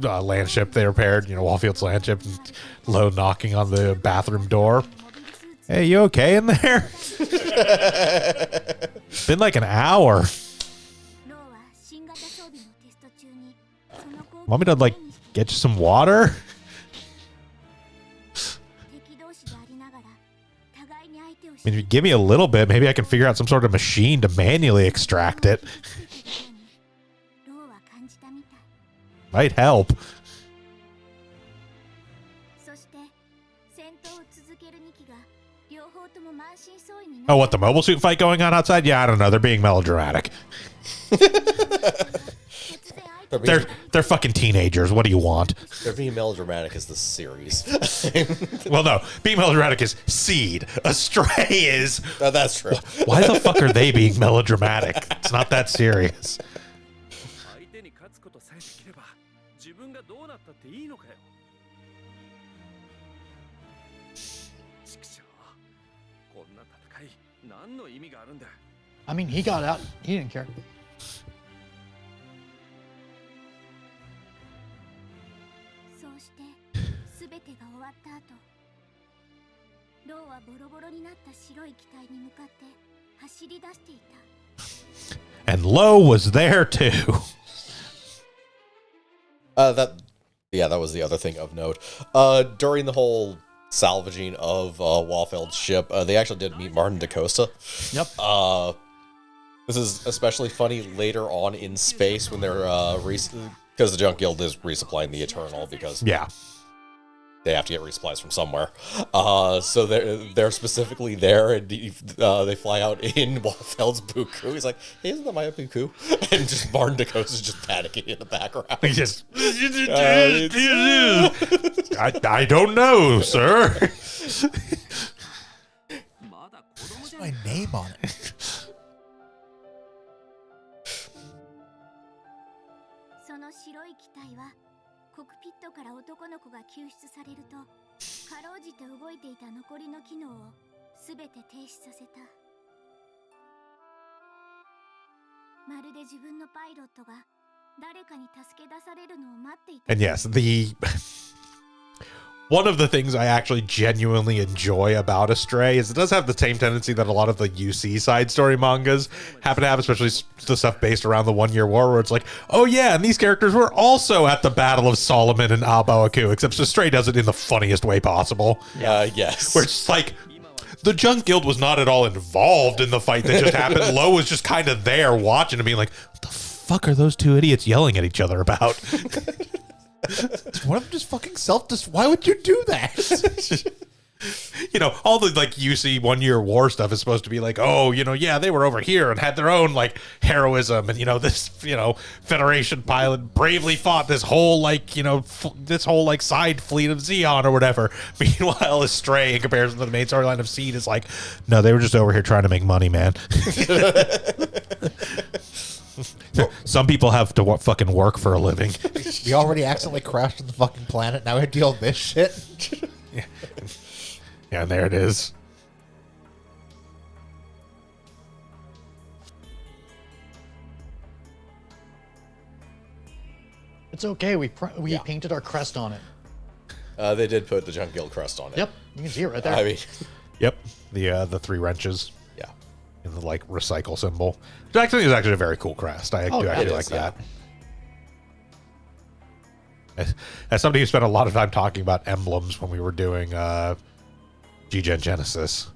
land ship they repaired, Wallfield's land ship, and Lo knocking on the bathroom door. Hey, you okay in there? It's been like an hour. Want me to, like, get you some water? I mean, if you give me a little bit, maybe I can figure out some sort of machine to manually extract it. Might help. Oh, what, the mobile suit fight going on outside? Yeah, I don't know. They're being melodramatic. They're fucking teenagers. What do you want? They're being melodramatic as the series. Well, no. Being melodramatic is Seed. Astray is... That's true. Why the fuck are they being melodramatic? It's not that serious. I mean, he got out. He didn't care. And Lo was there too. That was the other thing of note. During the whole salvaging of Wallfeld's ship, they actually did meet Martin DaCosta. Yep. This is especially funny later on in space when they're because the Junk Guild is resupplying the Eternal because they have to get resupplies from somewhere. So they're specifically there, and they fly out in Wallfeld's Buku. He's like, hey, isn't that my Buku? And just Martin DaCosta's just panicking in the background. He just, I don't know, sir. What's my name on it? And yes, one of the things I actually genuinely enjoy about Astray is it does have the same tendency that a lot of the UC side story mangas happen to have, especially the stuff based around the 1 Year War, where it's like, oh yeah, and these characters were also at the Battle of Solomon and Abawaku, except Astray does it in the funniest way possible. Yes. Where it's like, the Junk Guild was not at all involved in the fight that just happened. Lo was just kind of there watching and being like, what the fuck are those two idiots yelling at each other about? One of them just fucking why would you do that? All the like UC 1 Year War stuff is supposed to be like, oh, yeah, they were over here and had their own like heroism, and this Federation pilot bravely fought this whole like this whole like side fleet of Xeon or whatever. Meanwhile, Astray in comparison to the main storyline of Seed is like, no, they were just over here trying to make money, man. Some people have to fucking work for a living. We already accidentally crashed on the fucking planet. Now we have to deal with this shit. Yeah, and there it is. It's okay. We painted our crest on it. They did put the Junk Guild crest on it. Yep, you can see it right there. I mean, Yep, the three wrenches. yeah. And the like recycle symbol. Which actually is actually a very cool crest. I do actually like that. As somebody who spent a lot of time talking about emblems when we were doing G-Gen Genesis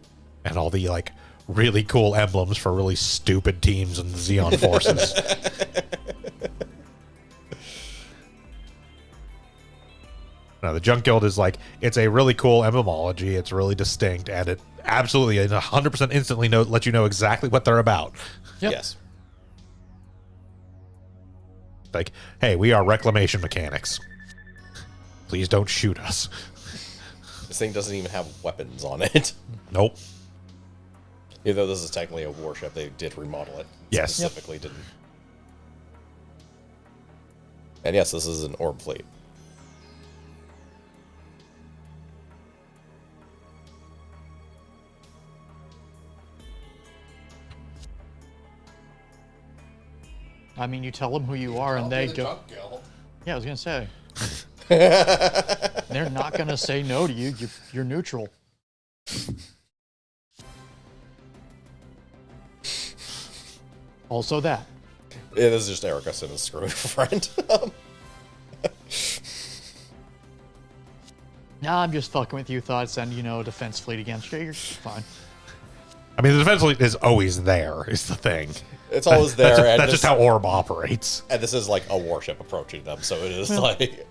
and all the like really cool emblems for really stupid teams and the Xeon forces. No, the Junk Guild is like, it's a really cool emblemology. It's really distinct, and it absolutely 100% instantly let you know exactly what they're about. Yep. Yes. Like, hey, we are reclamation mechanics. Please don't shoot us. This thing doesn't even have weapons on it. Nope. Even though this is technically a warship, they did remodel it. Yes. Specifically didn't. And yes, this is an orb fleet. I mean, you tell them who you are, and they go. Yeah, I was gonna say. They're not going to say no to you. You're neutral. Also that. Yeah, this is just Erica Simmons screwing a friend. Nah, I'm just fucking with you. Thought I'd send, a defense fleet against you. You're fine. I mean, the defense fleet is always there, is the thing. It's always there. That's just how Orb operates. And this is like a warship approaching them, so it is like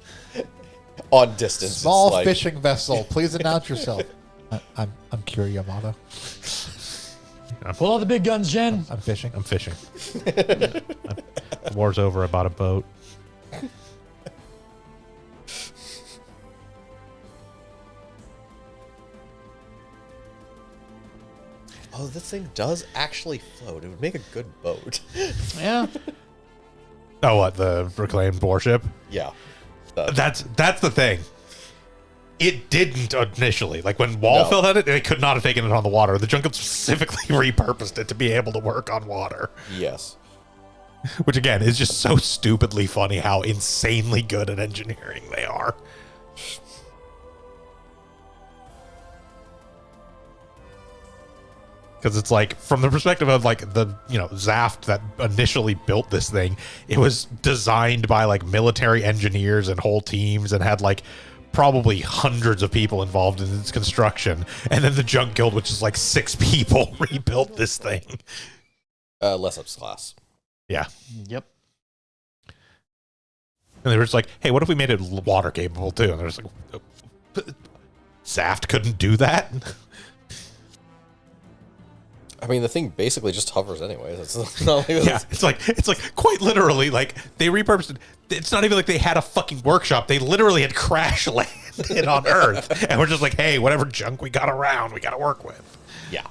on distance. Small it's like, fishing vessel, please announce yourself. I'm Kiri Yamato. Pull out the big guns, Jen. I'm fishing. I'm fishing. The war's over. I bought a boat. Oh, this thing does actually float. It would make a good boat. Yeah. Oh, what, the reclaimed warship? Yeah. That's the thing. It didn't initially. Like when Wallfield had it, they could not have taken it on the water. The Junket specifically repurposed it to be able to work on water. Yes. Which again is just so stupidly funny how insanely good at engineering they are. Because it's like, from the perspective of like the, Zaft that initially built this thing, it was designed by like military engineers and whole teams and had like probably hundreds of people involved in its construction. And then the Junk Guild, which is like 6 people, rebuilt this thing. Lessup's class. Yeah. Yep. And they were just like, hey, what if we made it water capable too? And they're just like, Zaft couldn't do that? I mean, the thing basically just hovers anyways. It's not like Yeah, it's like quite literally, like they repurposed it. It's not even like they had a fucking workshop. They literally had crash landed on Earth, and we're just like, hey, whatever junk we got around, we got to work with. Yeah.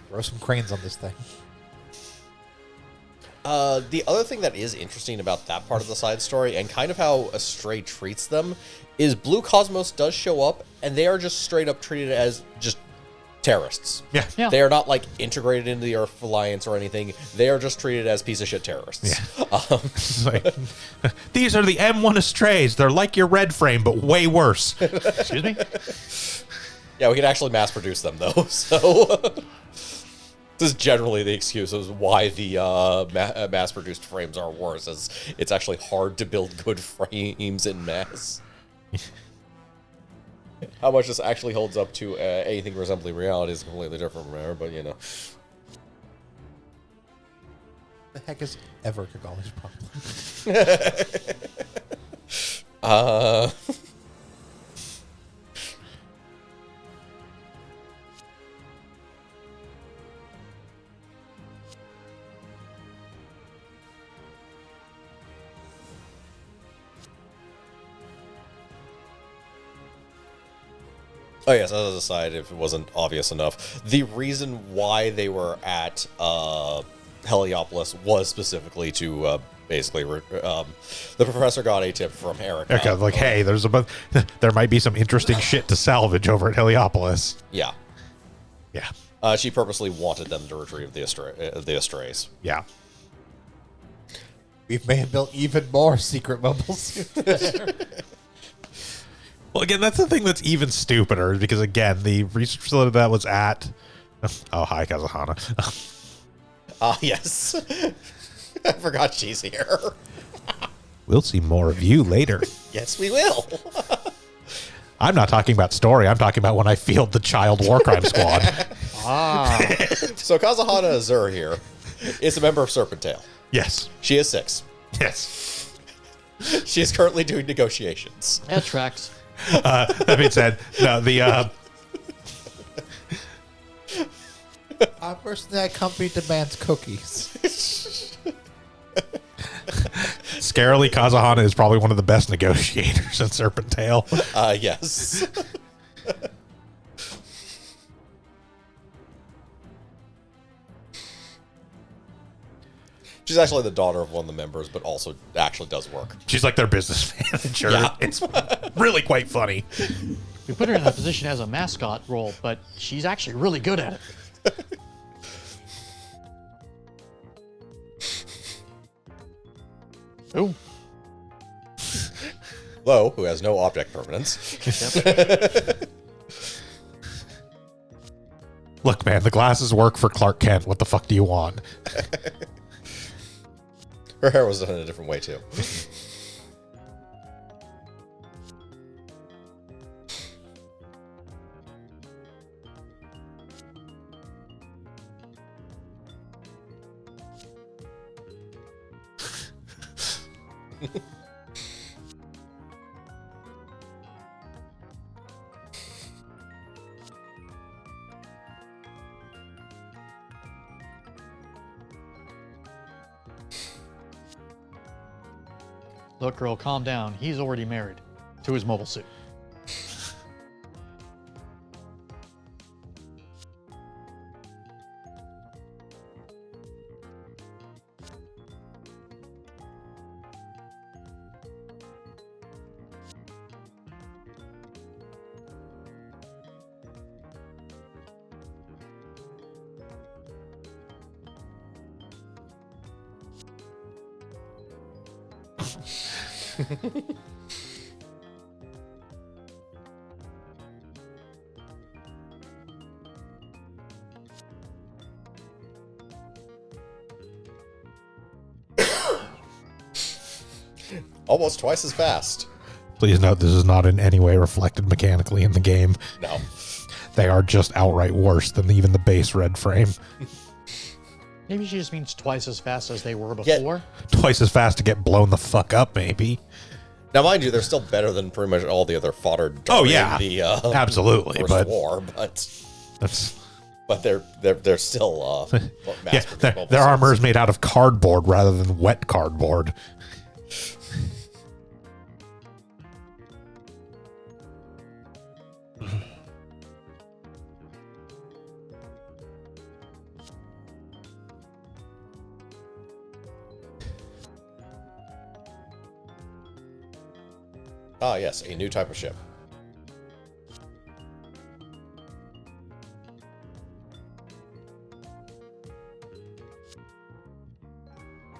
Throw some cranes on this thing. The other thing that is interesting about that part of the side story and kind of how Astray treats them is Blue Cosmos does show up, and they are just straight up treated as just terrorists. Yeah. They are not like integrated into the Earth Alliance or anything. They are just treated as piece of shit terrorists. Yeah. It's like, these are the M1 Astrays. They're like your Red Frame, but way worse. Excuse me? Yeah, we can actually mass produce them though. So this is generally the excuse of why the mass produced frames are worse, as it's actually hard to build good frames in mass. How much this actually holds up to anything resembling reality is completely different from there, but The heck is ever Kagali's problem? Oh yes, as an aside, if it wasn't obvious enough, the reason why they were at Heliopolis was specifically to basically the professor got a tip from Erica. Erica, like, hey, there might be some interesting shit to salvage over at Heliopolis. Yeah. Yeah. She purposely wanted them to retrieve the Astrays. Yeah. We may have built even more secret mobile suits there. Well, again, that's the thing that's even stupider, because, again, the research facility that was at... Oh, hi, Kazuhana. Yes. I forgot she's here. We'll see more of you later. Yes, we will. I'm not talking about story. I'm talking about when I field the child war crime squad. So Kazuhana Azur here is a member of Serpentale. Yes. She is 6. Yes. She is currently doing negotiations. That tracks. That being said, no, the... Our mercenary company demands cookies. Scarily, Kazuhana is probably one of the best negotiators in Serpentale. Yes. She's actually the daughter of one of the members, but also actually does work. She's like their business manager. Yeah. It's really quite funny. We put her in a position as a mascot role, but she's actually really good at it. Ooh. Low, who has no object permanence. Look, man, the glasses work for Clark Kent. What the fuck do you want? Her hair was done in a different way, too. Look, girl, calm down. He's already married to his mobile suit. Almost twice as fast. Please note this is not in any way reflected mechanically in the game. No. They are just outright worse than even the base red frame. Maybe she just means twice as fast as they were Yeah. before. Twice as fast to get blown the fuck up, maybe. Now, mind you, they're still better than pretty much all the other fodder Oh, during yeah. the Absolutely, First but War, that's but they're still yeah. mass-produced Their armor is suits. made out of cardboard rather than wet cardboard. Ah, yes, a new type of ship.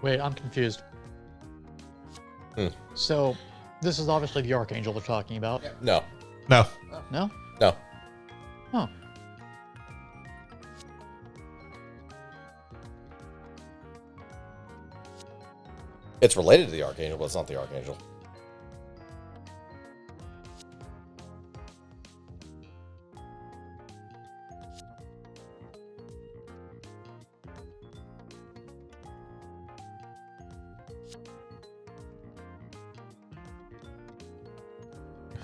Wait, I'm confused. So, this is obviously the Archangel they're talking about. No, No. No? no. Oh. It's related to the Archangel, but it's not the Archangel.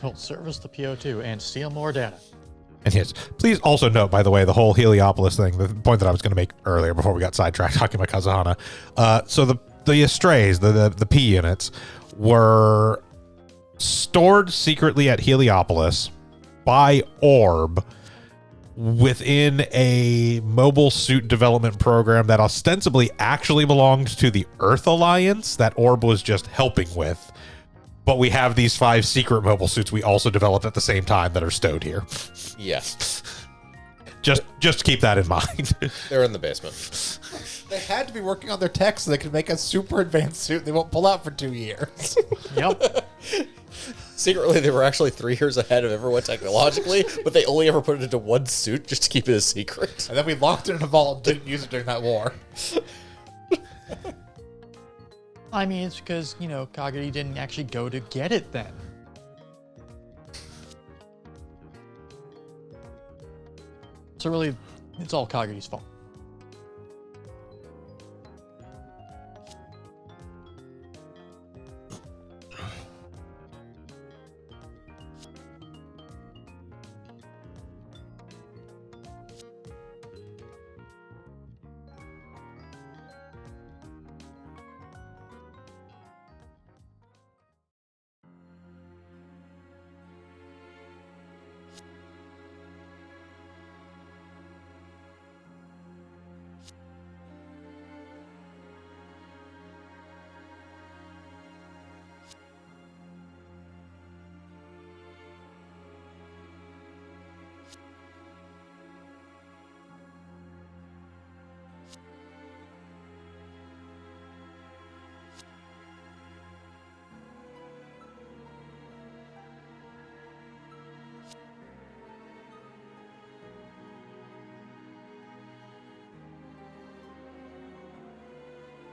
He'll service the PO2 and steal more data. And yes, please also note, by the way, the whole Heliopolis thing, the point that I was going to make earlier before we got sidetracked talking about Kazahana. So the Astrays, the P units, were stored secretly at Heliopolis by Orb within a mobile suit development program that ostensibly actually belonged to the Earth Alliance that Orb was just helping with. But we have these 5 secret mobile suits we also developed at the same time that are stowed here. Yes, Just keep that in mind. they're in the basement. They had to be working on their tech so they could make a super advanced suit they won't pull out for 2 years. Yep. Secretly, they were actually 3 years ahead of everyone technologically, but they only ever put it into one suit just to keep it a secret. And then we locked it in a vault and didn't use it during that war. I mean, it's because, Kagami didn't actually go to get it then. So really, it's all Kagami's fault.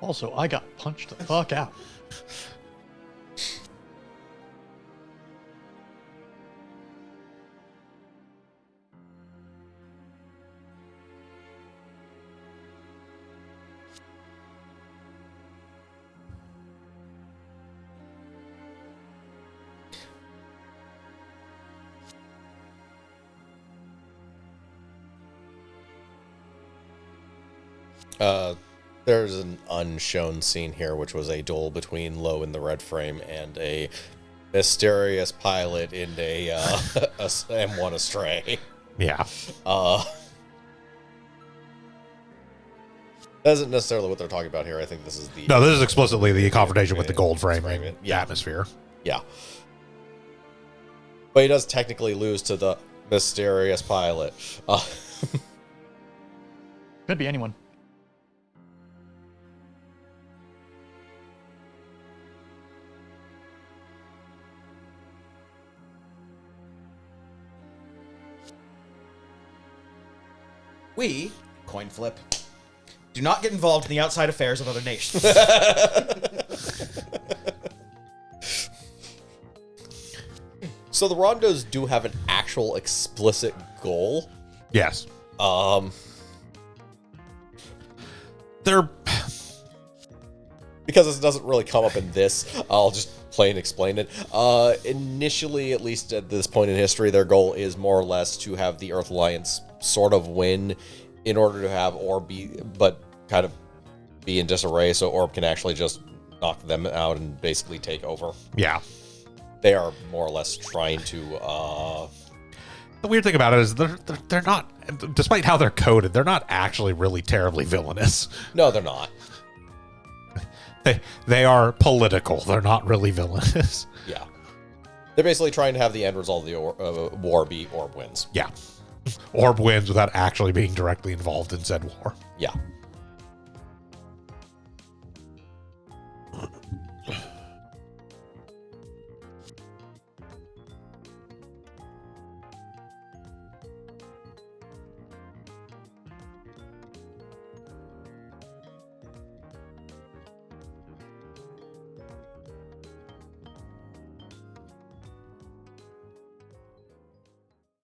Also, I got punched the fuck out. There's an unshown scene here, which was a duel between Low in the red frame and a mysterious pilot in a M1 Astray. Yeah. That isn't necessarily what they're talking about here. I think this is the... No, this is explicitly the confrontation with the gold frame Yeah. atmosphere. Yeah. But he does technically lose to the mysterious pilot. Could be anyone. We, coin flip, do not get involved in the outside affairs of other nations. So the Rondos do have an actual explicit goal. Yes. They're... Because this doesn't really come up in this, I'll just plain explain it. Initially, at least at this point in history, their goal is more or less to have the Earth Alliance sort of win in order to have Orb be in disarray, so Orb can actually just knock them out and basically take over. Yeah. They are more or less trying to... The weird thing about it is they're not, despite how they're coded, they're not actually really terribly villainous. No, they're not. They are political. They're not really villainous. Yeah. They're basically trying to have the end result of the war be Orb wins. Yeah. Orb wins without actually being directly involved in said war. Yeah.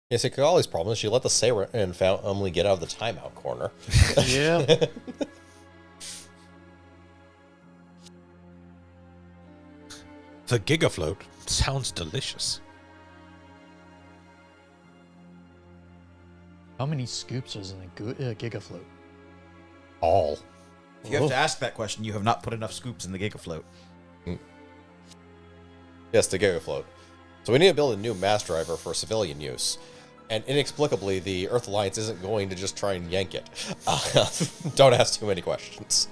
Yeah, see, Kagali's problem is she let the Saber and family get out of the timeout corner. Yeah. The Gigafloat sounds delicious. How many scoops is in a Gigafloat? All. If you have to ask that question, you have not put enough scoops in the Gigafloat. Yes, the Gigafloat. So we need to build a new mass driver for civilian use. And inexplicably, the Earth Alliance isn't going to just try and yank it. Don't ask too many questions.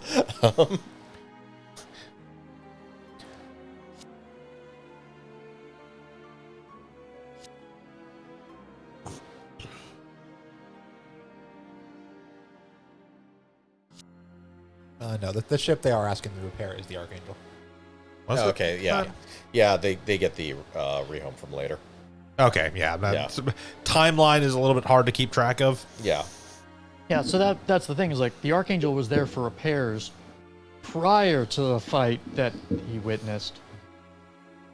No, the ship they are asking to repair is the Archangel. Was it? Okay, yeah. Yeah, they get the rehome from later. Okay, yeah. Timeline is a little bit hard to keep track of. Yeah. Yeah, so that's the thing, is like the Archangel was there for repairs prior to the fight that he witnessed.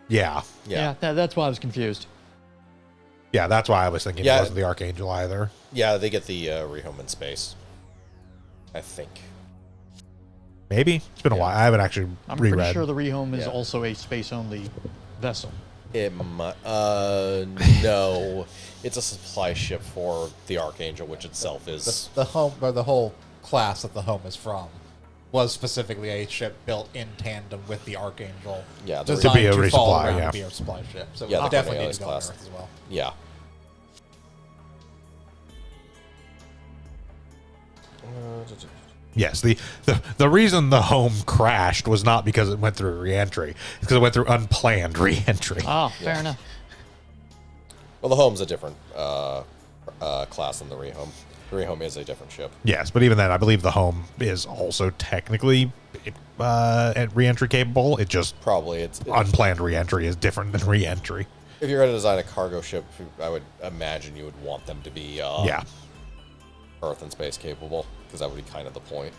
Yeah. Yeah. That's why I was confused. Yeah, that's why I was thinking Yeah. it wasn't the Archangel either. Yeah, they get the rehome in space. I think. Maybe? It's been a while. I haven't actually I'm reread. pretty sure the rehome is Yeah. also a space-only vessel. It no. It's a supply ship for the Archangel, which itself is... The home, or the whole class that the home is from, was specifically a ship built in tandem with the Archangel. Yeah, the- designed To be a fall resupply, around yeah. to be a supply ship. So Yeah, it the definitely Cornelius needs to go on class. Earth as well. Yeah. Yes, the reason the home crashed was not because it went through re-entry. It's because it went through unplanned re-entry. Oh, fair enough. Well, the home's a different class than the rehome. The rehome is a different ship. Yes, but even then, I believe the home is also technically re-entry capable. It just Probably. It's unplanned re-entry is different than re-entry. if you're going to design a cargo ship, I would imagine you would want them to be Yeah. Earth and space capable, because that would be kind of the point.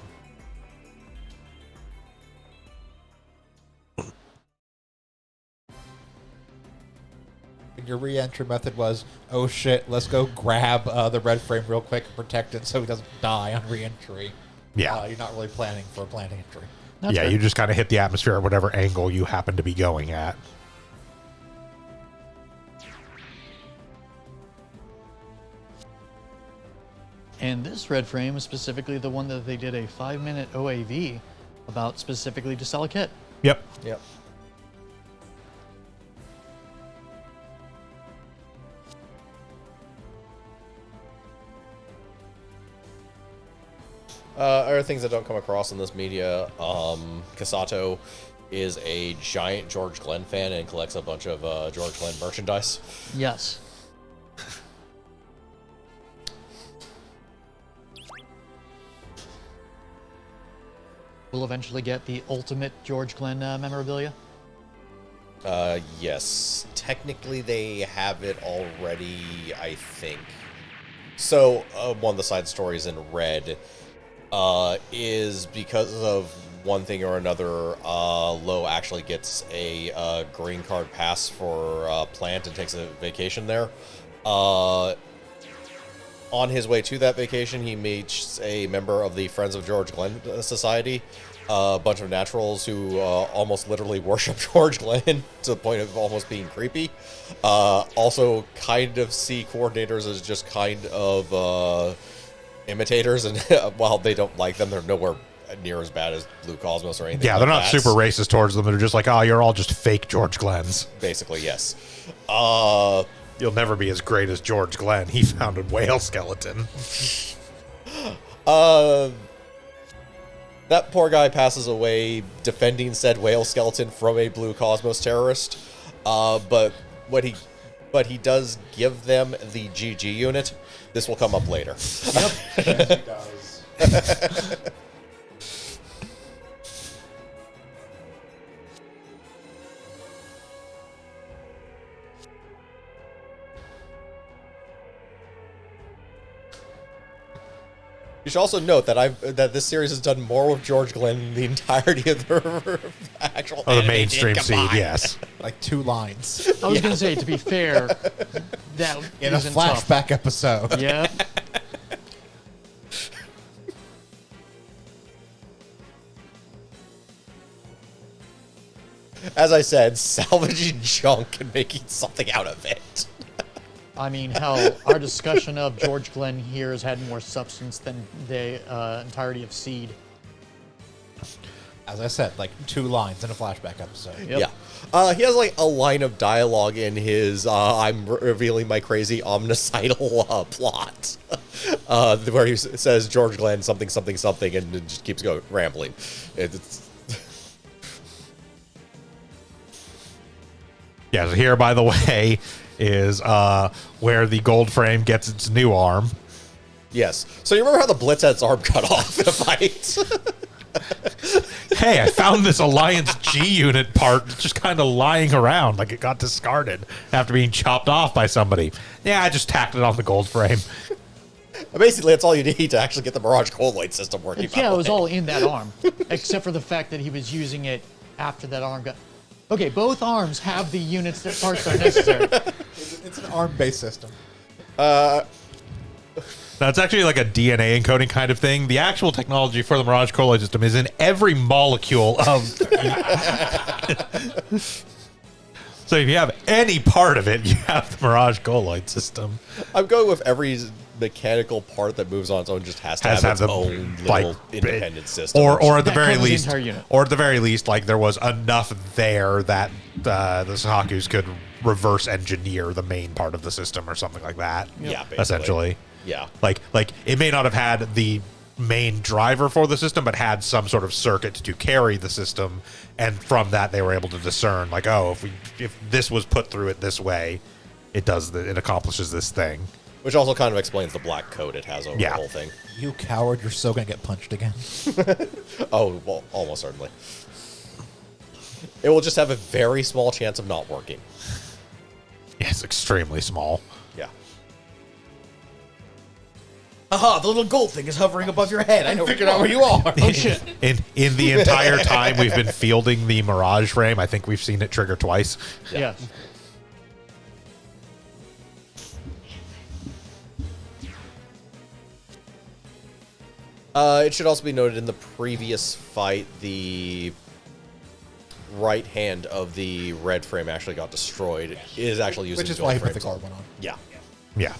and your re-entry method was, oh shit, let's go grab the red frame real quick and protect it so he doesn't die on re-entry. Yeah. You're not really planning for a planned entry. That's yeah, fair. you just kind of hit the atmosphere at whatever angle you happen to be going at. And this red frame is specifically the one that they did a 5-minute OAV about specifically to sell a kit. Yep. Yep. Other things that don't come across in this media, Kasato is a giant George Glenn fan and collects a bunch of George Glenn merchandise. Yes. We'll eventually get the ultimate George Glenn memorabilia. Yes. Technically, they have it already, I think. So, one of the side stories in Red is because of one thing or another, Lo actually gets a green card pass for Plant and takes a vacation there. On his way to that vacation, he meets a member of the Friends of George Glenn Society, a bunch of naturals who almost literally worship George Glenn to the point of almost being creepy. Also kind of see coordinators as just kind of imitators, and while they don't like them, they're nowhere near as bad as Blue Cosmos or anything. Yeah, like they're not that. super racist towards them. They're just like, oh, you're all just fake George Glens. Basically, yes. You'll never be as great as George Glenn. He founded Whale Skeleton. That poor guy passes away defending said Whale Skeleton from a Blue Cosmos terrorist. But he does give them the GG unit. This will come up later. Yes, he does. You should also note that this series has done more with George Glenn than the entirety of the actual Oh, the anime mainstream did seed, combined. yes. Like 2 lines I was going to say, to be fair, that in a isn't tough. flashback episode. Yeah. As I said, salvaging junk and making something out of it. I mean, hell, our discussion of George Glenn here has had more substance than the entirety of Seed. As I said, like 2 lines in a flashback episode. Yep. Yeah. He has like a line of dialogue in his I'm revealing my crazy omnicidal plot. Where he says George Glenn something something something and it just keeps going rambling. It's Yeah, so here, by the way, is where the gold frame gets its new arm. yes. So you remember how the Blitz had its arm cut off in a fight? Hey, I found this Alliance G unit part just kind of lying around, like it got discarded after being chopped off by somebody. Yeah, I just tacked it on the gold frame. Basically, that's all you need to actually get the Mirage Colloid system working. Yeah, it was all in that arm, except for the fact that he was using it after that arm got... Okay, both arms have the units that parts are necessary. It's an ARM-based system. Now, it's actually like a DNA encoding kind of thing. The actual technology for the Mirage Colloid system is in every molecule of... So if you have any part of it, you have the Mirage Colloid system. I'm going with every mechanical part that moves on its own just has to have its own little independent system. Or at the That very covers the least, entire unit. or at the very least, like there was enough there that the Sahakus could reverse engineer the main part of the system or something like that. Yeah, basically. essentially. Yeah. Like it may not have had the main driver for the system, but had some sort of circuit to carry the system, and from that they were able to discern, like, oh, if this was put through it this way, it accomplishes this thing. Which also kind of explains the black coat it has over Yeah. the whole thing. You coward, you're so gonna get punched again. Oh, well, almost certainly. It will just have a very small chance of not working. Yes, extremely small. Yeah. Aha, the little gold thing is hovering above your head. I know Figured out where you are. Oh, shit. In the entire time we've been fielding the Mirage frame, I think we've seen it trigger twice. Yes. It should also be noted in the previous fight, the right hand of the red frame actually got destroyed. It is actually using Which is gold why he put frames the gold one on. Yeah. Yeah.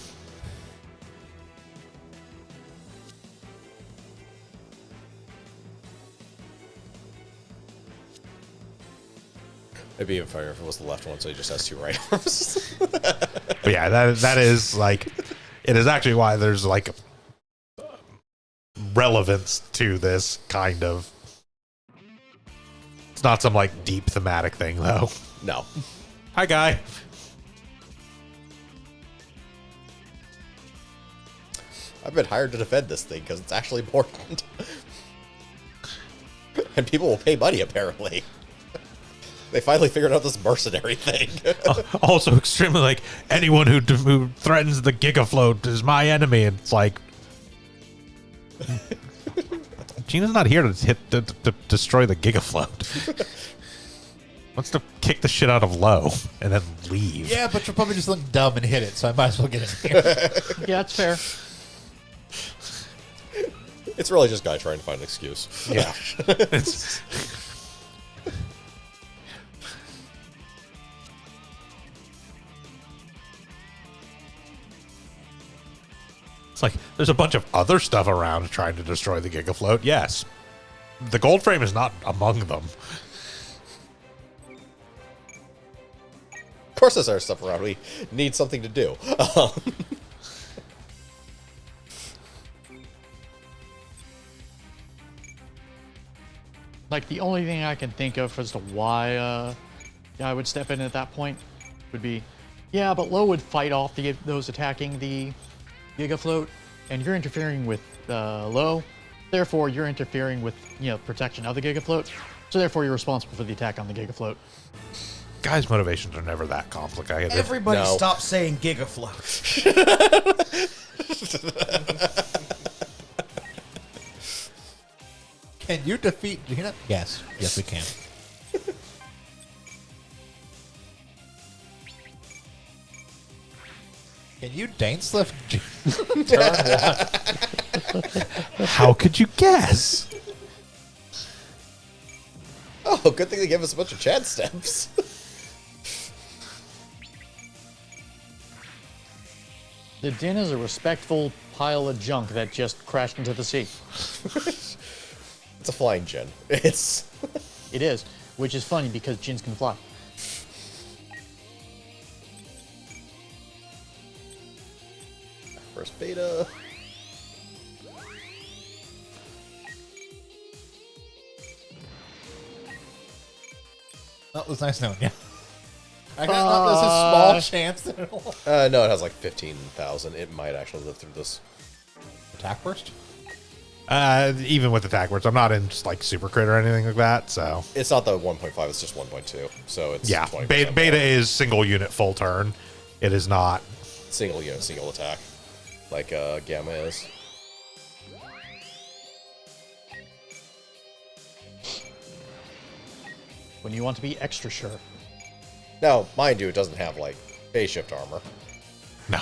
It'd be even funnier if it was the left one, so he just has two right arms. But yeah, that is like, it is actually why there's like relevance to this kind of. It's not some like deep thematic thing though. No. Hi, guy. I've been hired to defend this thing because it's actually important. And people will pay money, apparently. They finally figured out this mercenary thing. Also, extremely like anyone who threatens the Gigafloat is my enemy. It's like Gina's not here to destroy the Gigafloat. Wants to kick the shit out of Low and then leave. Yeah, but you'll probably just look dumb and hit it, so I might as well get in here. Yeah, that's fair. It's really just Guy trying to find an excuse. Yeah. It's like there's a bunch of other stuff around trying to destroy the Gigafloat. Yes. The gold frame is not among them. Of course there's other stuff around. We need something to do. Like, the only thing I can think of as to why I would step in at that point would be, yeah, but Lo would fight off those attacking the Gigafloat, and you're interfering with Lo. Therefore, you're interfering with, protection of the Gigafloat. So therefore, you're responsible for the attack on the Gigafloat. Guys' motivations are never that complicated. Everybody No. stop saying Gigafloat. Can you defeat Gina? Yes. Yes, we can. Can you dance lift turn one? How could you guess? Oh, good thing they gave us a bunch of Chad steps. The Din is a respectful pile of junk that just crashed into the sea. It's a flying Jin. It is, which is funny because Jins can fly. First beta. That was nice knowing you. I got there's a small chance that it'll No, it has like 15,000. It might actually live through this. attack burst. Even with attack words, I'm not in just like super crit or anything like that. So It's not the 1.5, it's just 1.2. So it's yeah, 20% beta more. is single unit full turn. It is not. Single unit, single attack. Like Gamma is. When you want to be extra sure. Now, mind you, it doesn't have like phase shift armor. No.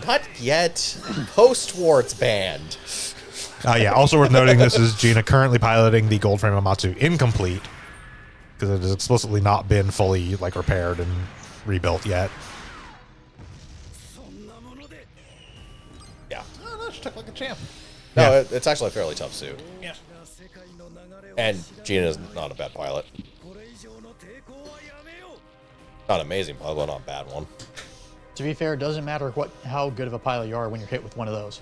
Not yet. Post-war it's banned. Yeah. Also worth noting, this is Gina currently piloting the Gold Frame Amatsu incomplete because it has explicitly not been fully like repaired and rebuilt yet. Yeah. Oh, no, she took like a champ. No, Yeah. it's actually a fairly tough suit. Yeah. And Gina's not a bad pilot. Not amazing pilot, but not a bad one. To be fair, it doesn't matter how good of a pilot you are when you're hit with one of those.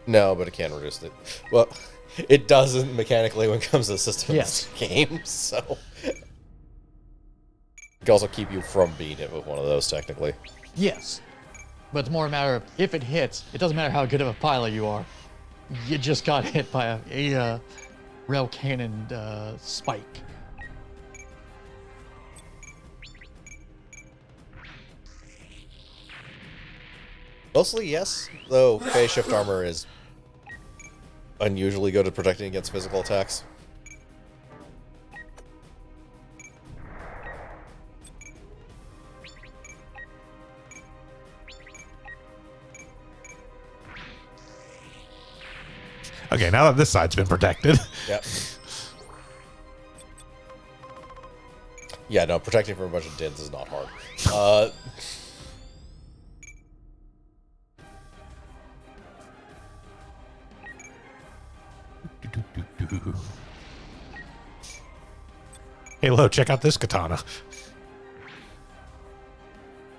No, but it can reduce it. Well, it doesn't mechanically when it comes to the system Yes. game, so... It can also keep you from being hit with one of those, technically. Yes. But it's more a matter of, if it hits, it doesn't matter how good of a pilot you are. You just got hit by a rail cannon spike. Mostly yes, though phase shift armor is unusually good at protecting against physical attacks. Okay, now that this side's been protected. Yep. Yeah, no, protecting from a bunch of dins is not hard. Hey, Lo, check out this katana.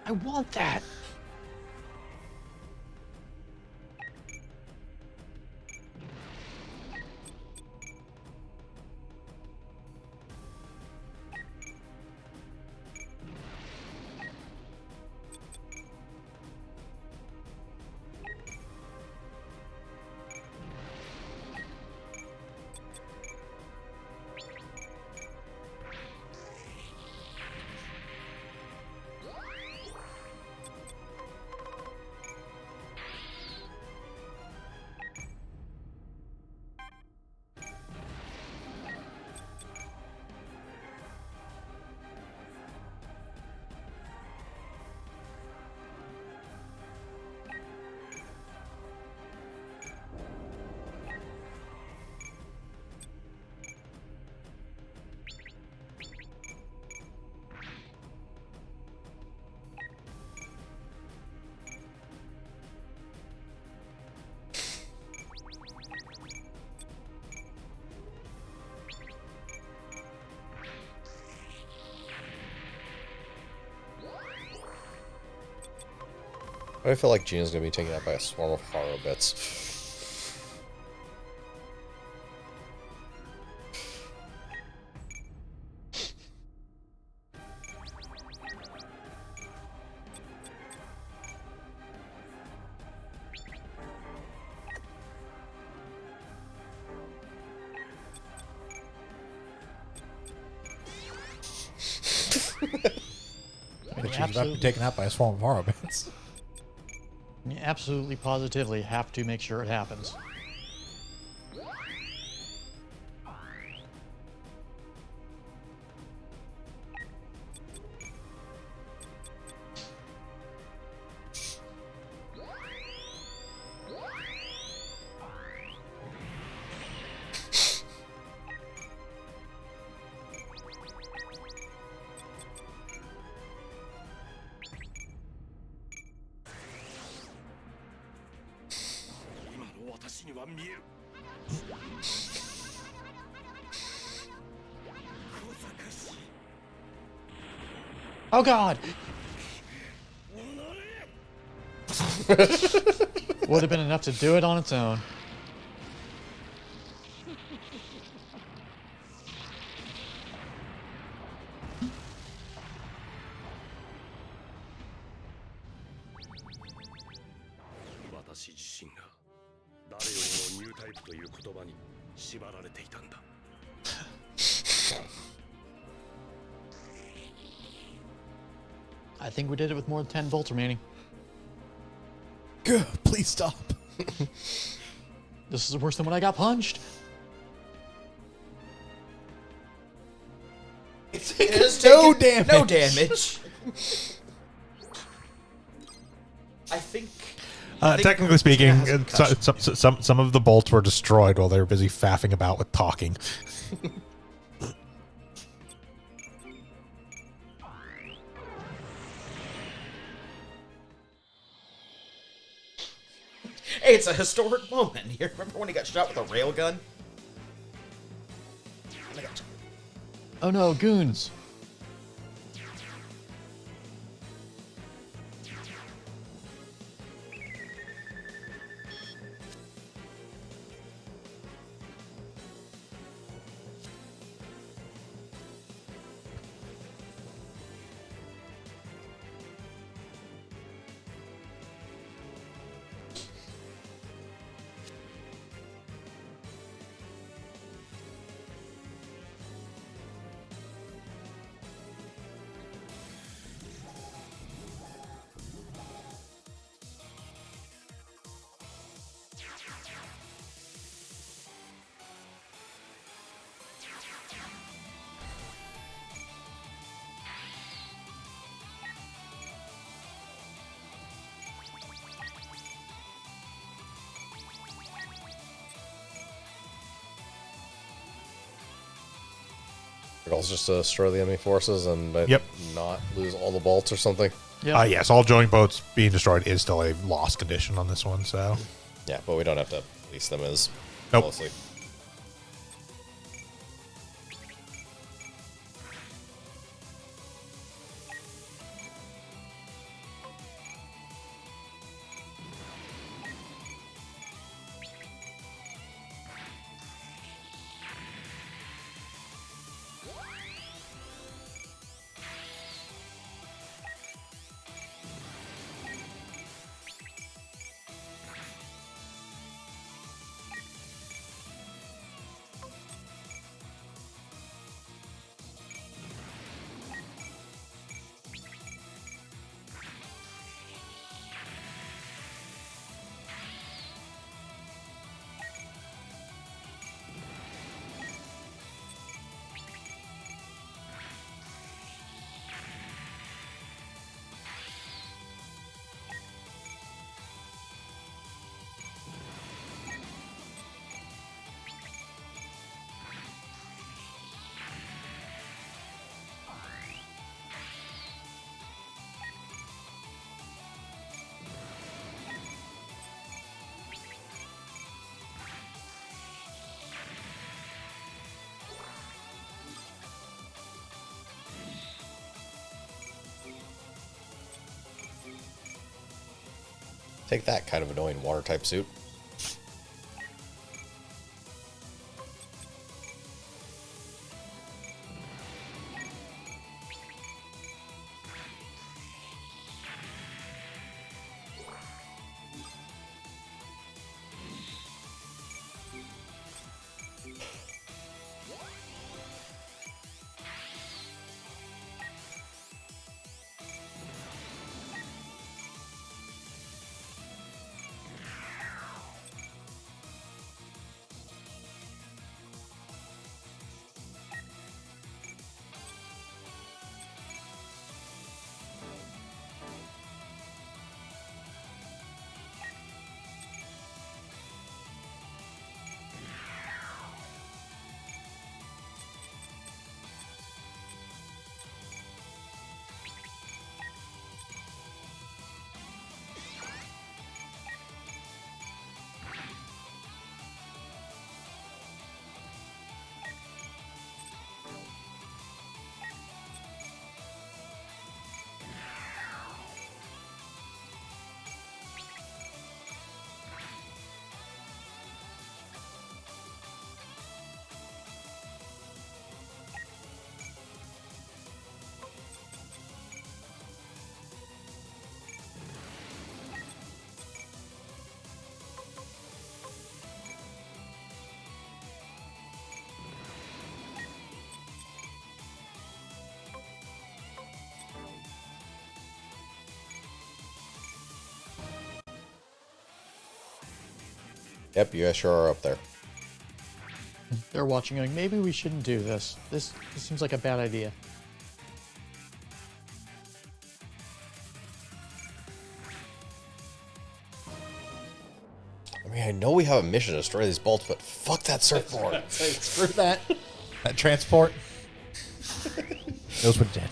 I want that. I feel like Gina's gonna be taken out by a swarm of Haro bits. But she's about to be taken out by a swarm of Horribits. You absolutely, positively have to make sure it happens. Oh God! Would have been enough to do it on its own. I think we did it with more than 10 volts remaining. Good, please stop. This is worse than when I got punched. It has No taken damage. No damage. I think. Technically speaking, Gina has a concussion. some of the bolts were destroyed while they were busy faffing about with talking. Hey, it's a historic moment. You remember when he got shot with a railgun? Oh no, goons. Your goal is just to destroy the enemy forces and Yep. not lose all the bolts or something. Yeah. Yes, all joint boats being destroyed is still a lost condition on this one, so. Yeah, but we don't have to police them as Nope. closely. Take that kind of annoying water type suit. Yep, you guys sure are up there. They're watching going, maybe we shouldn't do this. This seems like a bad idea. I mean, I know we have a mission to destroy these bolts, but fuck that surfboard. Screw that. That transport. Those were dead.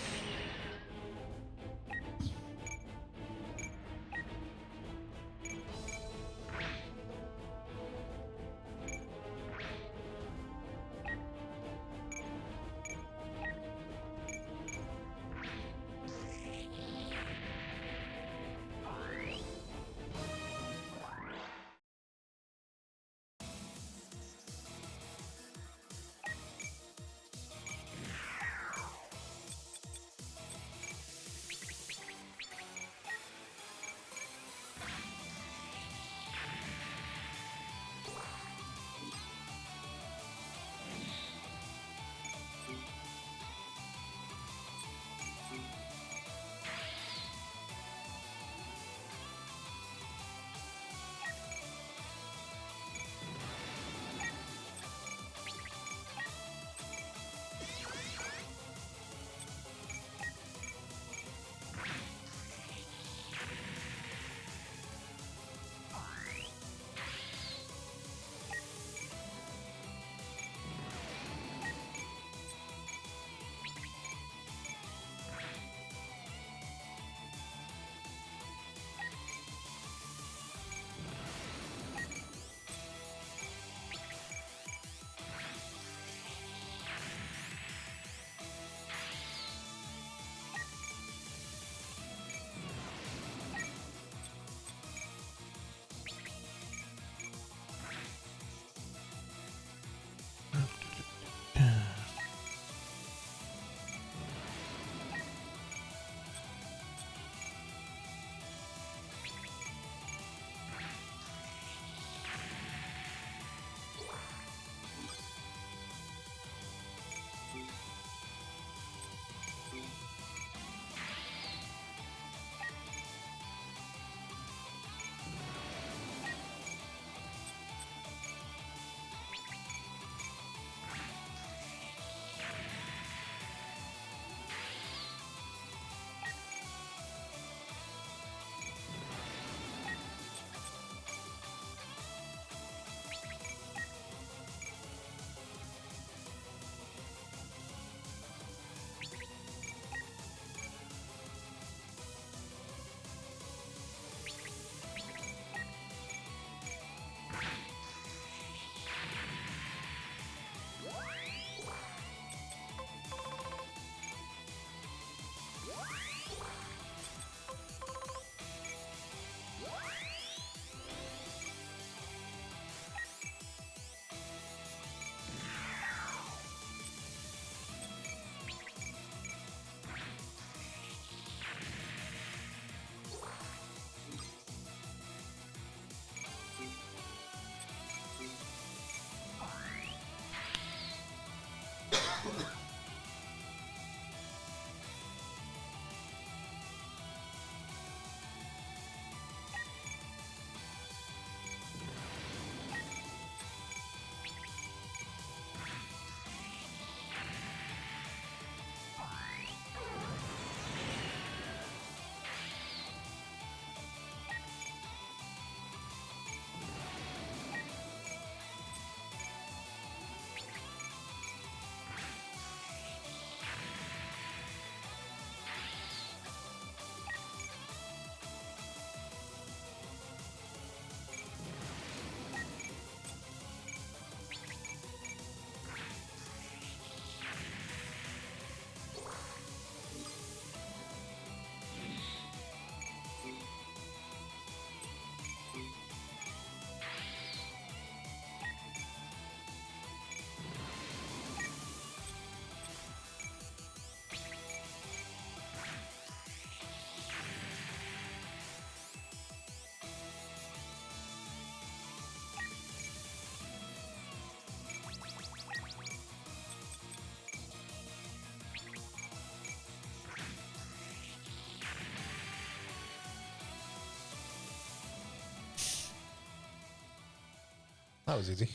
That was easy.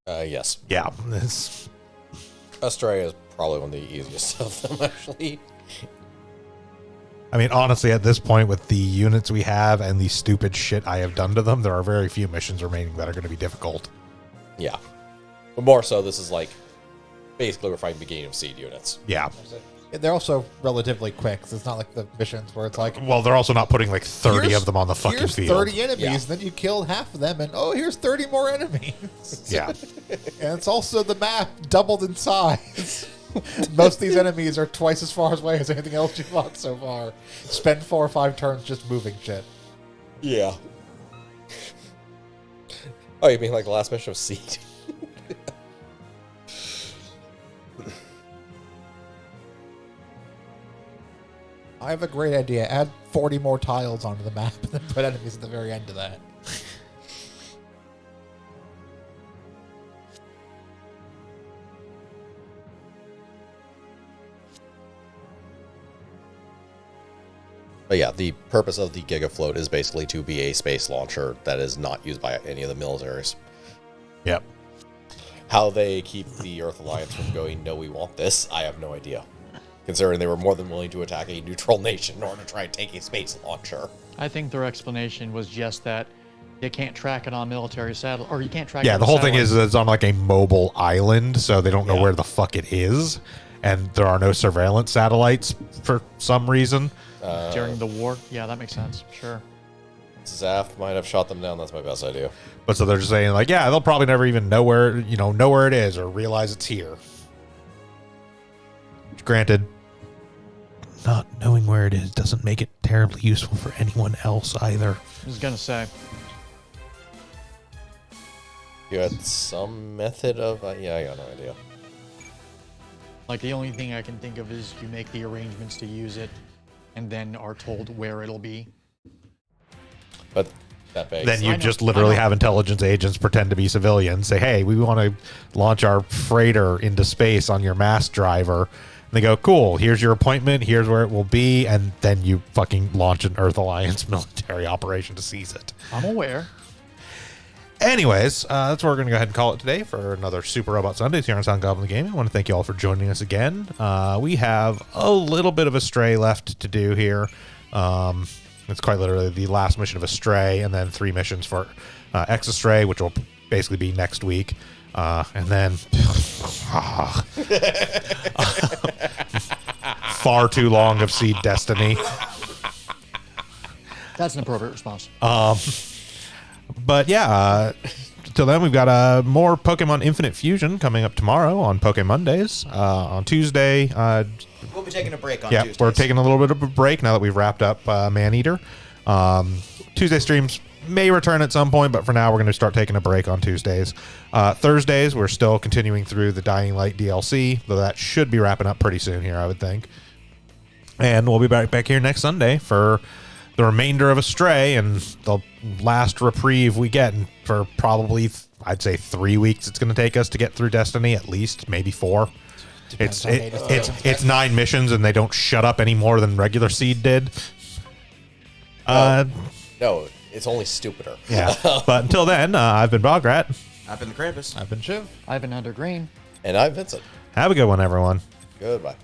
Yes. Yeah. It's, Astray is probably one of the easiest of them, actually. I mean, honestly, at this point, with the units we have and the stupid shit I have done to them, there are very few missions remaining that are going to be difficult. Yeah. But more so, this is like, basically we're fighting beginning of seed units. Yeah. They're also relatively quick. So it's not like the missions where it's like, Well, they're also not putting like 30 of them on the fucking here's field. 30 enemies, Yeah. and then you killed half of them, and here's 30 more enemies. Yeah. And it's also the map doubled in size. Most of these enemies are twice as far away as anything else you've fought so far. Spend 4 or 5 turns just moving shit. Yeah. Oh, you mean like the last mission of Seed? I have a great idea. Add 40 more tiles onto the map and then put enemies at the very end of that. But yeah, the purpose of the Gigafloat is basically to be a space launcher that is not used by any of the militaries. Yep. How they keep the Earth Alliance from going, no, we want this, I have no idea. Considering they were more than willing to attack a neutral nation in order to try and take a space launcher. I think their explanation was just that you can't track it on military satellite, or you can't track it Yeah, on the whole thing satellite. is it's on like a mobile island, so they don't know Yeah. where the fuck it is. And there are no surveillance satellites for some reason. during the war. Yeah, that makes sense. Sure. Zaf might have shot them down, that's my best idea. But so they're just saying like, yeah, they'll probably never even know where it is or realize it's here. Granted, not knowing where it is doesn't make it terribly useful for anyone else either. I was gonna say. You had some method of... yeah, I got no idea. Like, the only thing I can think of is you make the arrangements to use it and then are told where it'll be. But that begs... Then you I know, just I literally know. have intelligence agents pretend to be civilians, say, hey, we want to launch our freighter into space on your mass driver. And they go, cool, here's your appointment, here's where it will be, and then you fucking launch an Earth Alliance military operation to seize it. I'm aware. Anyways, that's what we're going to go ahead and call it today for another Super Robot Sundays here on Sound Goblin Gaming. I want to thank you all for joining us again. We have a little bit of Astray left to do here. It's quite literally the last mission of Astray, and then 3 missions for X Astray, which will basically be next week. And then far too long of Seed Destiny. That's an appropriate response. But yeah, till then we've got more Pokemon Infinite Fusion coming up tomorrow on Poke Mondays. On Tuesday, We'll be taking a break on yeah, Tuesdays. we're taking a little bit of a break now that we've wrapped up Maneater. Tuesday streams may return at some point, but for now we're going to start taking a break on Tuesdays. Thursdays, we're still continuing through the Dying Light DLC, though that should be wrapping up pretty soon here, I would think. And we'll be back here next Sunday for the remainder of Astray and the last reprieve we get for probably, I'd say, 3 weeks it's going to take us to get through Destiny, at least, maybe 4. It's 9 missions, and they don't shut up any more than regular Seed did. No, it's only stupider. Yeah. But until then, I've been Bograt. I've been the Krampus. I've been Shiv. I've been under green. And I'm Vincent. Have a good one, everyone. Goodbye.